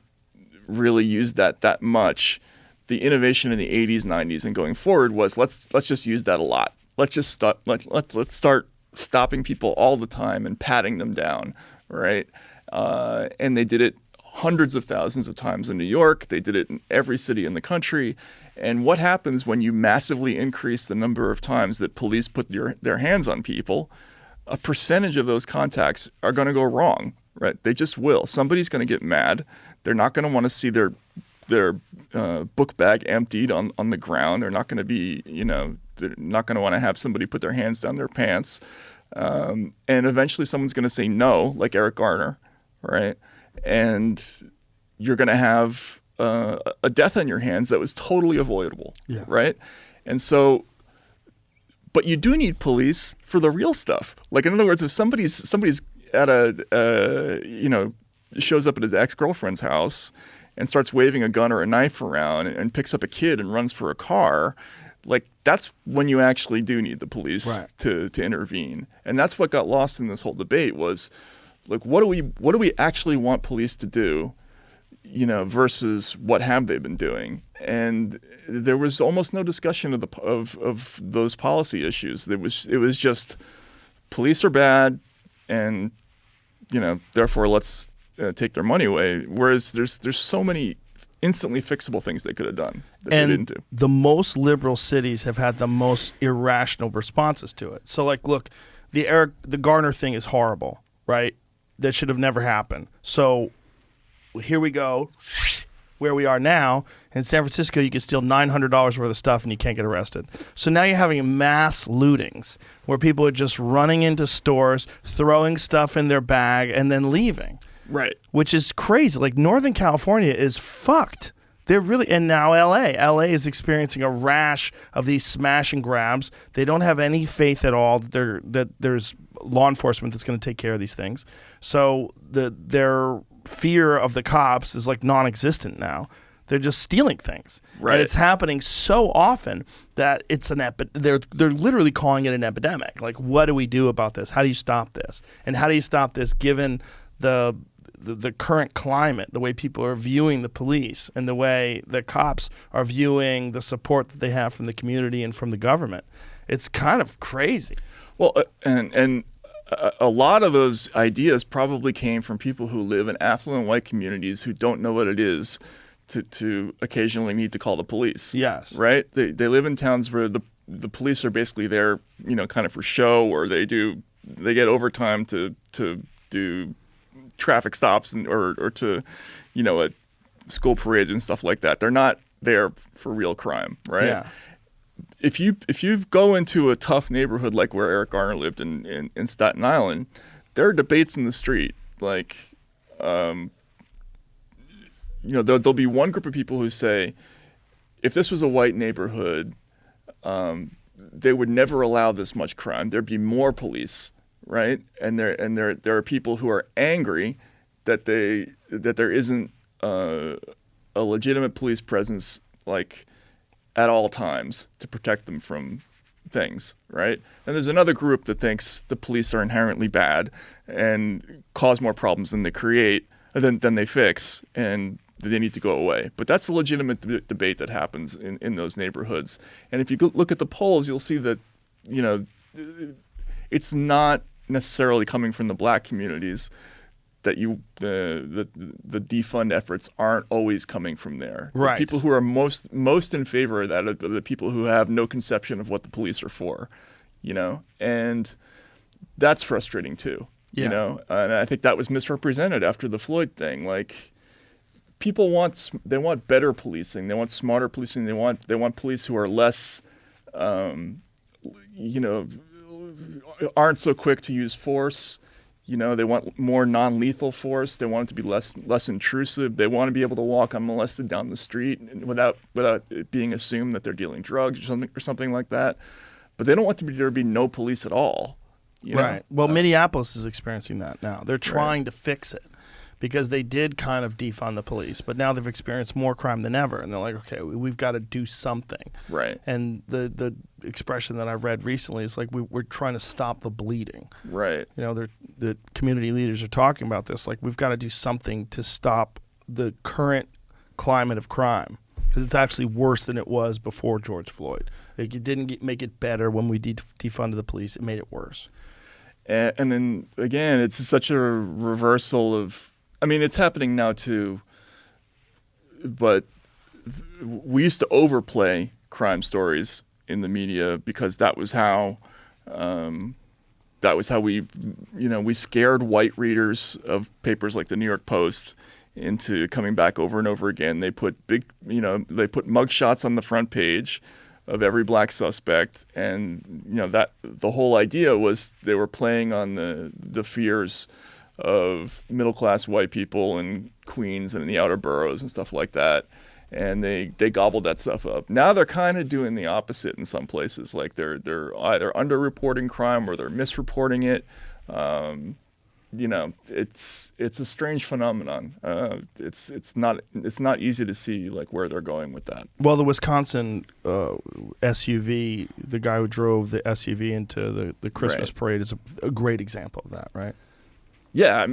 S4: really use that much. The innovation in the 80s, 90s, and going forward was let's just use that a lot. Let's just start. Let's start stopping people all the time and patting them down, right? And they did it hundreds of thousands of times in New York. They did it in every city in the country. And what happens when you massively increase the number of times that police put their hands on people? A percentage of those contacts are going to go wrong, right? They just will. Somebody's going to get mad. They're not going to want to see their book bag emptied on the ground. They're not going to be, they're not going to want to have somebody put their hands down their pants. And eventually someone's going to say no, like Eric Garner, right? And you're going to have a death on your hands that was totally avoidable, right? And so, but you do need police for the real stuff. Like, in other words, if somebody's at shows up at his ex-girlfriend's house and starts waving a gun or a knife around and picks up a kid and runs for a car, like, that's when you actually do need the police to intervene. And that's what got lost in this whole debate was, like, what do we actually want police to do, versus what have they been doing? And there was almost no discussion of those policy issues. It was just police are bad, and therefore let's take their money away. Whereas there's so many instantly fixable things they could have done that they didn't do.
S5: The most liberal cities have had the most irrational responses to it. So, like, look, the Garner thing is horrible, right? That should have never happened. So here we go, where we are now. In San Francisco, you can steal $900 worth of stuff and you can't get arrested. So now you're having mass lootings where people are just running into stores, throwing stuff in their bag, and then leaving.
S4: Right.
S5: Which is crazy. Like, Northern California is fucked. They're really, and now LA is experiencing a rash of these smash and grabs. They don't have any faith at all that there's law enforcement that's going to take care of these things. So their fear of the cops is like non-existent now. They're just stealing things.
S4: Right.
S5: And it's happening so often that it's they're literally calling it an epidemic. Like, what do we do about this? How do you stop this? And how do you stop this given the current climate, the way people are viewing the police and the way the cops are viewing the support that they have from the community and from the government? It's kind of crazy.
S4: Well, and a lot of those ideas probably came from people who live in affluent white communities who don't know what it is to occasionally need to call the police.
S5: Yes.
S4: Right? They live in towns where the police are basically there, kind of for show, or they get overtime to do traffic stops or to, at school parades and stuff like that. They're not there for real crime, right?
S5: Yeah.
S4: If you go into a tough neighborhood like where Eric Garner lived in Staten Island, there are debates in the street. Like, there'll be one group of people who say, if this was a white neighborhood, they would never allow this much crime. There'd be more police, right? And there are people who are angry that there isn't a legitimate police presence, like, at all times to protect them from things, right? And there's another group that thinks the police are inherently bad and cause more problems than they create, than they fix, and they need to go away. But that's a legitimate debate that happens in those neighborhoods. And if you look at the polls, you'll see that, it's not necessarily coming from the black communities, that the defund efforts aren't always coming from there.
S5: Right.
S4: The people who are most in favor of that are the people who have no conception of what the police are for. and that's frustrating too.
S5: Yeah.
S4: And I think that was misrepresented after the Floyd thing. Like, people want better policing. They want smarter policing. They want police who are less, aren't so quick to use force. They want more non-lethal force. They want it to be less intrusive. They want to be able to walk unmolested down the street without it being assumed that they're dealing drugs or something like that. But they don't want there to be no police at all.
S5: Right. Well, Minneapolis is experiencing that now. They're trying to fix it because they did kind of defund the police, but now they've experienced more crime than ever, and they're like, okay, we've got to do something.
S4: Right.
S5: And the expression that I've read recently is like we're trying to stop the bleeding.
S4: Right.
S5: The community leaders are talking about this. Like, we've got to do something to stop the current climate of crime, because it's actually worse than it was before George Floyd. Like, it didn't make it better when we defunded the police. It made it worse.
S4: And then, again, it's such a reversal of, it's happening now too, but we used to overplay crime stories in the media because that was how we scared white readers of papers like the New York Post into coming back over and over again. They put mugshots on the front page of every black suspect, and that the whole idea was they were playing on the fears of middle-class white people in Queens and in the outer boroughs and stuff like that, and they gobbled that stuff up. Now they're kind of doing the opposite in some places. Like, they're either underreporting crime or they're misreporting it. It's a strange phenomenon. It's not easy to see like where they're going with that.
S5: Well, the Wisconsin SUV, the guy who drove the SUV into the Christmas parade, is a great example of that, right?
S4: Yeah,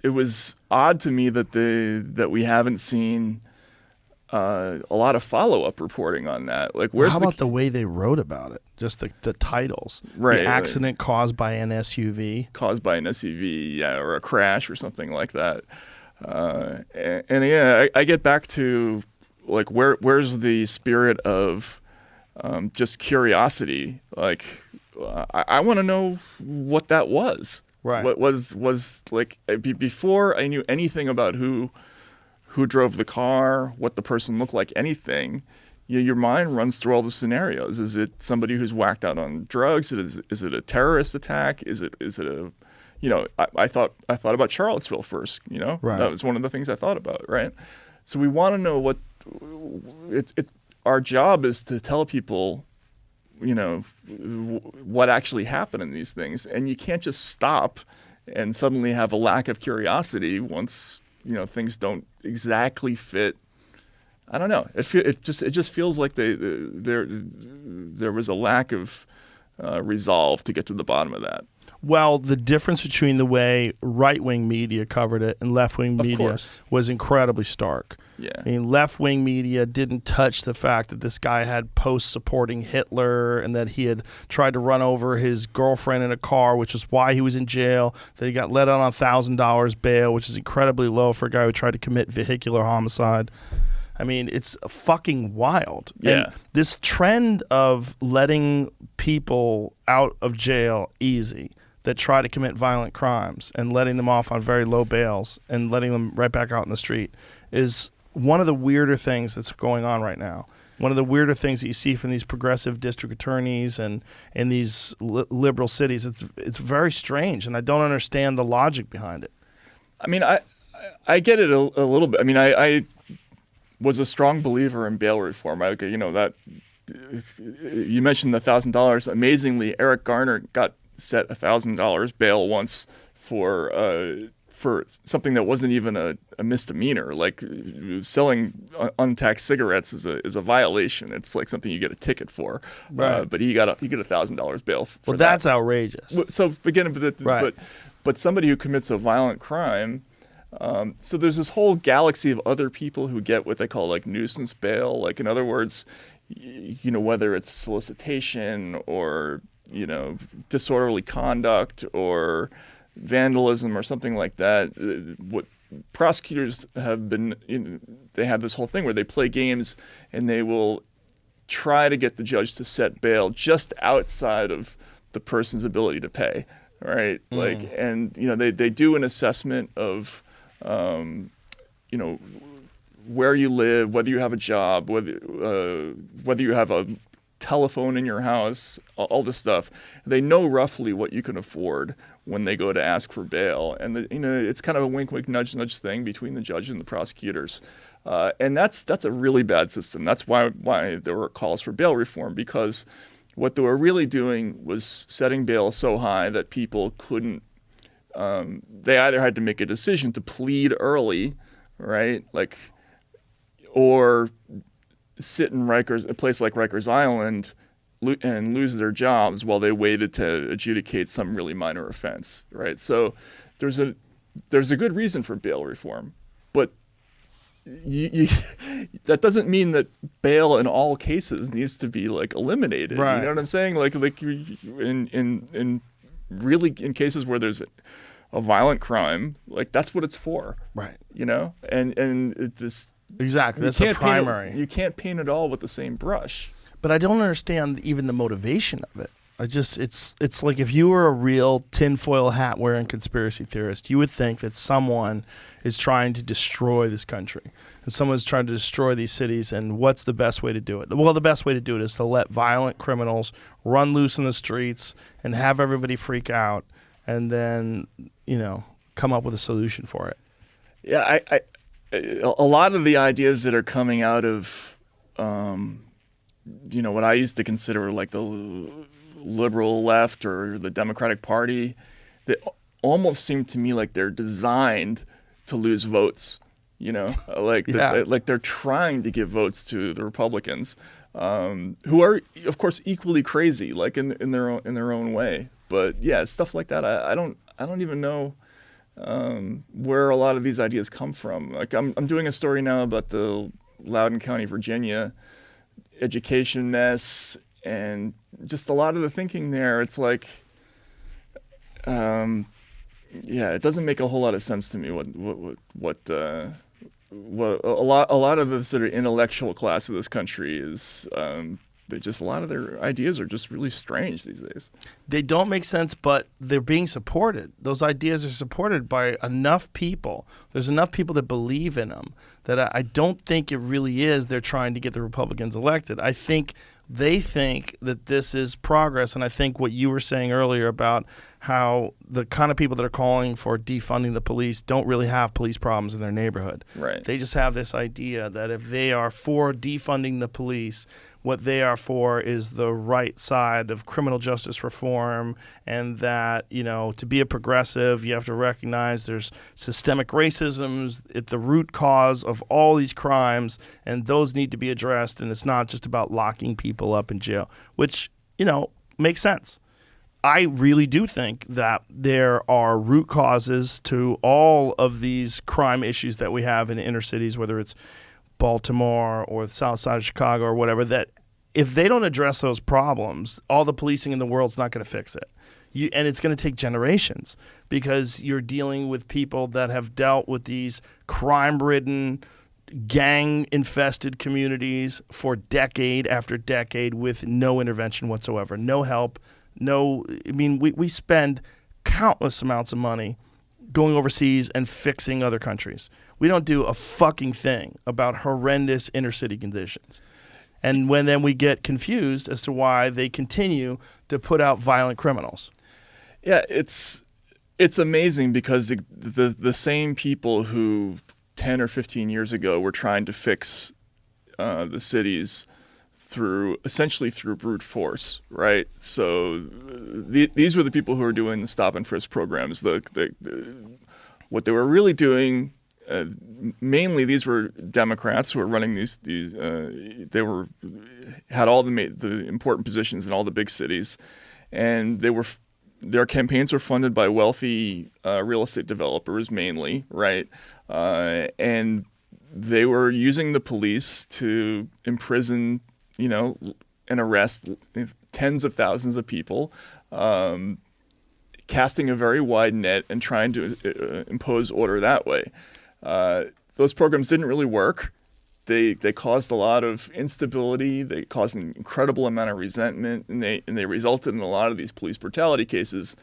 S4: it was odd to me that we haven't seen a lot of follow-up reporting on that. Like,
S5: how about the way they wrote about it? Just the titles.
S4: Right.
S5: The accident caused by an SUV.
S4: Caused by an SUV, yeah, or a crash or something like that. And yeah, I get back to, like, where's the spirit of just curiosity? Like, I want to know what that was.
S5: Right.
S4: What was like, before I knew anything about who drove the car, what the person looked like, anything, your mind runs through all the scenarios. Is it somebody who's whacked out on drugs? Is it a terrorist attack? Is it a, I thought about Charlottesville first.
S5: Right.
S4: That was one of the things I thought about. Right. So we want to know what our job is to tell people, what actually happened in these things, and you can't just stop and suddenly have a lack of curiosity once things don't exactly fit. I don't know. It just feels like there was a lack of resolve to get to the bottom of that.
S5: Well, the difference between the way right-wing media covered it and left-wing media was incredibly stark.
S4: Yeah.
S5: I mean, left-wing media didn't touch the fact that this guy had posts supporting Hitler and that he had tried to run over his girlfriend in a car, which is why he was in jail, that he got let out on $1,000 bail, which is incredibly low for a guy who tried to commit vehicular homicide. I mean, it's fucking wild.
S4: Yeah.
S5: And this trend of letting people out of jail easy that try to commit violent crimes and letting them off on very low bails and letting them right back out in the street is one of the weirder things that's going on right now. One of the weirder things that you see from these progressive district attorneys and in these liberal cities. It's very strange, and I don't understand the logic behind it.
S4: I mean, I get it a little bit. I mean, I was a strong believer in bail reform. That you mentioned the $1,000. Amazingly, Eric Garner got set $1,000 bail once for something that wasn't even a misdemeanor. Like, selling untaxed cigarettes is a violation. It's like something you get a ticket for.
S5: Right.
S4: But he got $1,000 bail for that.
S5: That's outrageous.
S4: So again,
S5: Right.
S4: but somebody who commits a violent crime. So there's this whole galaxy of other people who get what they call like nuisance bail. Like, in other words, whether it's solicitation or disorderly conduct or vandalism or something like that. What prosecutors have been, they have this whole thing where they play games and they will try to get the judge to set bail just outside of the person's ability to pay, right? Like, and they do an assessment of, where you live, whether you have a job, whether you have a telephone in your house, all this stuff. They know roughly what you can afford when they go to ask for bail, and it's kind of a wink, wink, nudge, nudge thing between the judge and the prosecutors, and that's a really bad system. That's why there were calls for bail reform, because what they were really doing was setting bail so high that people couldn't. They either had to make a decision to plead early, right, like, or sit in a place like Rikers Island and lose their jobs while they waited to adjudicate some really minor offense, right? So there's a good reason for bail reform, but that doesn't mean that bail in all cases needs to be like eliminated.
S5: Right.
S4: You know what I'm saying? Like in cases where there's a violent crime, like that's what it's for.
S5: Right.
S4: And it just.
S5: Exactly. That's the primary.
S4: You can't paint it all with the same brush.
S5: But I don't understand even the motivation of it. It's like if you were a real tinfoil hat wearing conspiracy theorist, you would think that someone is trying to destroy this country, and someone's trying to destroy these cities. And what's the best way to do it? Well, the best way to do it is to let violent criminals run loose in the streets and have everybody freak out, and then come up with a solution for it.
S4: Yeah, a lot of the ideas that are coming out of, what I used to consider like the liberal left or the Democratic Party, they almost seem to me like they're designed to lose votes. Like they're trying to give votes to the Republicans, who are of course equally crazy, like in their own way. But yeah, stuff like that. I don't even know. Where a lot of these ideas come from. Like I'm doing a story now about the Loudoun County, Virginia education mess, and just a lot of the thinking there. It's like, it doesn't make a whole lot of sense to me. What a lot of the sort of intellectual class of this country is. A lot of their ideas are just really strange these days.
S5: They don't make sense, but they're being supported. Those ideas are supported by enough people. There's enough people that believe in them that I don't think it really is they're trying to get the Republicans elected. I think they think that this is progress, and I think what you were saying earlier about how the kind of people that are calling for defunding the police don't really have police problems in their neighborhood.
S4: Right.
S5: They just have this idea that if they are for defunding the police, what they are for is the right side of criminal justice reform, and that, to be a progressive, you have to recognize there's systemic racism at the root cause of all these crimes, and those need to be addressed, and it's not just about locking people up in jail, which, makes sense. I really do think that there are root causes to all of these crime issues that we have in inner cities, whether it's Baltimore or the south side of Chicago or whatever, that if they don't address those problems, all the policing in the world's not going to fix it. And it's going to take generations, because you're dealing with people that have dealt with these crime-ridden, gang-infested communities for decade after decade with no intervention whatsoever, no help, we spend countless amounts of money going overseas and fixing other countries. We don't do a fucking thing about horrendous inner city conditions. And then we get confused as to why they continue to put out violent criminals.
S4: Yeah, it's amazing, because the same people who 10 or 15 years ago were trying to fix the cities essentially through brute force, right? So these were the people who were doing the stop and frisk programs. What they were really doing, mainly these were Democrats who were running these. They had all the important positions in all the big cities, and their campaigns were funded by wealthy real estate developers mainly, right? And they were using the police to imprison, and arrest tens of thousands of people, casting a very wide net and trying to impose order that way. Those programs didn't really work. they caused a lot of instability. They caused an incredible amount of resentment, and they resulted in a lot of these police brutality cases.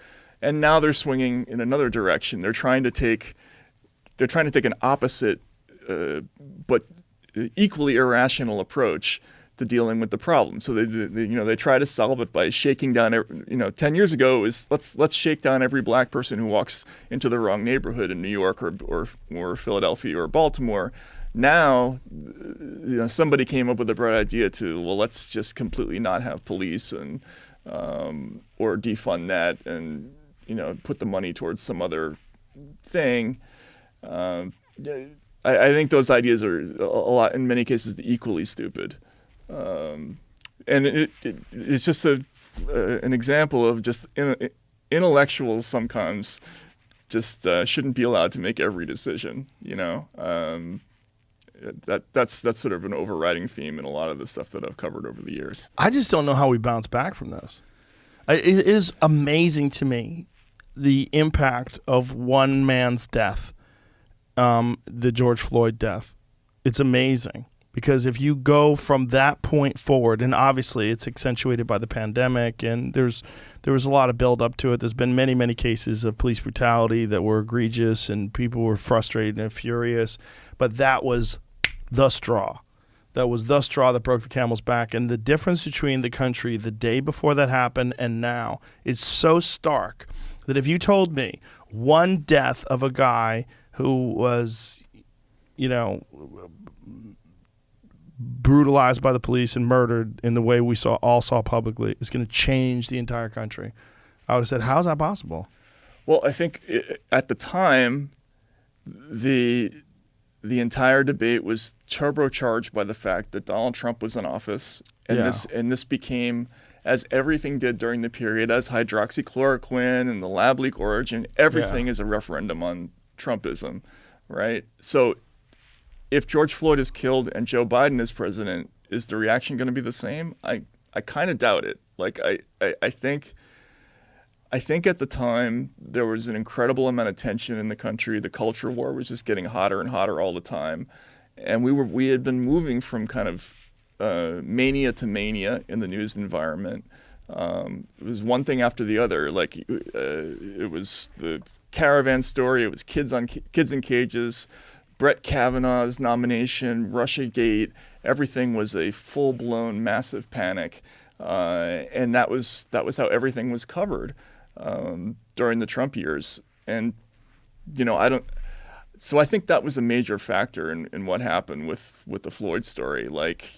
S4: And now they're swinging in another direction. They're trying to take an opposite, but equally irrational approach to dealing with the problem. So they try to solve it by shaking down. 10 years ago it was let's shake down every black person who walks into the wrong neighborhood in New York or Philadelphia or Baltimore. Now, somebody came up with a bright idea let's just completely not have police and or defund that and put the money towards some other thing. I think those ideas are a lot, in many cases, equally stupid. And it's just an example of just intellectuals sometimes just shouldn't be allowed to make every decision. That's sort of an overriding theme in a lot of the stuff that I've covered over the years.
S5: I just don't know how we bounce back from this. It is amazing to me the impact of one man's death, the George Floyd death. It's amazing because if you go from that point forward, and obviously it's accentuated by the pandemic, and there was a lot of build up to it. There's been many, many cases of police brutality that were egregious, and people were frustrated and furious. But that was the straw. That was the straw that broke the camel's back. And the difference between the country the day before that happened and now is so stark that if you told me one death of a guy who was, brutalized by the police and murdered in the way we all saw publicly is going to change the entire country, I would have said, how is that possible?
S4: Well, I think at the time, the entire debate was turbocharged by the fact that Donald Trump was in office, and this became, as everything did during the period, as hydroxychloroquine and the lab leak origin, everything is a referendum on Trumpism, right? So if George Floyd is killed and Joe Biden is president, is the reaction going to be the same? I kind of doubt it. Like I think at the time there was an incredible amount of tension in the country. The culture war was just getting hotter and hotter all the time, and we had been moving from kind of mania to mania in the news environment. It was one thing after the other. Like it was the caravan story. It was kids in cages. Brett Kavanaugh's nomination, Russiagate, everything was a full-blown massive panic, and that was how everything was covered during the Trump years. And so I think that was a major factor in what happened with the Floyd story. Like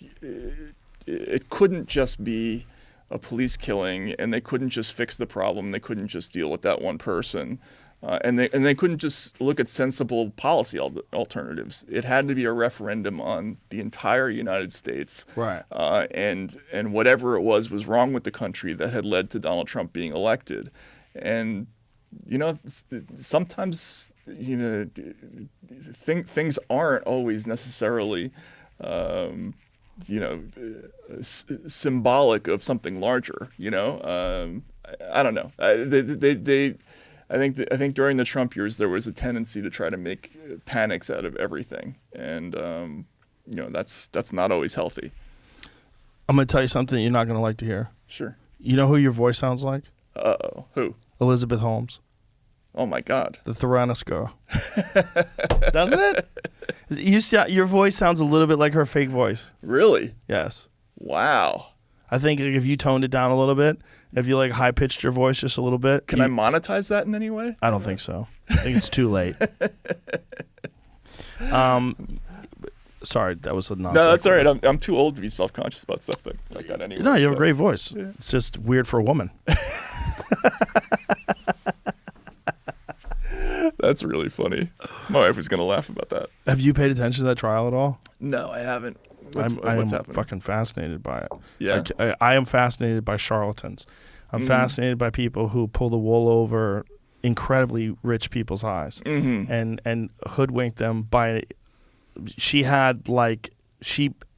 S4: it couldn't just be a police killing, and they couldn't just fix the problem. They couldn't just deal with that one person. And they couldn't just look at sensible policy alternatives. It had to be a referendum on the entire United States,
S5: right?
S4: And whatever it was wrong with the country that had led to Donald Trump being elected. And sometimes things aren't always necessarily symbolic of something larger. I don't know. I think during the Trump years there was a tendency to try to make panics out of everything, and that's not always healthy.
S5: I'm going to tell you something you're not going to like to hear.
S4: Sure.
S5: You know who your voice sounds like?
S4: Uh-oh. Who?
S5: Elizabeth Holmes.
S4: Oh my God.
S5: The Theranos girl. Doesn't it? Your voice sounds a little bit like her fake voice.
S4: Really?
S5: Yes.
S4: Wow.
S5: I think if you toned it down a little bit, if you high pitched your voice just a little bit.
S4: Can I monetize that in any way?
S5: I don't think so. I think it's too late. Sorry, that was a nonsense.
S4: No, that's all right. I'm too old to be self-conscious about stuff like that anyway.
S5: No, you have a great voice. Yeah. It's just weird for a woman.
S4: That's really funny. My wife was going to laugh about that.
S5: Have you paid attention to that trial at all?
S4: No, I haven't.
S5: I am
S4: happening?
S5: fucking fascinated by it.
S4: Yeah.
S5: I am fascinated by charlatans. I'm fascinated by people who pull the wool over incredibly rich people's eyes and hoodwink them by. She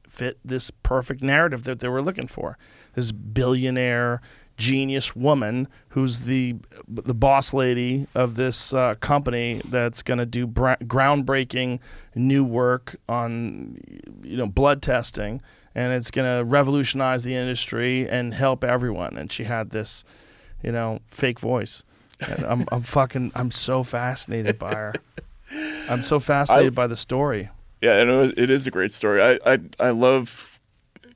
S5: fit this perfect narrative that they were looking for. This billionaire genius woman who's the boss lady of this company that's going to do groundbreaking new work on blood testing, and it's going to revolutionize the industry and help everyone. And she had this, fake voice. And I'm so fascinated by her. I'm so fascinated by the story.
S4: Yeah, and it is a great story. I love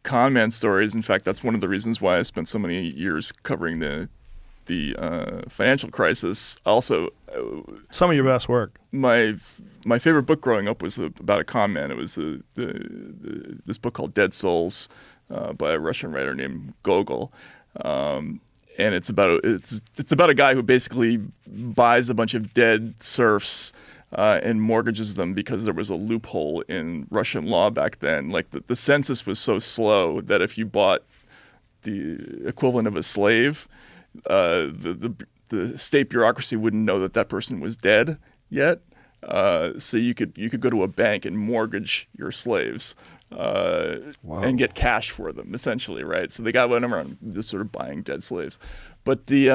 S4: con man stories. In fact, that's one of the reasons why I spent so many years covering the financial crisis. Also,
S5: some of your best work.
S4: My favorite book growing up was about a con man. It was this book called Dead Souls by a Russian writer named Gogol. And it's about a guy who basically buys a bunch of dead serfs and mortgages them because there was a loophole in Russian law back then. Like the census was so slow that if you bought the equivalent of a slave, the state bureaucracy wouldn't know that person was dead yet. So you could go to a bank and mortgage your slaves. And get cash for them, essentially, right? So the guy went around just sort of buying dead slaves. But the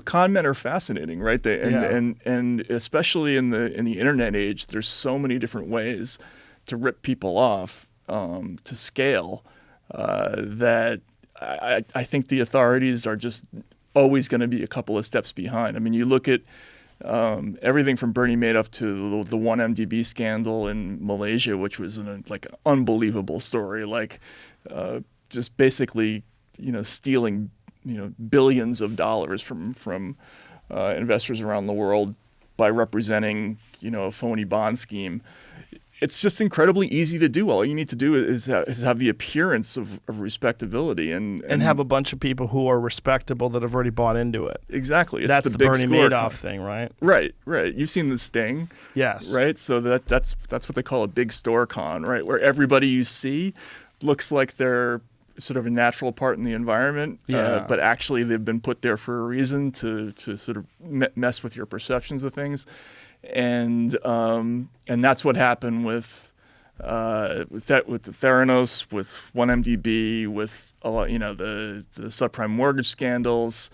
S4: con men are fascinating, right? And especially in the internet age, there's so many different ways to rip people off to scale that I think the authorities are just always going to be a couple of steps behind. I mean, you look at everything from Bernie Madoff to the 1MDB scandal in Malaysia, which was an unbelievable story, just basically, stealing, billions of dollars from investors around the world by representing, a phony bond scheme. It's just incredibly easy to do. All you need to do is have the appearance of respectability and
S5: have a bunch of people who are respectable that have already bought into it.
S4: Exactly.
S5: That's the Bernie Madoff thing, right?
S4: Right. You've seen The Sting.
S5: Yes.
S4: Right? So that's what they call a big store con, right? Where everybody you see looks like they're sort of a natural part in the environment, but actually they've been put there for a reason to sort of mess with your perceptions of things. And that's what happened with the Theranos, with 1MDB, with a lot, the subprime mortgage scandals.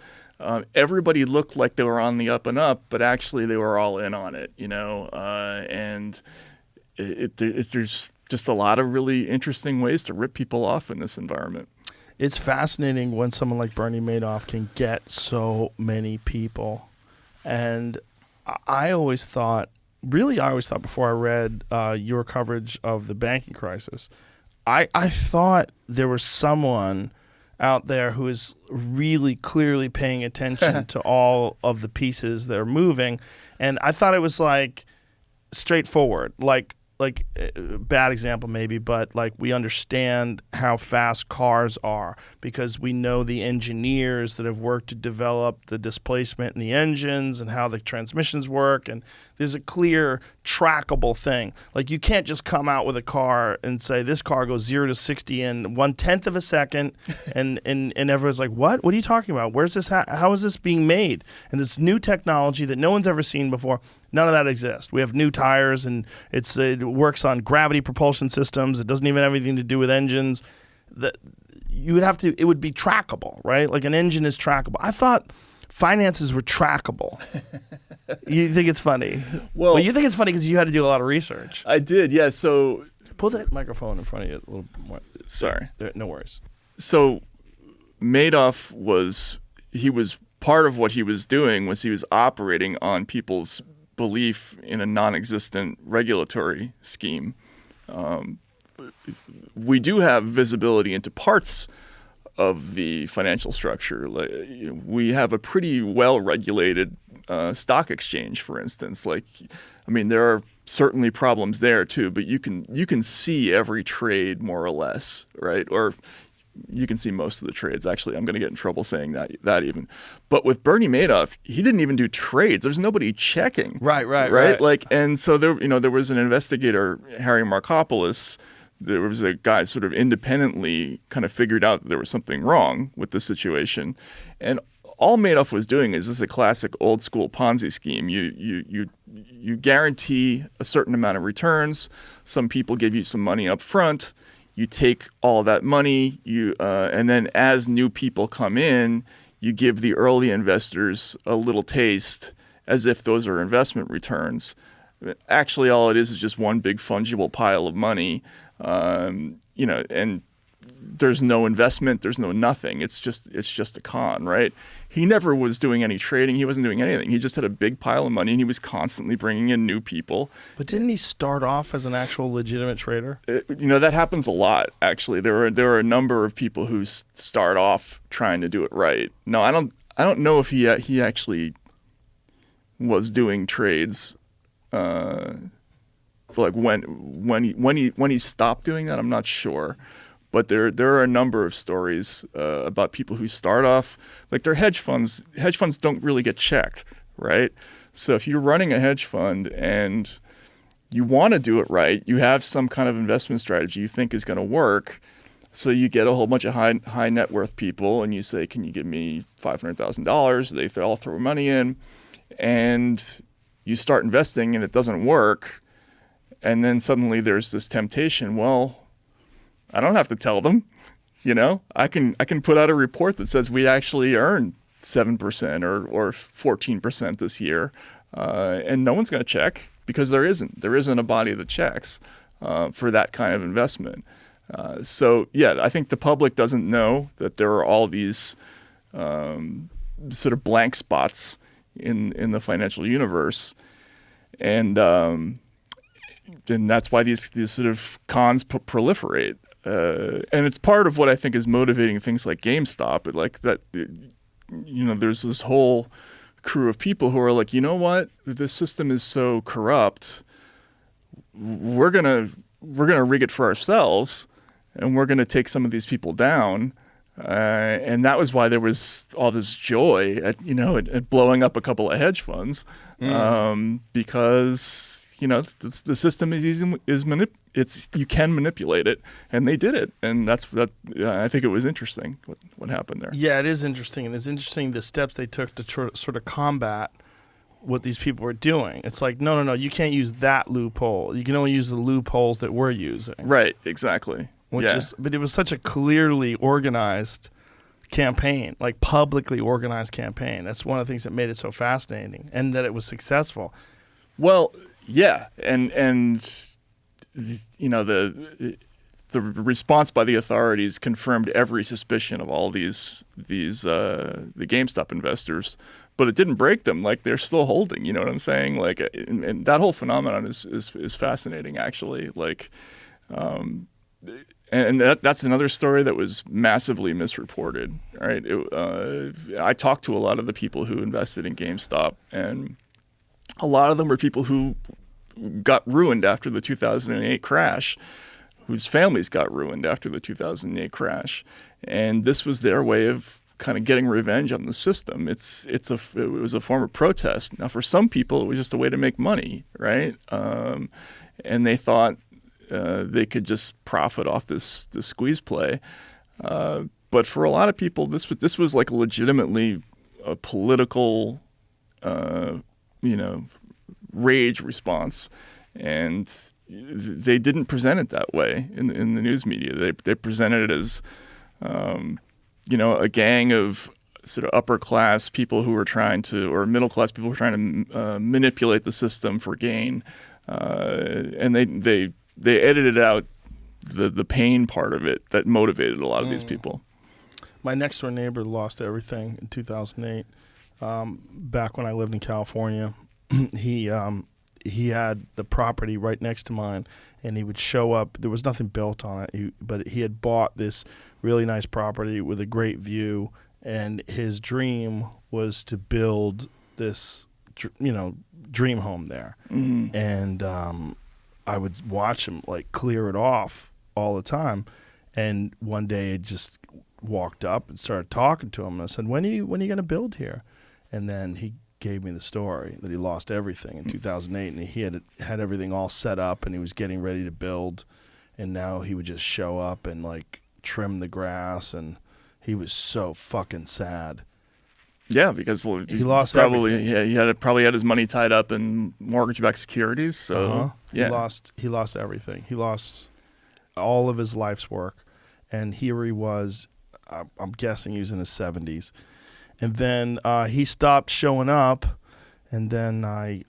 S4: Everybody looked like they were on the up and up, but actually they were all in on it, and there's just a lot of really interesting ways to rip people off in this environment.
S5: It's fascinating when someone like Bernie Madoff can get so many people, and I always thought before I read your coverage of the banking crisis, I thought there was someone out there who is really clearly paying attention to all of the pieces that are moving, and I thought it was straightforward, bad example maybe, but we understand how fast cars are because we know the engineers that have worked to develop the displacement in the engines and how the transmissions work, and there's a clear trackable thing. You can't just come out with a car and say this car goes 0 to 60 in 1/10 of a second, and everyone's like, what are you talking about? Where's this? How is this being made? And this new technology that no one's ever seen before. None of that exists. We have new tires, and it works on gravity propulsion systems. It doesn't even have anything to do with engines. It would be trackable, right? Like an engine is trackable. I thought finances were trackable. You think it's funny? Well, you think it's funny because you had to do a lot of research.
S4: I did, yeah. So
S5: pull that microphone in front of you a little more.
S4: Sorry.
S5: No worries.
S4: So Madoff part of what he was doing was he was operating on people's belief in a non-existent regulatory scheme. We do have visibility into parts of the financial structure. We have a pretty well-regulated stock exchange, for instance. There are certainly problems there too, but you can see every trade more or less, right? Or you can see most of the trades. Actually, I'm going to get in trouble saying that even. But with Bernie Madoff, he didn't even do trades. There's nobody checking.
S5: Right.
S4: And so there was an investigator, Harry Markopoulos. There was a guy sort of independently kind of figured out that there was something wrong with the situation. And all Madoff was doing is this a classic old school Ponzi scheme. You guarantee a certain amount of returns. Some people give you some money up front. You take all that money, and then as new people come in, you give the early investors a little taste as if those are investment returns. actually all it is just one big fungible pile of money, and there's no investment, there's no nothing. It's just a con, right? He never was doing any trading. He wasn't doing anything. He just had a big pile of money, and he was constantly bringing in new people.
S5: But didn't he start off as an actual legitimate trader?
S4: That happens a lot, actually. There are a number of people who start off trying to do it right. No, I don't know if he actually was doing trades. Like when he stopped doing that, I'm not sure. But there are a number of stories about people who start off like their hedge funds. Hedge funds don't really get checked, right? So if you're running a hedge fund and you want to do it right, you have some kind of investment strategy you think is going to work. So you get a whole bunch of high net worth people and you say, "Can you give me $500,000?" They all throw money in, and you start investing and it doesn't work, and then suddenly there's this temptation. Well, I don't have to tell them, I can put out a report that says we actually earned 7% or 14% this year, and no one's going to check because there isn't a body that checks for that kind of investment. So I think the public doesn't know that there are all these sort of blank spots in the financial universe, and that's why these sort of cons proliferate. And it's part of what I think is motivating things like GameStop. There's this whole crew of people who are like, you know what, the system is so corrupt, we're gonna rig it for ourselves, and we're gonna take some of these people down. And that was why there was all this joy at blowing up a couple of hedge funds, because the system you can manipulate it, and they did it, and I think it was interesting what happened there.
S5: Yeah, it is interesting, and it's interesting the steps they took to sort of combat what these people were doing. It's like, no, you can't use that loophole. You can only use the loopholes that we're using.
S4: Right, exactly.
S5: But it was such a clearly organized campaign, like publicly organized campaign. That's one of the things that made it so fascinating, and that it was successful.
S4: Well, yeah, and the response by the authorities confirmed every suspicion of all these the GameStop investors, but it didn't break them. Like, they're still holding. You know what I'm saying? Like, and that whole phenomenon is fascinating, actually. Like, and that's another story that was massively misreported. Right? I talked to a lot of the people who invested in GameStop, and a lot of them were people who got ruined after the 2008 crash, whose families got ruined after the 2008 crash, and this was their way of kind of getting revenge on the system. It was a form of protest. Now, for some people, it was just a way to make money, right? And they thought they could just profit off this squeeze play. But for a lot of people, this was like legitimately a political, rage response, and they didn't present it that way in the news media. They presented it as, a gang of sort of upper class people who were trying to, or middle class people who were trying to manipulate the system for gain, and they edited out the pain part of it that motivated a lot of these people.
S5: My next door neighbor lost everything in 2008. Back when I lived in California. He had the property right next to mine, and he would show up. There was nothing built on it, but he had bought this really nice property with a great view, and his dream was to build this, dream home there. Mm-hmm. And I would watch him like clear it off all the time. And one day I just walked up and started talking to him, and I said, "When are you going to build here?" And then he gave me the story that he lost everything in 2008, and he had everything all set up, and he was getting ready to build, and now he would just show up and like trim the grass, and he was so fucking sad.
S4: Yeah, because
S5: he lost everything.
S4: He probably had his money tied up in mortgage-backed securities. So
S5: he lost everything. He lost all of his life's work, and here he was. I'm guessing he was in his 70s. And then he stopped showing up, And then I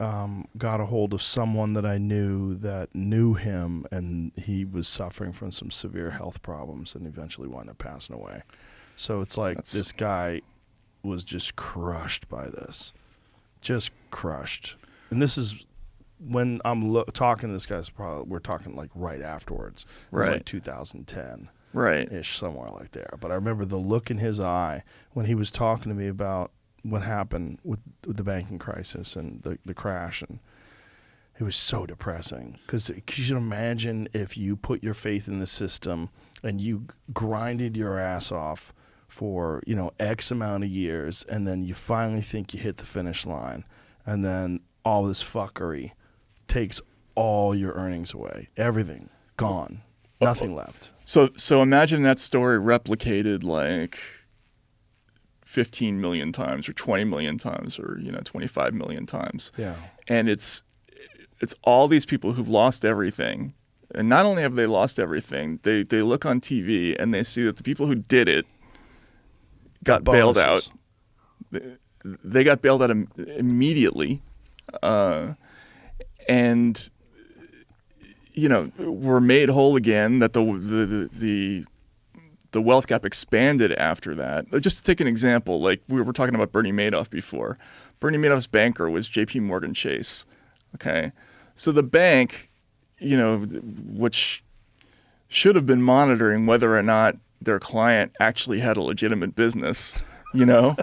S5: got a hold of someone that I knew that knew him, and he was suffering from some severe health problems and eventually wound up passing away. So it's like this guy was just crushed by this. Just crushed. And this is when I'm talking to this guy's probably, we're talking like right afterwards. It was like 2010.
S4: Right.
S5: Ish, somewhere like there. But I remember the look in his eye when he was talking to me about what happened with the banking crisis and the crash, and it was so depressing because you should imagine if you put your faith in the system and you grinded your ass off for X amount of years, and then you finally think you hit the finish line, and then all this fuckery takes all your earnings away, everything gone, nothing left.
S4: So imagine that story replicated like 15 million times or 20 million times or 25 million times.
S5: Yeah.
S4: And it's all these people who've lost everything. And not only have they lost everything, they look on TV and they see that the people who did it got bailed out. They got bailed out immediately. And were made whole again, that the wealth gap expanded after that. Just to take an example, like we were talking about Bernie Madoff before. Bernie Madoff's banker was JP Morgan Chase. Okay. So the bank, which should have been monitoring whether or not their client actually had a legitimate business, didn't.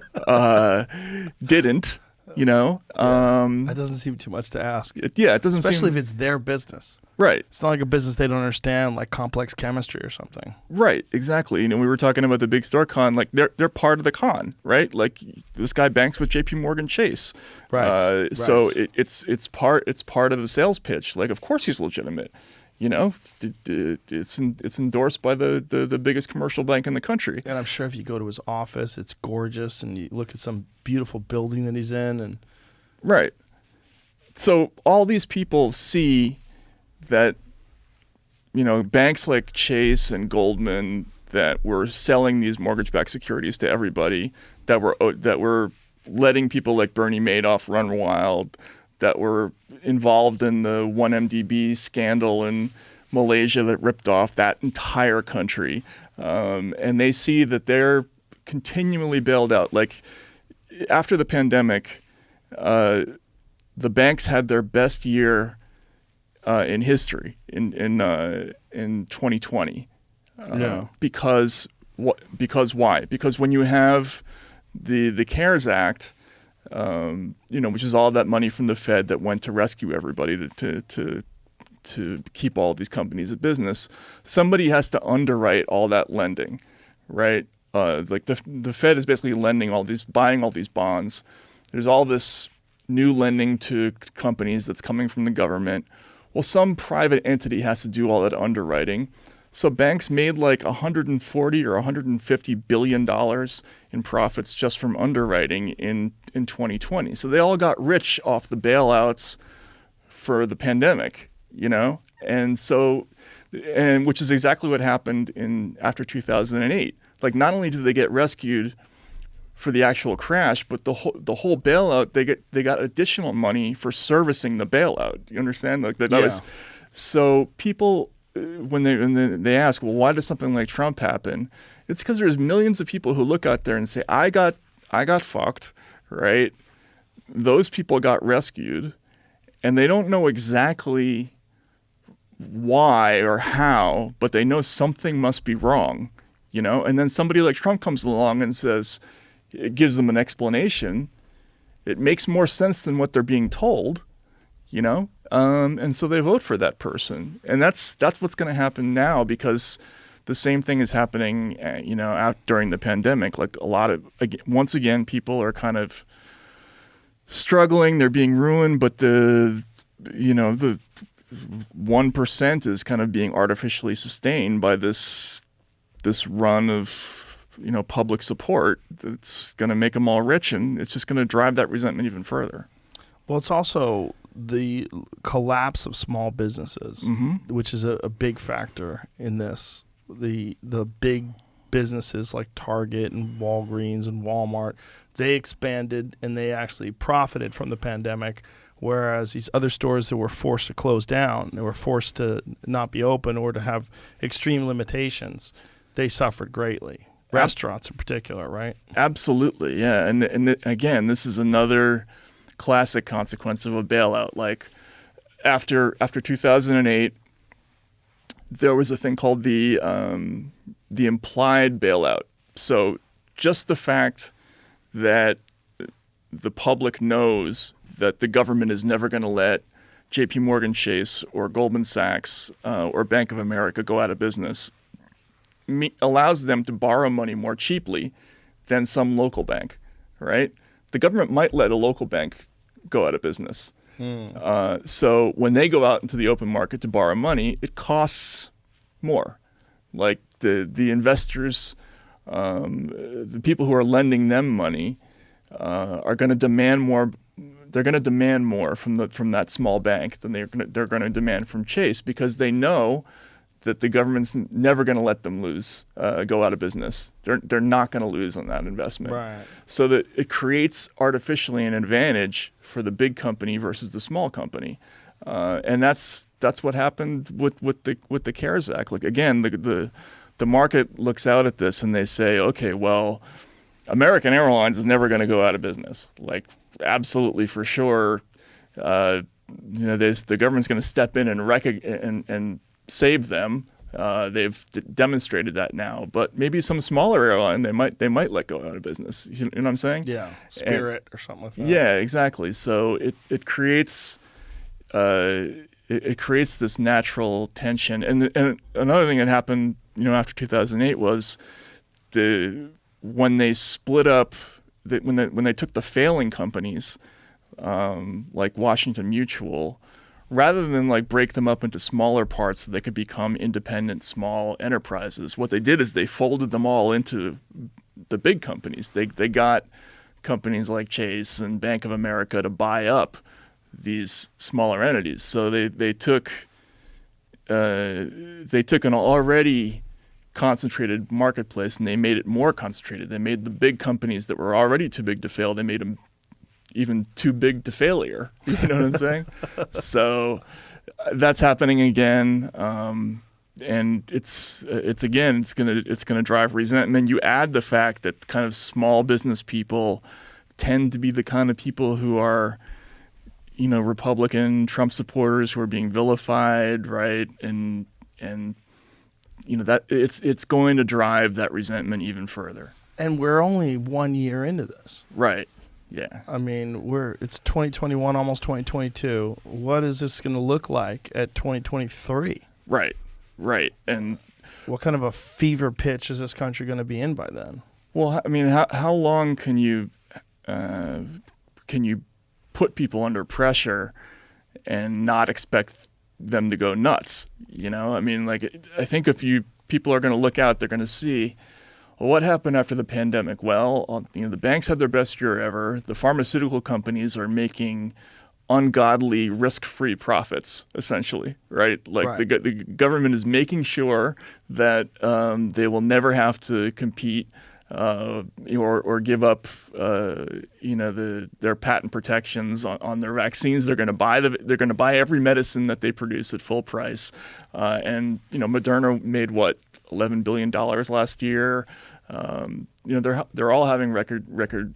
S5: That doesn't seem too much to ask.
S4: It doesn't
S5: Especially if it's their business.
S4: Right.
S5: It's not like a business they don't understand, like complex chemistry or something.
S4: Right, exactly. We were talking about the big store con, like they're part of the con, right? Like this guy banks with JP Morgan Chase.
S5: Right.
S4: So it's part of the sales pitch. Like, of course he's legitimate. It's endorsed by the biggest commercial bank in the country.
S5: And I'm sure if you go to his office, it's gorgeous, and you look at some beautiful building that he's in, and
S4: right. So all these people see that banks like Chase and Goldman that were selling these mortgage-backed securities to everybody, that were letting people like Bernie Madoff run wild, that were involved in the 1MDB scandal in Malaysia that ripped off that entire country. And they see that they're continually bailed out. Like after the pandemic, the banks had their best year in history in 2020. Because why? Because when you have the CARES Act, which is all that money from the Fed that went to rescue everybody to keep all these companies in business, somebody has to underwrite all that lending, right? Like the Fed is basically buying all these bonds. There's all this new lending to companies that's coming from the government. Well, some private entity has to do all that underwriting. So banks made like $140 or $150 billion in profits just from underwriting in 2020. So they all got rich off the bailouts for the pandemic, and which is exactly what happened after 2008. Like not only did they get rescued for the actual crash, but the whole bailout, they got additional money for servicing the bailout. You understand? Like that was, so people, when they ask, well, why does something like Trump happen? It's because there's millions of people who look out there and say, I got fucked, right? Those people got rescued, and they don't know exactly why or how, but they know something must be wrong, And then somebody like Trump comes along and says, it gives them an explanation. It makes more sense than what they're being told, and so they vote for that person. And that's what's going to happen now, because the same thing is happening, out during the pandemic. Like once again, people are kind of struggling. They're being ruined, but the 1% is kind of being artificially sustained by this run of public support that's going to make them all rich, and it's just going to drive that resentment even further.
S5: Well, it's also the collapse of small businesses, which is a big factor in this. The big businesses like Target and Walgreens and Walmart, they expanded and they actually profited from the pandemic, whereas these other stores that were forced to close down, they were forced to not be open or to have extreme limitations, they suffered greatly. Restaurants in particular, right?
S4: Absolutely, yeah. And again, this is another classic consequence of a bailout. Like after 2008, there was a thing called the implied bailout. So just the fact that the public knows that the government is never going to let J.P. Morgan Chase or Goldman Sachs or Bank of America go out of business allows them to borrow money more cheaply than some local bank, right? The government might let a local bank go out of business. So when they go out into the open market to borrow money, it costs more. Like the investors, the people who are lending them money are going to demand more. They're going to demand more from that small bank than they're going to demand from Chase, because they know that the government's never going to let them go out of business. They're not going to lose on that investment.
S5: Right.
S4: So that it creates artificially an advantage for the big company versus the small company, and that's what happened with the CARES Act. Like again, the market looks out at this and they say, okay, well, American Airlines is never going to go out of business. Like absolutely for sure, the government's going to step in and save them. They've demonstrated that now, but maybe some smaller airline they might let go out of business. You know what I'm saying?
S5: Yeah, Spirit or something like that.
S4: Yeah, exactly. So it creates this natural tension. And another thing that happened, after 2008 was when they split up, when they took the failing companies, like Washington Mutual, rather than like break them up into smaller parts so they could become independent small enterprises, what they did is they folded them all into the big companies. They got companies like Chase and Bank of America to buy up these smaller entities. So they took an already concentrated marketplace and they made it more concentrated. They made the big companies that were already too big to fail, they made them even too big to failure. You know what I'm saying? So that's happening again, and it's gonna drive resentment. You add the fact that kind of small business people tend to be the kind of people who are, Republican Trump supporters who are being vilified, right? And that it's going to drive that resentment even further.
S5: And we're only 1 year into this.
S4: Right. Yeah.
S5: I mean, it's 2021, almost 2022. What is this going to look like at 2023?
S4: Right. And
S5: what kind of a fever pitch is this country going to be in by then?
S4: Well, I mean, how long can you put people under pressure and not expect them to go nuts? I mean, like, I think if people are going to look out, they're going to see, well, what happened after the pandemic? Well, the banks had their best year ever. The pharmaceutical companies are making ungodly risk-free profits, essentially, right? Like
S5: right.
S4: The government is making sure that they will never have to compete or give up, their patent protections on their vaccines. They're going to buy every medicine that they produce at full price. And Moderna made what, $11 billion last year. They're all having record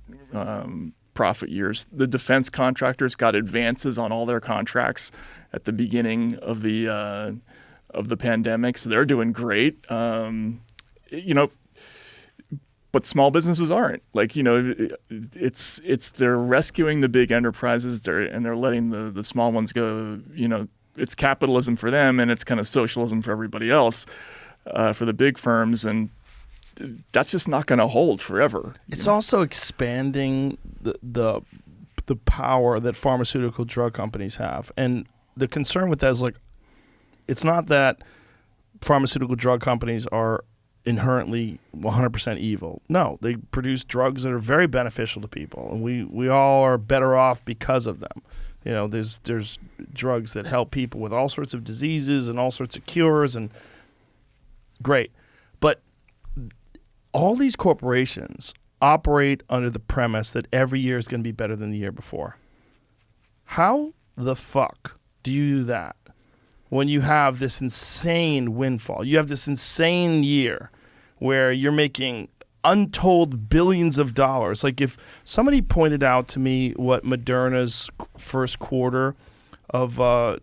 S4: profit years. The defense contractors got advances on all their contracts at the beginning of the pandemic, so they're doing great. But small businesses aren't. Like, it's they're rescuing the big enterprises they're letting the small ones go. It's capitalism for them and it's kind of socialism for everybody else, for the big firms, and that's just not going to hold forever.
S5: It's also expanding the power that pharmaceutical drug companies have. And the concern with that is, like, it's not that pharmaceutical drug companies are inherently 100% evil. No, they produce drugs that are very beneficial to people, and we all are better off because of them. There's drugs that help people with all sorts of diseases and all sorts of cures, and great. But all these corporations operate under the premise that every year is going to be better than the year before. How the fuck do you do that when you have this insane windfall? You have this insane year where you're making untold billions of dollars. Like if somebody pointed out to me what Moderna's first quarter of what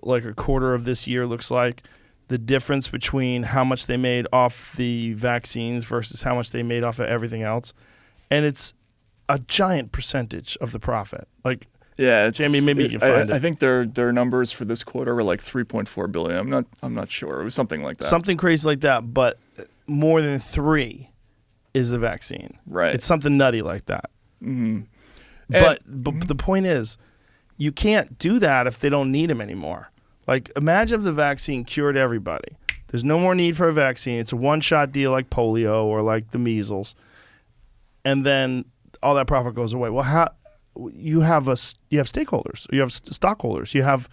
S5: like a quarter of this year looks like, the difference between how much they made off the vaccines versus how much they made off of everything else, and it's a giant percentage of the profit. Like,
S4: yeah,
S5: Jamie, maybe you can find it.
S4: I think their numbers for this quarter were like 3.4 billion. I'm not sure. It was something like that.
S5: Something crazy like that, but more than 3 is the vaccine.
S4: Right.
S5: It's something nutty like that.
S4: Mm-hmm.
S5: But the point is, you can't do that if they don't need them anymore. Like, imagine if the vaccine cured everybody. There's no more need for a vaccine. It's a one-shot deal like polio or like the measles. And then all that profit goes away. Well, how you have stakeholders, you have stockholders, you have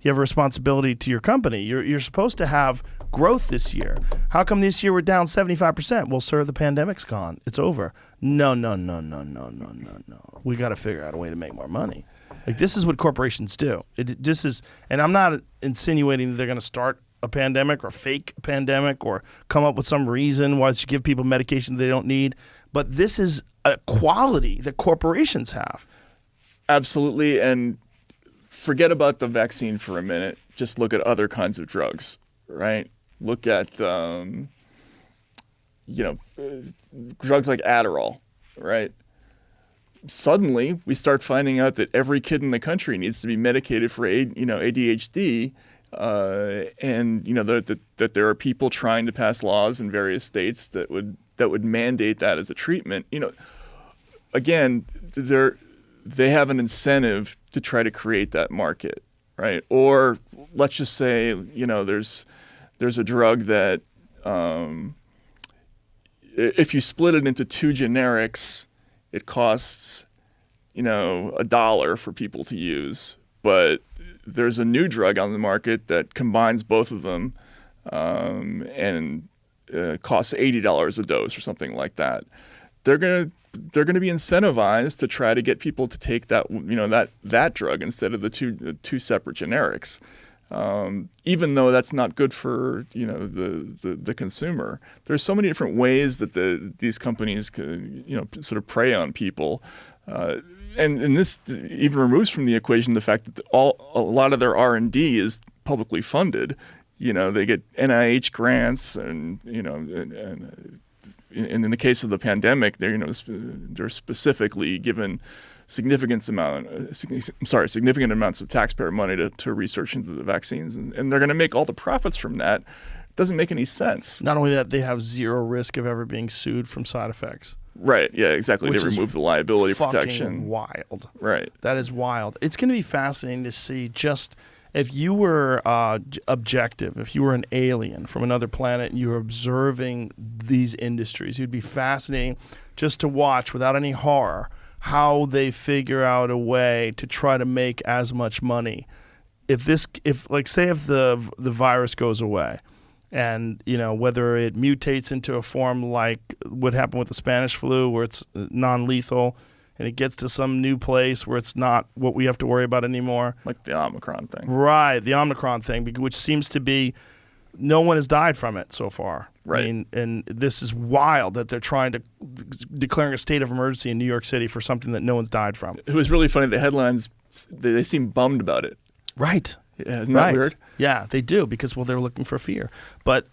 S5: a responsibility to your company. You're supposed to have growth this year. How come this year we're down 75%? Well, sir, the pandemic's gone. It's over. No. We got to figure out a way to make more money. Like, this is what corporations do. And I'm not insinuating that they're going to start a pandemic or fake pandemic or come up with some reason why they should give people medication they don't need. But this is a quality that corporations have.
S4: Absolutely. And forget about the vaccine for a minute. Just look at other kinds of drugs, right? Look at, drugs like Adderall, right? Suddenly, we start finding out that every kid in the country needs to be medicated for ADHD, and that there are people trying to pass laws in various states that would mandate that as a treatment. Again, they have an incentive to try to create that market, right? Or let's just say, there's a drug that if you split it into 2 generics, it costs, $1 for people to use. But there's a new drug on the market that combines both of them and costs $80 a dose or something like that. They're gonna be incentivized to try to get people to take that that drug instead of the two separate generics. Even though that's not good for the consumer. There's so many different ways that these companies could, sort of prey on people, and this even removes from the equation the fact that a lot of their R&D is publicly funded. They get NIH grants, and and in the case of the pandemic, they're specifically given significant amounts of taxpayer money to research into the vaccines, and they're going to make all the profits from that. It doesn't make any sense.
S5: Not only that, they have zero risk of ever being sued from side effects.
S4: Right. Yeah. Exactly. They remove the liability protection.
S5: Wild.
S4: Right.
S5: That is wild. It's going to be fascinating to see just if you were objective, if you were an alien from another planet and you were observing these industries, it'd be fascinating just to watch without any horror how they figure out a way to try to make as much money. If the virus goes away, and whether it mutates into a form like what happened with the Spanish flu, where it's non-lethal, and it gets to some new place where it's not what we have to worry about anymore.
S4: Like the Omicron thing.
S5: Right, the Omicron thing, which seems to be no one has died from it so far.
S4: Right.
S5: I mean, and this is wild that they're trying to declaring a state of emergency in New York City for something that no one's died from.
S4: It was really funny. The headlines, they seem bummed about it.
S5: Right.
S4: Yeah, isn't that weird?
S5: Yeah, they do, because they're looking for fear. But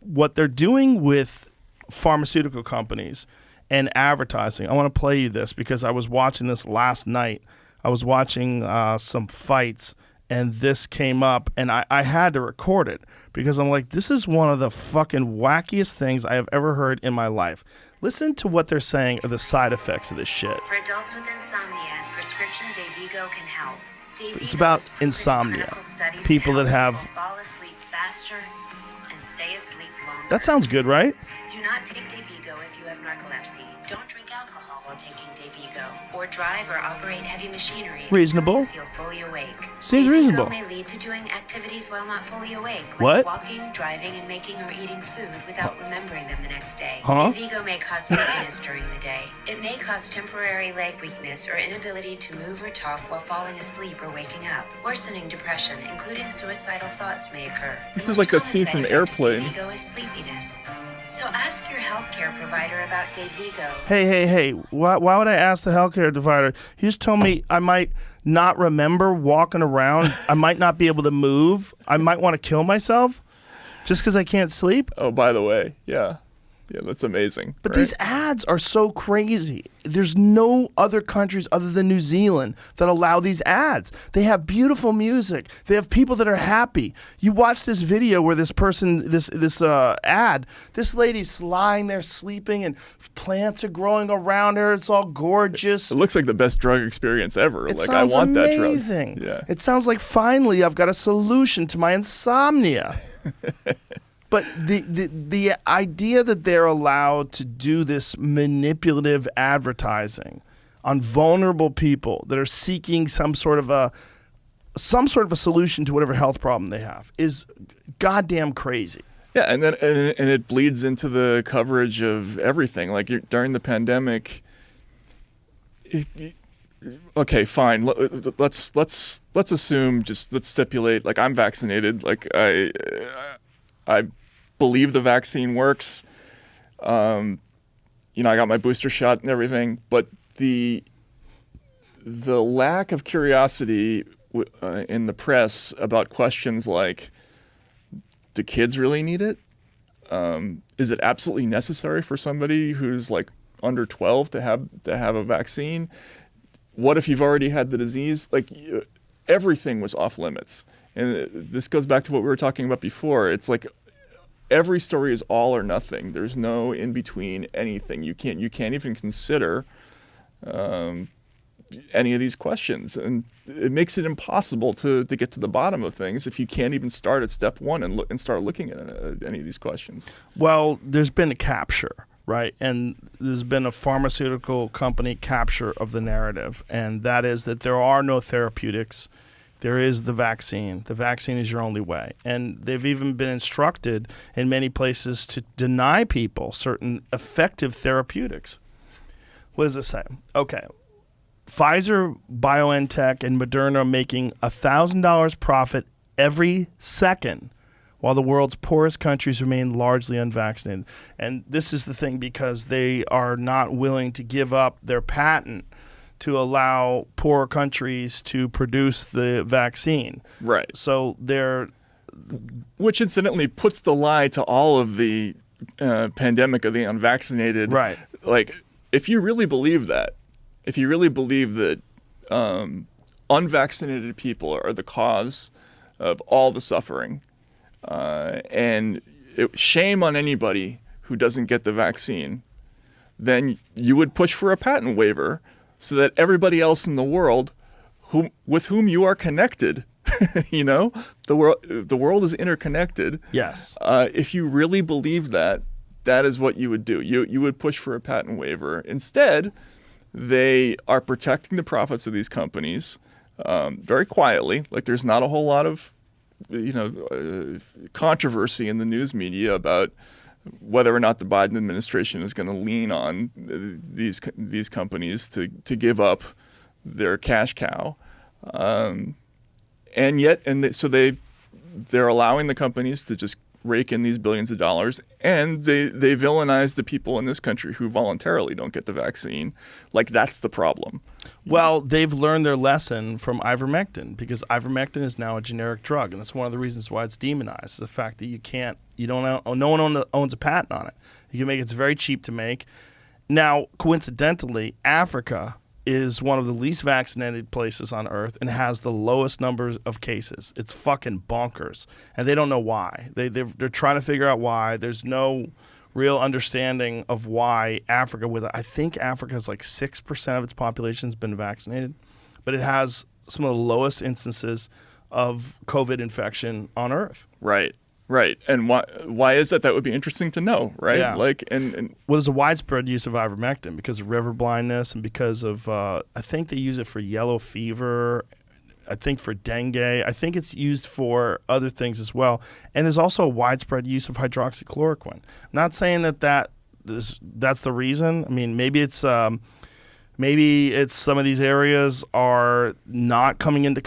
S5: what they're doing with pharmaceutical companies and advertising, I want to play you this because I was watching this last night. I was watching some fights, and this came up, and I had to record it because I'm like, this is one of the fucking wackiest things I have ever heard in my life. Listen to what they're saying are the side effects of this shit.
S7: For adults with insomnia, prescription Dayvigo can help. Dayvigo
S5: It's about
S7: is proven in
S5: insomnia.
S7: clinical studies
S5: People
S7: to
S5: that
S7: help
S5: have-
S7: people fall asleep faster and stay asleep longer.
S5: That sounds good, right?
S7: Do not take Dayvigo if you have narcolepsy. Don't drink alcohol while taking Dayvigo or or drive or operate heavy machinery
S5: Reasonable.
S7: until you feel fully awake.
S5: Seems
S7: Day
S5: reasonable.
S7: Vigo may lead to doing activities while not fully awake, like
S5: What?
S7: walking, driving, and making or eating food without remembering them the next day.
S5: Huh?
S7: Day Vigo may cause sleepiness during the day. It may cause temporary leg weakness or inability to move or talk while falling asleep or waking up. Worsening depression, including suicidal thoughts, may occur.
S4: This
S7: The
S4: is
S7: most
S4: like that
S7: common
S4: scene
S7: side
S4: from
S7: effect of
S4: Airplane.
S7: Day Vigo is sleepiness. So ask your healthcare provider about Day Vigo.
S5: Hey. Why would I ask the healthcare provider? He just told me I might not remember walking around. I might not be able to move. I might want to kill myself just because I can't sleep.
S4: Oh, by the way, yeah, that's amazing.
S5: But
S4: right?
S5: these ads are so crazy. There's no other countries other than New Zealand that allow these ads. They have beautiful music. They have people that are happy. You watch this video where this person, this ad, this lady's lying there sleeping and plants are growing around her. It's all gorgeous.
S4: It looks like the best drug experience ever.
S5: It
S4: Like
S5: sounds
S4: I want
S5: amazing.
S4: that drug. Yeah.
S5: It sounds like finally I've got a solution to my insomnia. But the idea that they're allowed to do this manipulative advertising on vulnerable people that are seeking some sort of a solution to whatever health problem they have is goddamn crazy.
S4: Yeah, and then and it bleeds into the coverage of everything. Like during the pandemic. Okay, fine. Let's assume, let's stipulate. Like I'm vaccinated. Like I believe the vaccine works. I got my booster shot and everything, but the lack of curiosity in the press about questions like, do kids really need it? Is it absolutely necessary for somebody who's like under 12 to have a vaccine? What if you've already had the disease? Like everything was off limits. And this goes back to what we were talking about before. It's like every story is all or nothing. There's no in between anything. You can't even consider any of these questions, and it makes it impossible to get to the bottom of things if you can't even start at step one and start looking at any of these questions.
S5: Well, there's been a capture, right? And there's been a pharmaceutical company capture of the narrative, and that is that there are no therapeutics. There is the vaccine. The vaccine is your only way. And they've even been instructed in many places to deny people certain effective therapeutics. What does it say? Okay. Pfizer, BioNTech, and Moderna are making $1,000 profit every second while the world's poorest countries remain largely unvaccinated. And this is the thing, because they are not willing to give up their patent to allow poorer countries to produce the vaccine.
S4: Right.
S5: So they're...
S4: Which incidentally puts the lie to all of the pandemic of the unvaccinated.
S5: Right.
S4: Like, if you really believe that, unvaccinated people are the cause of all the suffering, and shame on anybody who doesn't get the vaccine, then you would push for a patent waiver so that everybody else in the world with whom you are connected, the world is interconnected.
S5: Yes.
S4: If you really believe that is what you would do. You would push for a patent waiver. Instead, they are protecting the profits of these companies very quietly. Like there's not a whole lot of controversy in the news media about whether or not the Biden administration is going to lean on these companies to give up their cash cow, so they're allowing the companies to just rake in these billions of dollars, and they villainize the people in this country who voluntarily don't get the vaccine. Like that's the problem.
S5: Well, they've learned their lesson from ivermectin, because ivermectin is now a generic drug, and that's one of the reasons why it's demonized. Is the fact that no one owns a patent on it. You can make it's very cheap to make. Now, coincidentally, Africa is one of the least vaccinated places on Earth and has the lowest numbers of cases. It's fucking bonkers, and they don't know why. They're trying to figure out why. There's no real understanding of why Africa, I think Africa has like 6% of its population has been vaccinated, but it has some of the lowest instances of COVID infection on Earth.
S4: Right. Right. And why is that? That would be interesting to know, right?
S5: Yeah.
S4: Like, and
S5: Well, there's a widespread use of ivermectin because of river blindness and because of, I think they use it for yellow fever, I think for dengue. I think it's used for other things as well. And there's also a widespread use of hydroxychloroquine. I'm not saying that's the reason. I mean, maybe it's some of these areas are not coming into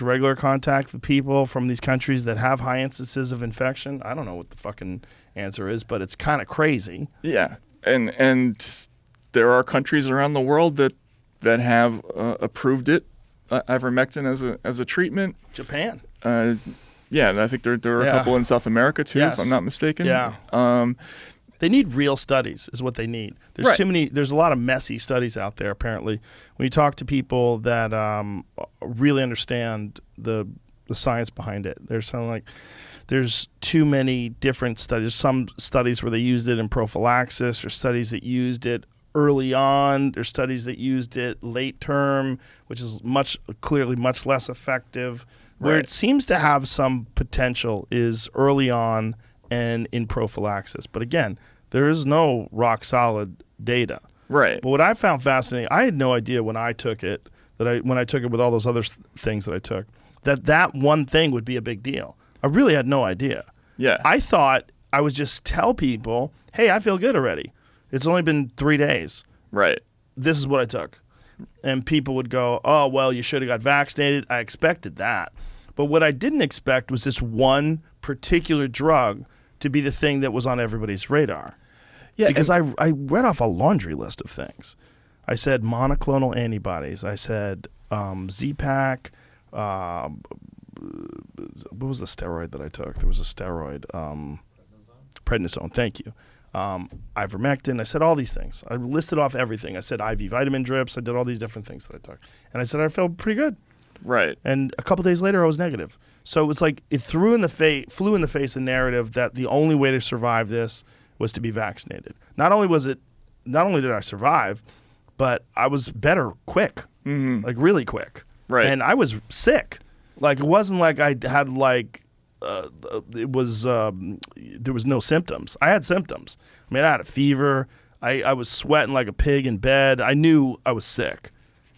S5: regular contact with people from these countries that have high instances of infection. I don't know what the fucking answer is, but it's kind of crazy.
S4: yeah. And there are countries around the world that have approved it, ivermectin as a treatment.
S5: Japan.
S4: Yeah, and I think there are a couple in South America too, if I'm not mistaken.
S5: Yeah. They need real studies is what they need. There's
S4: Right.
S5: too many. There's a lot of messy studies out there, apparently. When you talk to people that really understand the science behind it, they're sounding like there's too many different studies. There's some studies where they used it in prophylaxis. There's studies that used it early on. There's studies that used it late term, which is clearly much less effective. Where
S4: Right.
S5: it seems to have some potential is early on and in prophylaxis. But again, there is no rock solid data.
S4: Right.
S5: But what I found fascinating, I had no idea when I took it when I took it with all those other things that I took, that one thing would be a big deal. I really had no idea.
S4: Yeah.
S5: I thought I would just tell people, hey, I feel good already. It's only been 3 days.
S4: Right.
S5: This is what I took. And people would go, oh, well, you should have got vaccinated. I expected that. But what I didn't expect was this one particular drug to be the thing that was on everybody's radar.
S4: Yeah.
S5: Because I read off a laundry list of things. I said monoclonal antibodies. I said Z-Pak. What was the steroid that I took? There was a steroid. Prednisone. Thank you. Ivermectin. I said all these things. I listed off everything. I said IV vitamin drips. I did all these different things that I took. And I said I felt pretty good.
S4: Right.
S5: And a couple days later, I was negative. So it was like it flew in the face a narrative that the only way to survive this was to be vaccinated. Not only did I survive, but I was better quick, like really quick.
S4: Right.
S5: And I was sick. Like it wasn't like I had there was no symptoms. I had symptoms. I mean, I had a fever. I was sweating like a pig in bed. I knew I was sick.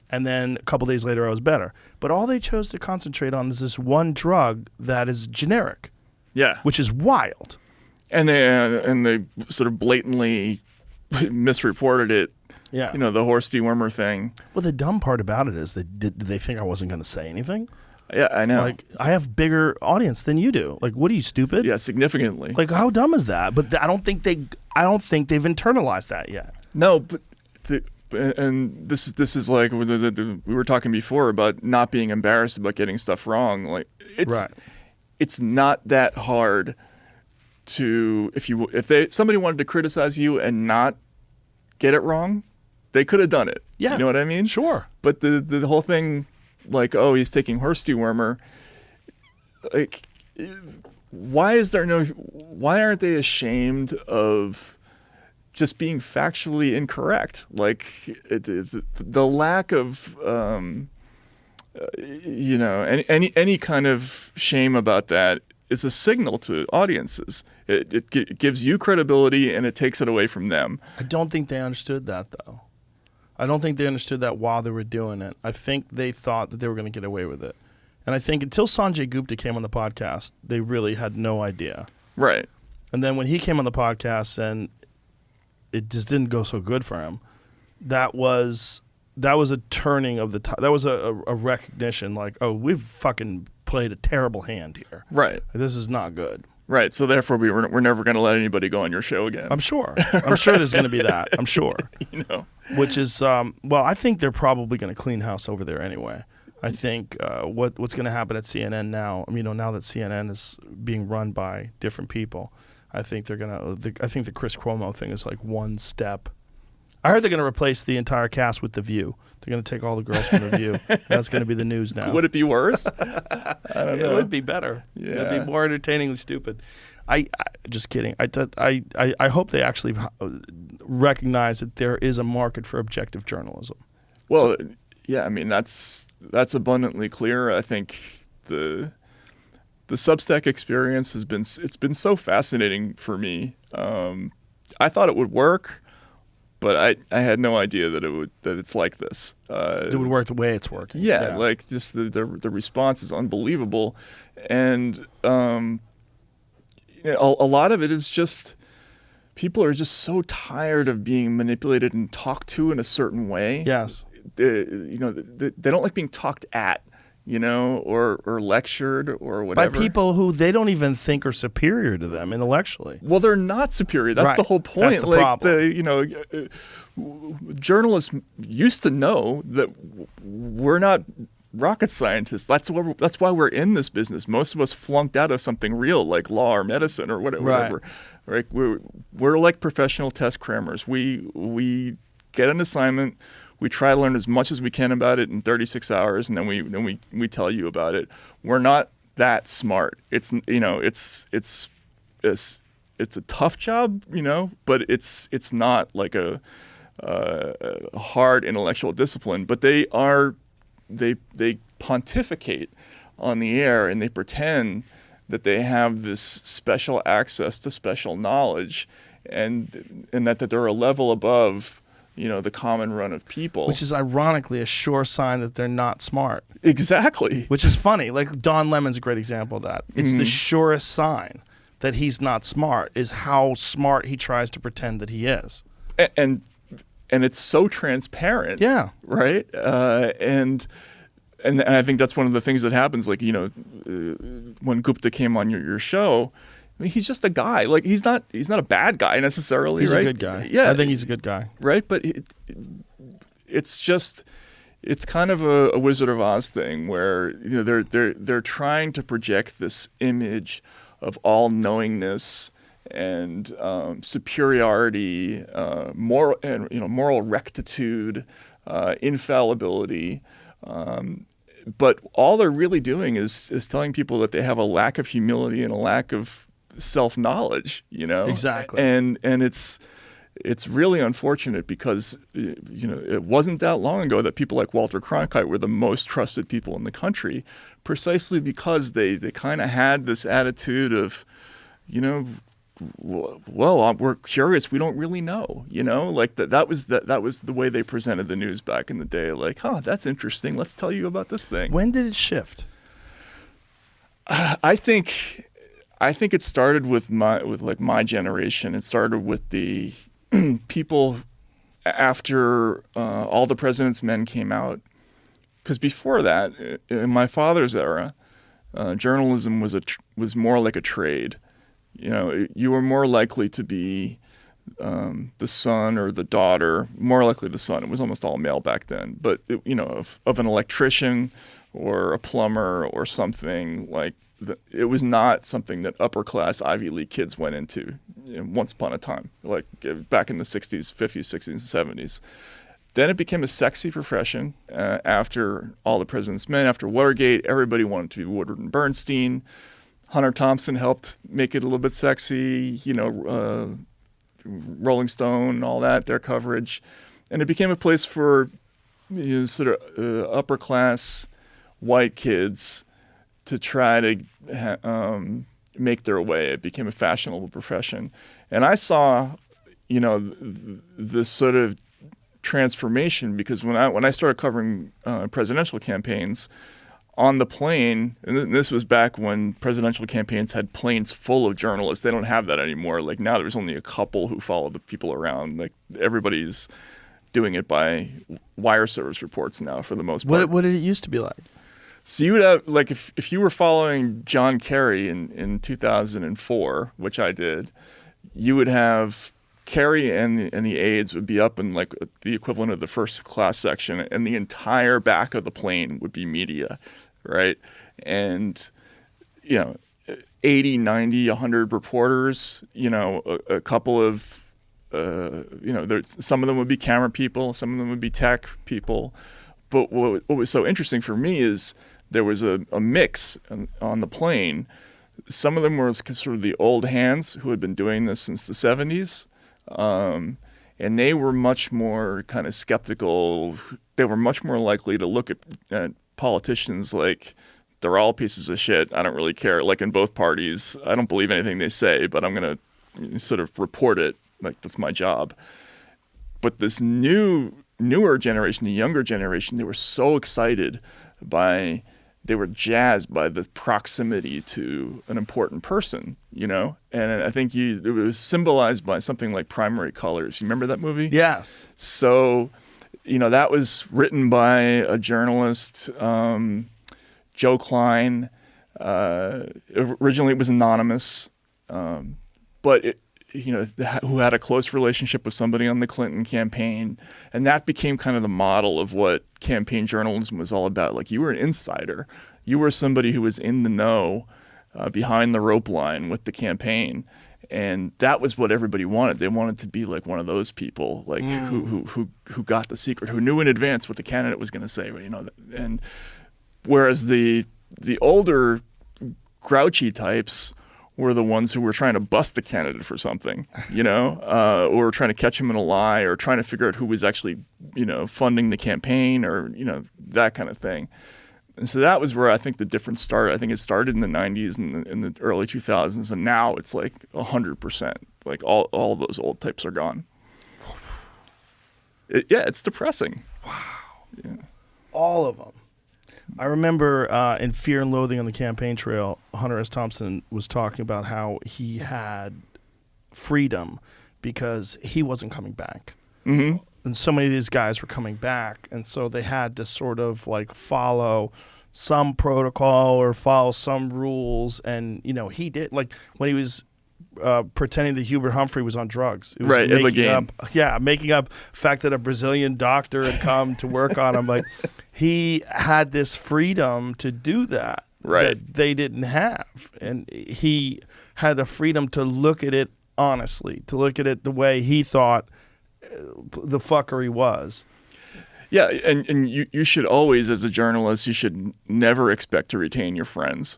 S5: And then a couple days later, I was better. But all they chose to concentrate on is this one drug that is generic.
S4: Yeah.
S5: Which is wild.
S4: And they sort of blatantly misreported it.
S5: Yeah.
S4: You know, the horse dewormer thing.
S5: Well, the dumb part about it is did they think I wasn't going to say anything?
S4: Yeah, I know.
S5: Like, I have bigger audience than you do. Like, what are you, stupid?
S4: Yeah, significantly.
S5: Like, how dumb is that? But I don't think they've internalized that yet.
S4: No, but and this is like we were talking before about not being embarrassed about getting stuff wrong. Like it's not that hard to if somebody wanted to criticize you and not get it wrong, they could have done it.
S5: Yeah.
S4: You know what I mean?
S5: Sure.
S4: But the whole thing, like, oh, he's taking horse dewormer. Like, why aren't they ashamed of just being factually incorrect? Like the lack of, any kind of shame about that is a signal to audiences. It gives you credibility and it takes it away from them.
S5: I don't think they understood that, though. I don't think they understood that while they were doing it. I think they thought that they were going to get away with it. And I think until Sanjay Gupta came on the podcast, they really had no idea.
S4: Right.
S5: And then when he came on the podcast and it just didn't go so good for him, that was a turning of the tide. That was a recognition like, oh, we've fucking played a terrible hand here.
S4: Right.
S5: This is not good.
S4: Right. So therefore, we're never going to let anybody go on your show again.
S5: I'm sure. I'm sure there's going to be that. I'm sure.
S4: You know.
S5: Which is, I think they're probably going to clean house over there anyway. I think what's going to happen at CNN now, now that CNN is being run by different people, I think I think the Chris Cuomo thing is like one step. I heard they're going to replace the entire cast with The View. They're going to take all the girls from The View. That's going to be the news now.
S4: Would it be worse? I don't know.
S5: It would be better.
S4: Yeah.
S5: It'd be more entertainingly stupid. I just kidding. I hope they actually recognize that there is a market for objective journalism.
S4: Well, yeah, I mean that's abundantly clear. I think the Substack experience it's been so fascinating for me. I thought it would work, but I had no idea that it's like this.
S5: It would work the way it's working.
S4: Yeah, like just the response is unbelievable, and a lot of it is just people are just so tired of being manipulated and talked to in a certain way.
S5: Yes.
S4: They don't like being talked at, or lectured or whatever.
S5: By people who they don't even think are superior to them intellectually.
S4: Well, they're not superior. That's
S5: Right.
S4: the whole point.
S5: That's the problem.
S4: Journalists used to know that we're not rocket scientists. That's why we're in this business. Most of us flunked out of something real like law or medicine or whatever. Right? We're like professional test crammers. We get an assignment. We try to learn as much as we can about it in 36 hours, and then we tell you about it. We're not that smart. It's a tough job, but it's not like a hard intellectual discipline. But they pontificate on the air, and they pretend that they have this special access to special knowledge, and that they're a level above the common run of people.
S5: Which is ironically a sure sign that they're not smart.
S4: Exactly.
S5: Which is funny. Like Don Lemon's a great example of that. It's the surest sign that he's not smart is how smart he tries to pretend that he is.
S4: And it's so transparent.
S5: Yeah.
S4: Right? And I think that's one of the things that happens. Like, when Gupta came on your show, I mean, he's just a guy. Like, he's not a bad guy necessarily.
S5: He's
S4: right?
S5: a good guy.
S4: Yeah,
S5: I think he's a good guy.
S4: Right, but it's kind of a Wizard of Oz thing where they're trying to project this image of all knowingness and superiority, moral rectitude, infallibility. But all they're really doing is telling people that they have a lack of humility and a lack of self-knowledge,
S5: Exactly.
S4: And it's really unfortunate because it wasn't that long ago that people like Walter Cronkite were the most trusted people in the country, precisely because they kind of had this attitude of, well, we're curious, we don't really know, like that was the way they presented the news back in the day. Like, that's interesting. Let's tell you about this thing.
S5: When did it shift?
S4: I think it started with my generation. It started with the people after All the President's Men came out, because before that, in my father's era, journalism was more like a trade. You were more likely to be the son or the daughter, more likely the son. It was almost all male back then, but of an electrician or a plumber or something like. It was not something that upper class Ivy League kids went into once upon a time, like back in the 60s, 50s, 60s, and 70s. Then it became a sexy profession after All the President's Men, after Watergate. Everybody wanted to be Woodward and Bernstein. Hunter Thompson helped make it a little bit sexy, Rolling Stone, all that, their coverage. And it became a place for sort of upper class white kids to try to make their way. It became a fashionable profession. And I saw, this sort of transformation because when I started covering presidential campaigns on the plane, and this was back when presidential campaigns had planes full of journalists. They don't have that anymore. Like now there's only a couple who follow the people around. Like everybody's doing it by wire service reports now for the most part.
S5: What did it used to be like?
S4: So you would have, like, if you were following John Kerry in 2004, which I did, you would have Kerry and the aides would be up in like the equivalent of the first class section, and the entire back of the plane would be media, right? And 80, 90, 100 reporters, a couple of some of them would be camera people, some of them would be tech people. But what was so interesting for me is there was a mix on the plane. Some of them were sort of the old hands who had been doing this since the 70s. And they were much more kind of skeptical. They were much more likely to look at politicians like they're all pieces of shit. I don't really care. Like in both parties, I don't believe anything they say, but I'm going to sort of report it. Like that's my job. But this newer generation, the younger generation, they were so excited they were jazzed by the proximity to an important person, you know? And I think it was symbolized by something like Primary Colors. You remember that movie?
S5: Yes.
S4: So, you know, that was written by a journalist, Joe Klein. Originally it was anonymous, but who had a close relationship with somebody on the Clinton campaign. And that became kind of the model of what campaign journalism was all about. Like, you were an insider. You were somebody who was in the know, behind the rope line with the campaign. And that was what everybody wanted. They wanted to be like one of those people, like who got the secret, who knew in advance what the candidate was going to say, you know. And whereas the older grouchy types were the ones who were trying to bust the candidate for something, you know, or trying to catch him in a lie, or trying to figure out who was actually, you know, funding the campaign, or, you know, that kind of thing. And so that was where I think the difference started. I think it started in the 90s and in the early 2000s, and now it's like 100%. Like all those old types are gone. It's depressing. Wow. Yeah.
S5: All of them. I remember in Fear and Loathing on the Campaign Trail, Hunter S. Thompson was talking about how he had freedom because he wasn't coming back.
S4: Mm-hmm.
S5: And so many of these guys were coming back, and so they had to sort of like follow some protocol or follow some rules. And, you know, he did, like when he was pretending that Hubert Humphrey was on drugs. It was
S4: right,
S5: making up fact that a Brazilian doctor had come to work on him. Like, he had this freedom to do that that they didn't have. And he had the freedom to look at it honestly, to look at it the way he thought the fuckery was.
S4: Yeah, and you should always, as a journalist, you should never expect to retain your friends.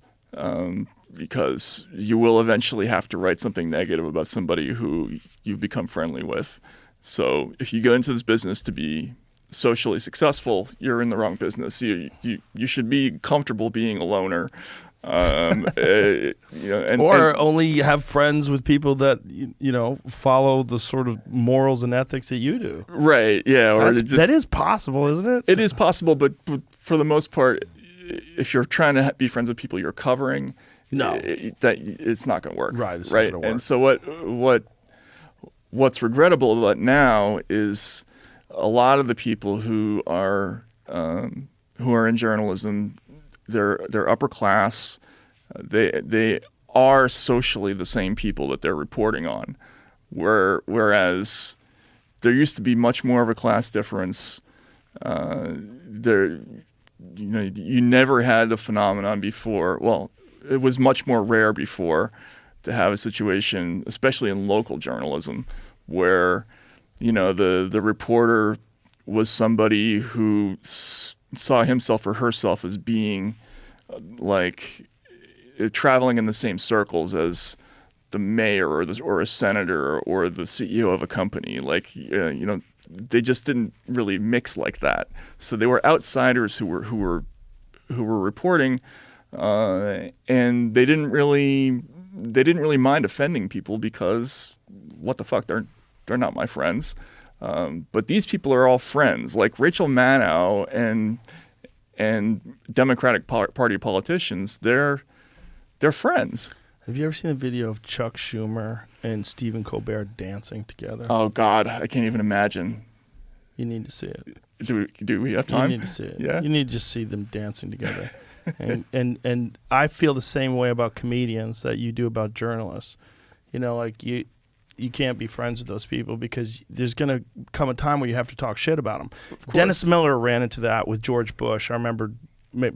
S4: Because you will eventually have to write something negative about somebody who you've become friendly with. So if you go into this business to be socially successful, you're in the wrong business. You should be comfortable being a loner.
S5: Only have friends with people that you know follow the sort of morals and ethics that you do.
S4: Right. Yeah.
S5: That is possible, isn't it?
S4: It is possible, but for the most part, if you're trying to be friends with people you're covering, it's not going to work.
S5: Right. It's
S4: right.
S5: Not gonna work.
S4: And so what's regrettable about now is a lot of the people who are in journalism, they're upper class. They are socially the same people that they're reporting on, whereas there used to be much more of a class difference. You never had a phenomenon before. Well, it was much more rare before to have a situation, especially in local journalism, where, you know, the reporter was somebody who saw himself or herself as being traveling in the same circles as the mayor or a senator or the CEO of a company. Like, you know, they just didn't really mix like that. So they were outsiders who were reporting. And they didn't really mind offending people because what the fuck, they're not my friends. But these people are all friends. Like Rachel Maddow and Democratic Party politicians, they're friends.
S5: Have you ever seen a video of Chuck Schumer and Stephen Colbert dancing together?
S4: Oh God, I can't even imagine.
S5: You need to see it.
S4: Do we have time?
S5: You need to see it.
S4: Yeah.
S5: You need to just see them dancing together. And I feel the same way about comedians that you do about journalists. You know, like you can't be friends with those people because there's going to come a time where you have to talk shit about them. Dennis Miller ran into that with George Bush. I remember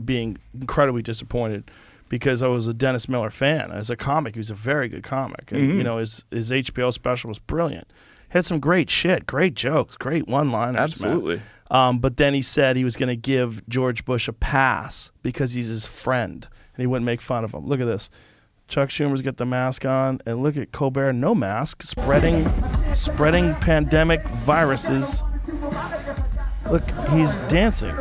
S5: being incredibly disappointed because I was a Dennis Miller fan. As a comic, he was a very good comic. And, you know, his HBO special was brilliant. He had some great shit, great jokes, great one-liners.
S4: Absolutely.
S5: But then he said he was going to give George Bush a pass because he's his friend and he wouldn't make fun of him. Look at this. Chuck Schumer's got the mask on, and look at Colbert, no mask, spreading pandemic viruses. Look, he's dancing.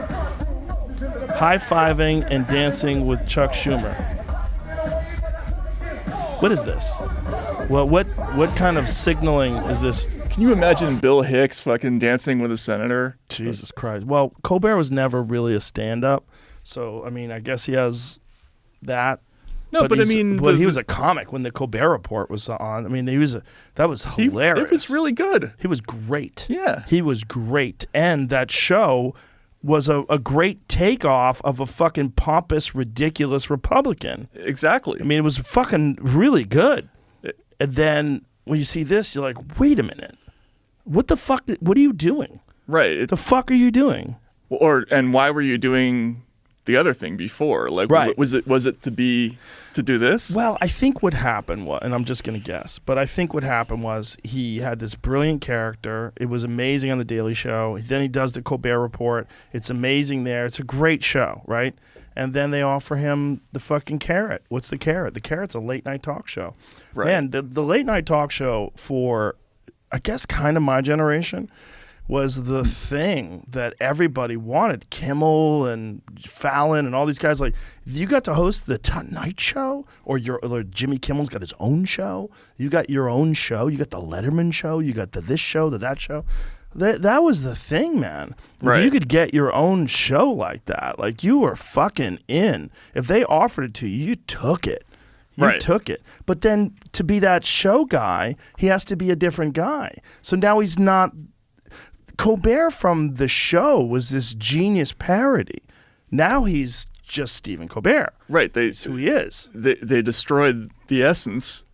S5: high-fiving and dancing with Chuck Schumer. What is this? Well, what kind of signaling is this?
S4: Can you imagine Bill Hicks fucking dancing with a senator?
S5: Jesus Christ. Well, Colbert was never really a stand-up, so, I mean, I guess he has that.
S4: No, but I mean...
S5: But he was a comic when the Colbert Report was on. I mean, that was hilarious.
S4: It was really good.
S5: He was great.
S4: Yeah.
S5: He was great. And that show was a great takeoff of a fucking pompous, ridiculous Republican.
S4: Exactly.
S5: I mean, it was fucking really good. And then when you see this, you're like, wait a minute. What the fuck? What are you doing?
S4: Right.
S5: The fuck are you doing?
S4: And why were you doing the other thing before? Like,
S5: right.
S4: was it to do this?
S5: Well, I think what happened was, and I'm just going to guess, but I think what happened was he had this brilliant character. It was amazing on The Daily Show. Then he does the Colbert Report. It's amazing there. It's a great show, right? And then they offer him the fucking carrot. What's the carrot? The carrot's a late night talk show.
S4: Right.
S5: Man, the late night talk show for, I guess, kind of my generation was the thing that everybody wanted. Kimmel and Fallon and all these guys. Like, you got to host the Tonight Show, or Jimmy Kimmel's got his own show. You got your own show. You got the Letterman show. You got the this show, the that show. That was the thing, man.
S4: Right.
S5: If you could get your own show like that, like, you were fucking in. If they offered it to you, you took it. You took it. But then to be that show guy, he has to be a different guy. So now he's not... Colbert from the show was this genius parody. Now he's just Stephen Colbert.
S4: Right.
S5: That's who he is.
S4: They destroyed the essence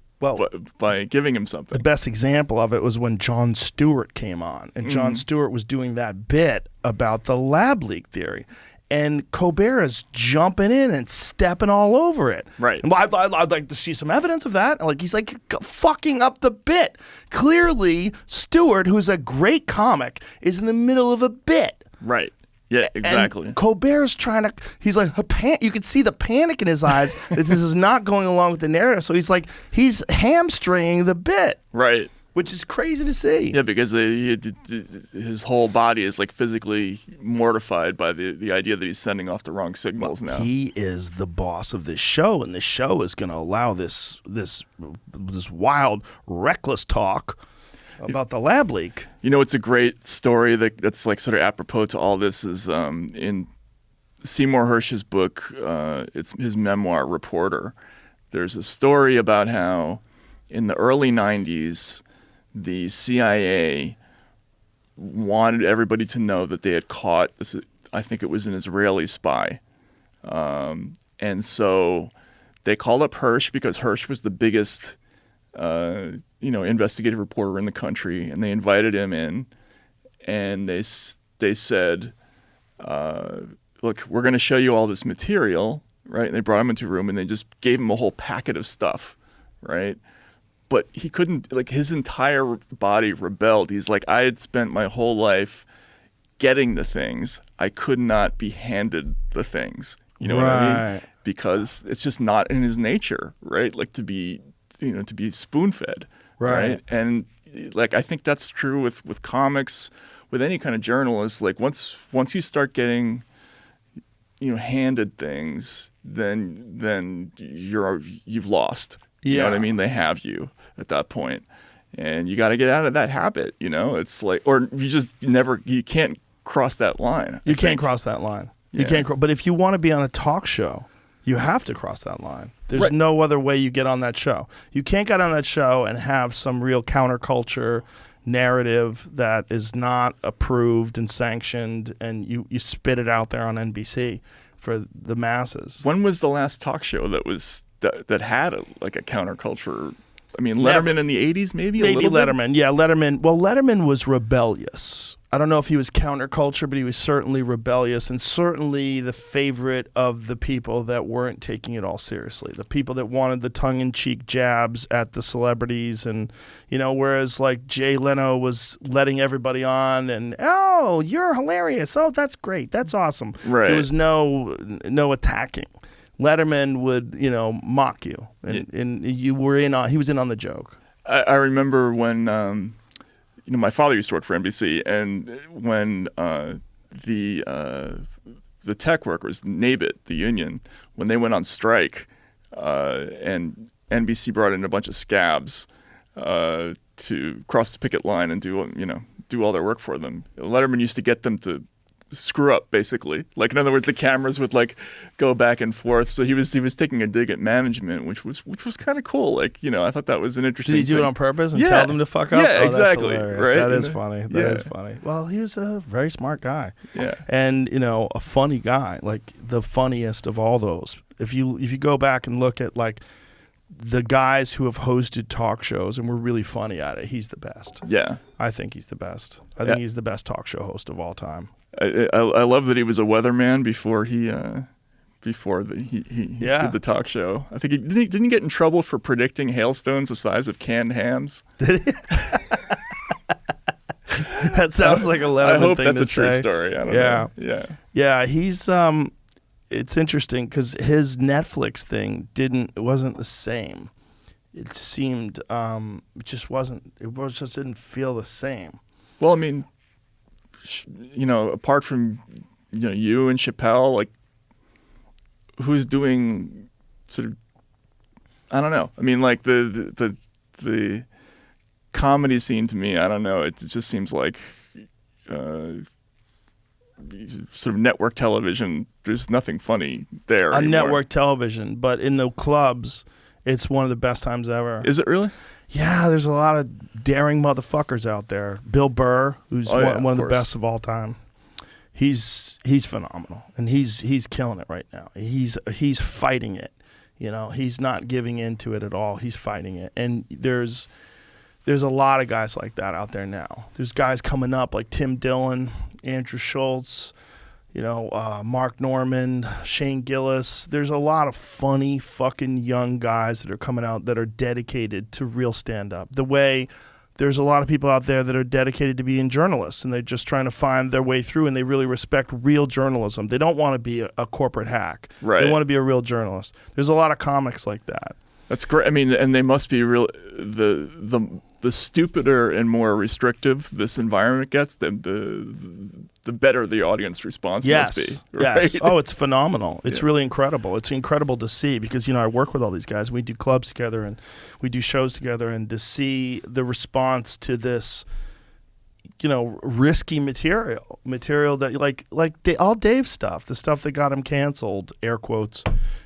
S4: by giving him something.
S5: The best example of it was when Jon Stewart came on. And Jon Stewart was doing that bit about the lab leak theory. And Colbert is jumping in and stepping all over it.
S4: Right.
S5: And I'd like to see some evidence of that. Like, he's like fucking up the bit. Clearly, Stewart, who's a great comic, is in the middle of a bit.
S4: Right. Yeah, exactly.
S5: And Colbert's trying to, he's like, you could see the panic in his eyes that this is not going along with the narrative. So he's like, he's hamstringing the bit.
S4: Right.
S5: Which is crazy to see.
S4: Yeah, because his whole body is like physically mortified by the idea that he's sending off the wrong signals now.
S5: He is the boss of this show, and this show is going to allow this wild, reckless talk about the lab leak.
S4: You know, it's a great story that's like sort of apropos to all this is in Seymour Hersh's book, it's his memoir, Reporter. There's a story about how in the early 90s, the CIA wanted everybody to know that they had caught this. I think it was an Israeli spy, and so they called up Hersh because Hersh was the biggest, investigative reporter in the country, and they invited him in, and they said, "Look, we're going to show you all this material, right?" And they brought him into a room, and they just gave him a whole packet of stuff, right? But he couldn't, like, his entire body rebelled. He's like, I had spent my whole life getting the things. I could not be handed the things. You know what I mean? Because it's just not in his nature, right? Like to be spoon-fed, right? And like, I think that's true with comics, with any kind of journalist. Like once you start getting, handed things, then you've lost. You know what I mean? They have you at that point, and you got to get out of that habit. It's like, or you can't cross that line.
S5: You can't cross that line.
S4: Yeah.
S5: You can't. But if you want to be on a talk show, you have to cross that line. There's no other way you get on that show. You can't get on that show and have some real counterculture narrative that is not approved and sanctioned, and you spit it out there on NBC for the masses.
S4: When was the last talk show that had a counterculture? I mean, Letterman in the 80s, maybe a little
S5: Letterman.
S4: bit?
S5: Yeah, Letterman. Well, Letterman was rebellious. I don't know if he was counterculture, but he was certainly rebellious, and certainly the favorite of the people that weren't taking it all seriously. The people that wanted the tongue-in-cheek jabs at the celebrities, and whereas like Jay Leno was letting everybody on, and oh, you're hilarious. Oh, that's great. That's awesome.
S4: Right.
S5: There was no attacking. Letterman would, mock you, and you were he was in on the joke.
S4: I remember when, my father used to work for NBC, and when the the tech workers, NABIT, the union, when they went on strike, and NBC brought in a bunch of scabs to cross the picket line and do all their work for them. Letterman used to get them to screw up, basically. Like, in other words, the cameras would like go back and forth. So he was taking a dig at management, which was kind of cool. Like, I thought that was an interesting.
S5: Did he do
S4: thing.
S5: it on purpose and tell them to fuck up?
S4: Yeah,
S5: oh,
S4: exactly.
S5: That's hilarious.
S4: Right?
S5: That is funny. That is funny. Well, he was a very smart guy.
S4: Yeah.
S5: And a funny guy, like the funniest of all those. If you go back and look at like the guys who have hosted talk shows and were really funny at it, he's the best.
S4: Yeah.
S5: I think he's the best. I think he's the best talk show host of all time.
S4: I love that he was a weatherman before he did the talk show. I think he didn't get in trouble for predicting hailstones the size of canned hams.
S5: Did he? That sounds like a Letterman
S4: I hope
S5: thing
S4: that's
S5: to
S4: a true
S5: say.
S4: story. I don't know.
S5: Yeah. He's it's interesting because his Netflix thing wasn't the same. It seemed it just didn't feel the same.
S4: Well, I mean, apart from you and Chappelle, like, who's doing sort of, I don't know. I mean, like the comedy scene to me, I don't know. It just seems like sort of network television. There's nothing funny there
S5: On
S4: anymore.
S5: network television, but in the clubs, it's one of the best times ever.
S4: Is it really?
S5: Yeah, there's a lot of daring motherfuckers out there. Bill Burr, who's one of the best of all time. He's phenomenal, and he's killing it right now. He's fighting it. He's not giving into it at all. He's fighting it, and there's a lot of guys like that out there now. There's guys coming up like Tim Dillon, Andrew Schultz, Mark Norman, Shane Gillis. There's a lot of funny fucking young guys that are coming out that are dedicated to real stand-up. The way there's a lot of people out there that are dedicated to being journalists, and they're just trying to find their way through, and they really respect real journalism. They don't want to be a corporate hack.
S4: Right.
S5: They want to be a real journalist. There's a lot of comics like that.
S4: That's great. I mean, and they must be real. The stupider and more restrictive this environment gets, the better the audience response must be. Right?
S5: Yes. Oh, it's phenomenal. It's really incredible. It's incredible to see because, I work with all these guys. We do clubs together and we do shows together, and to see the response to this, risky material that all Dave stuff, the stuff that got him canceled, air quotes,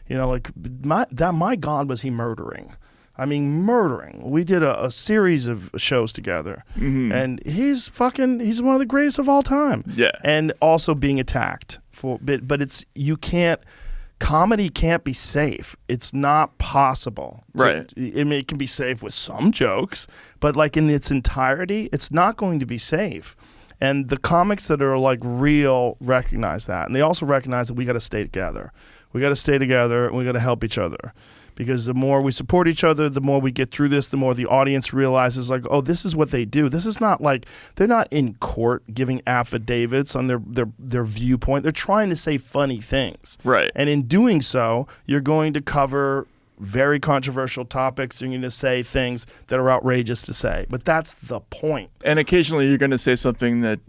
S5: my God, was he murdering? I mean, murdering. We did a series of shows together, and he's one of the greatest of all time.
S4: Yeah.
S5: And also being attacked but comedy can't be safe. It's not possible.
S4: Right.
S5: It can be safe with some jokes, but like in its entirety, it's not going to be safe. And the comics that are like real recognize that, and they also recognize that we got to stay together. We got to stay together, and we got to help each other. Because the more we support each other, the more we get through this, the more the audience realizes, like, oh, this is what they do. This is not like they're not in court giving affidavits on their viewpoint. They're trying to say funny things.
S4: Right.
S5: And in doing so, you're going to cover very controversial topics. You're going to say things that are outrageous to say. But that's the point.
S4: And occasionally you're going to say something that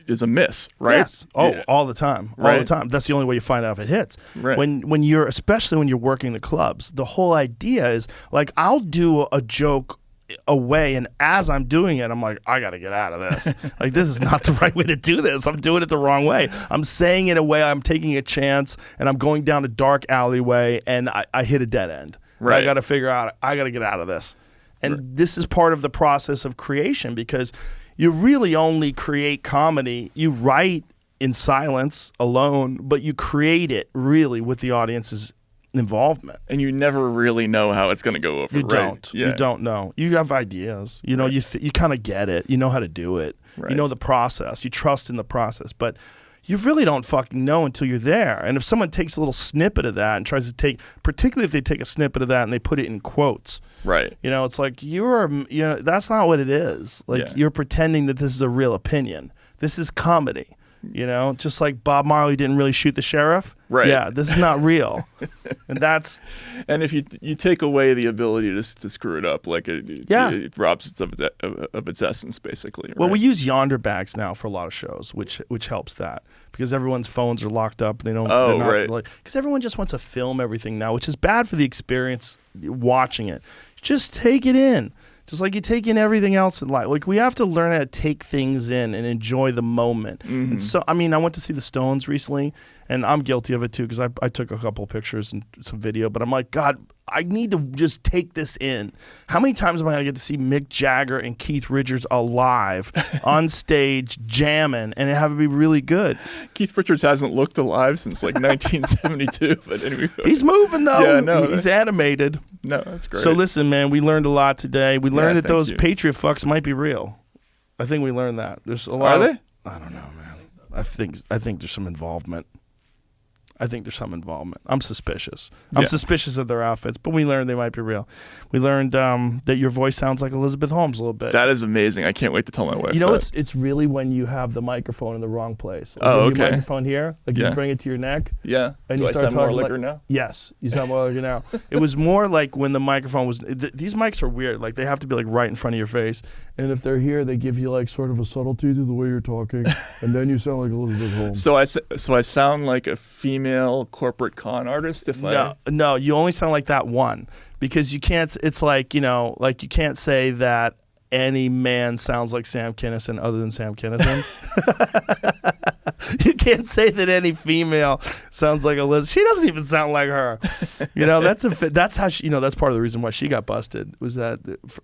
S4: is a miss, right?
S5: Yes. Oh, yeah. All the time. All
S4: right.
S5: the time. That's the only way you find out if it hits.
S4: Right.
S5: Especially when you're working the clubs, the whole idea is like, I'll do a joke away, and as I'm doing it, I'm like, I got to get out of this. Like, this is not the right way to do this. I'm doing it the wrong way. I'm saying it a way, I'm taking a chance, and I'm going down a dark alleyway, and I hit a dead end.
S4: Right.
S5: I got to figure out, I got to get out of this. And this is part of the process of creation, because you really only create comedy. You write in silence, alone, but you create it really with the audience's involvement.
S4: And you never really know how it's going to go over.
S5: You
S4: right?
S5: don't.
S4: Yeah.
S5: You don't know. You have ideas. You kind of get it. You know how to do it.
S4: Right.
S5: You know the process. You trust in the process. But you really don't fucking know until you're there. And if someone takes a little snippet of that and tries to take, particularly if they take a snippet of that and they put it in quotes,
S4: right?
S5: It's like that's not what it is. Like, you're pretending that this is a real opinion. This is comedy. You know, just like Bob Marley didn't really shoot the sheriff.
S4: Right.
S5: Yeah, this is not real. And
S4: if you take away the ability to screw it up, like it robs it of its essence, basically. Right?
S5: Well, we use Yonder bags now for a lot of shows, which helps that because everyone's phones are locked up. They don't.
S4: Oh, right.
S5: Because everyone just wants to film everything now, which is bad for the experience watching it. Just take it in. Just like you take in everything else in life. Like, we have to learn how to take things in and enjoy the moment.
S4: Mm-hmm.
S5: And so, I mean, I went to see the Stones recently, and I'm guilty of it too because I took a couple pictures and some video, but I'm like, God, I need to just take this in. How many times am I going to get to see Mick Jagger and Keith Richards alive on stage jamming and have it be really good?
S4: Keith Richards hasn't looked alive since like 1972. But anyway.
S5: He's moving, though.
S4: Yeah, no,
S5: He's animated.
S4: No, that's great.
S5: So listen, man, we learned a lot today. We learned that
S4: thank
S5: those
S4: you.
S5: Patriot fucks might be real. I think we learned that. There's a lot.
S4: Are they?
S5: I don't know, man. I think there's some involvement. I'm suspicious. I'm
S4: Yeah.
S5: suspicious of their outfits, but we learned they might be real. We learned that your voice sounds like Elizabeth Holmes a little bit.
S4: That is amazing. I can't wait to tell my wife.
S5: You know,
S4: that.
S5: it's really when you have the microphone in the wrong place. Like,
S4: Oh,
S5: you have
S4: okay.
S5: Your microphone here, like
S4: Yeah.
S5: you bring it to your neck.
S4: Yeah.
S5: And
S4: Do
S5: you
S4: I
S5: start
S4: sound more
S5: talking
S4: liquor
S5: like,
S4: now?
S5: Yes, you sound more like now. It was more like when the microphone was. These mics are weird. Like, they have to be like right in front of your face. And if they're here, they give you like sort of a subtlety to the way you're talking, and then you sound like Elizabeth Holmes.
S4: So I sound like a female corporate con artist.
S5: No, you only sound like that one because you can't. It's like, you know, like you can't say that any man sounds like Sam Kinison other than Sam Kinison. You can't say that any female sounds like Elizabeth. She doesn't even sound like her. You know, that's how she. You know, that's part of the reason why she got busted was that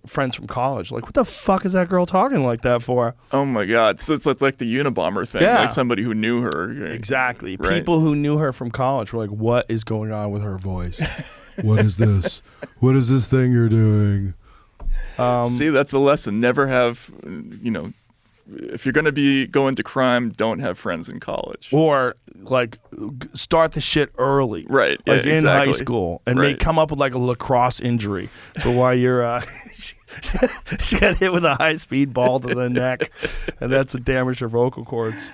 S5: friends from college like, what the fuck is that girl talking like that for?
S4: Oh my God! So it's like the Unabomber thing.
S5: Yeah.
S4: Like somebody who knew her.
S5: Exactly.
S4: Right.
S5: People who knew her from college were like, what is going on with her voice?
S8: What is this? What is this thing you're doing?
S4: See, that's a lesson. Never have, you know, if you're going to be going to crime, don't have friends in college.
S5: Or like start the shit early,
S4: Right, yeah,
S5: Like in
S4: exactly.
S5: high school, and
S4: Right.
S5: come up with like a lacrosse injury for why you're. She got hit with a high-speed ball to the neck, and that's what damaged her vocal cords.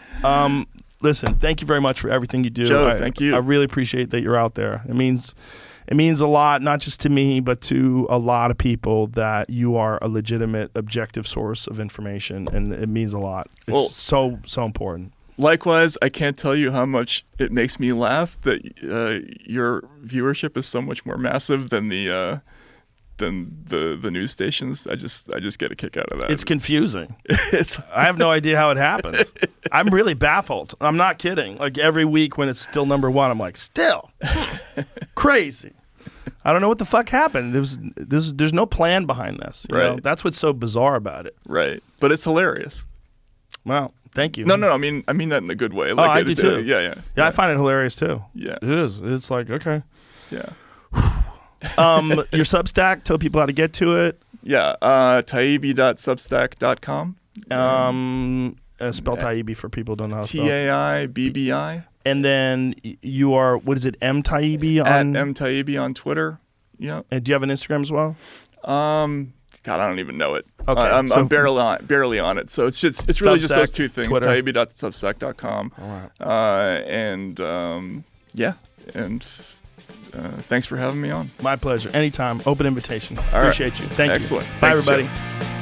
S5: Listen, thank you very much for everything you do.
S4: Joe, thank you.
S5: I really appreciate that you're out there. It means a lot, not just to me, but to a lot of people that you are a legitimate, objective source of information, and it means a lot. It's so important.
S4: Likewise, I can't tell you how much it makes me laugh that your viewership is so much more massive than the news stations. I just get a kick out of that.
S5: It's confusing. I have no idea how it happens. I'm really baffled. I'm not kidding. Like every week when it's still number one, I'm like, still crazy. I don't know what the fuck happened. There's no plan behind this. You know?
S4: Right.
S5: That's what's so bizarre about it.
S4: Right, but it's hilarious.
S5: Well, thank you.
S4: No, I mean that in a good way.
S5: I do too.
S4: Yeah.
S5: Yeah, I find it hilarious too.
S4: Yeah.
S5: It is. It's like, okay.
S4: Yeah.
S5: Your Substack, tell people how to get to it.
S4: Yeah. Taibbi.substack.com.
S5: Spell Taibbi for people who don't know how to spell.
S4: Taibbi.
S5: And then you are, what is it, M Taibbi on?
S4: At Taibbi on Twitter. Yeah.
S5: And do you have an Instagram as well?
S4: God, I don't even know it.
S5: Okay,
S4: I'm
S5: so-
S4: barely on it. So it's really just those two things.
S5: Twitter.
S4: Taibbi.substack.com.
S5: All right.
S4: Thanks for having me on.
S5: My pleasure. Anytime. Open invitation.
S4: right.
S5: Appreciate you. Thank
S4: Excellent.
S5: you. Bye,
S4: Thanks,
S5: everybody.
S4: Joe.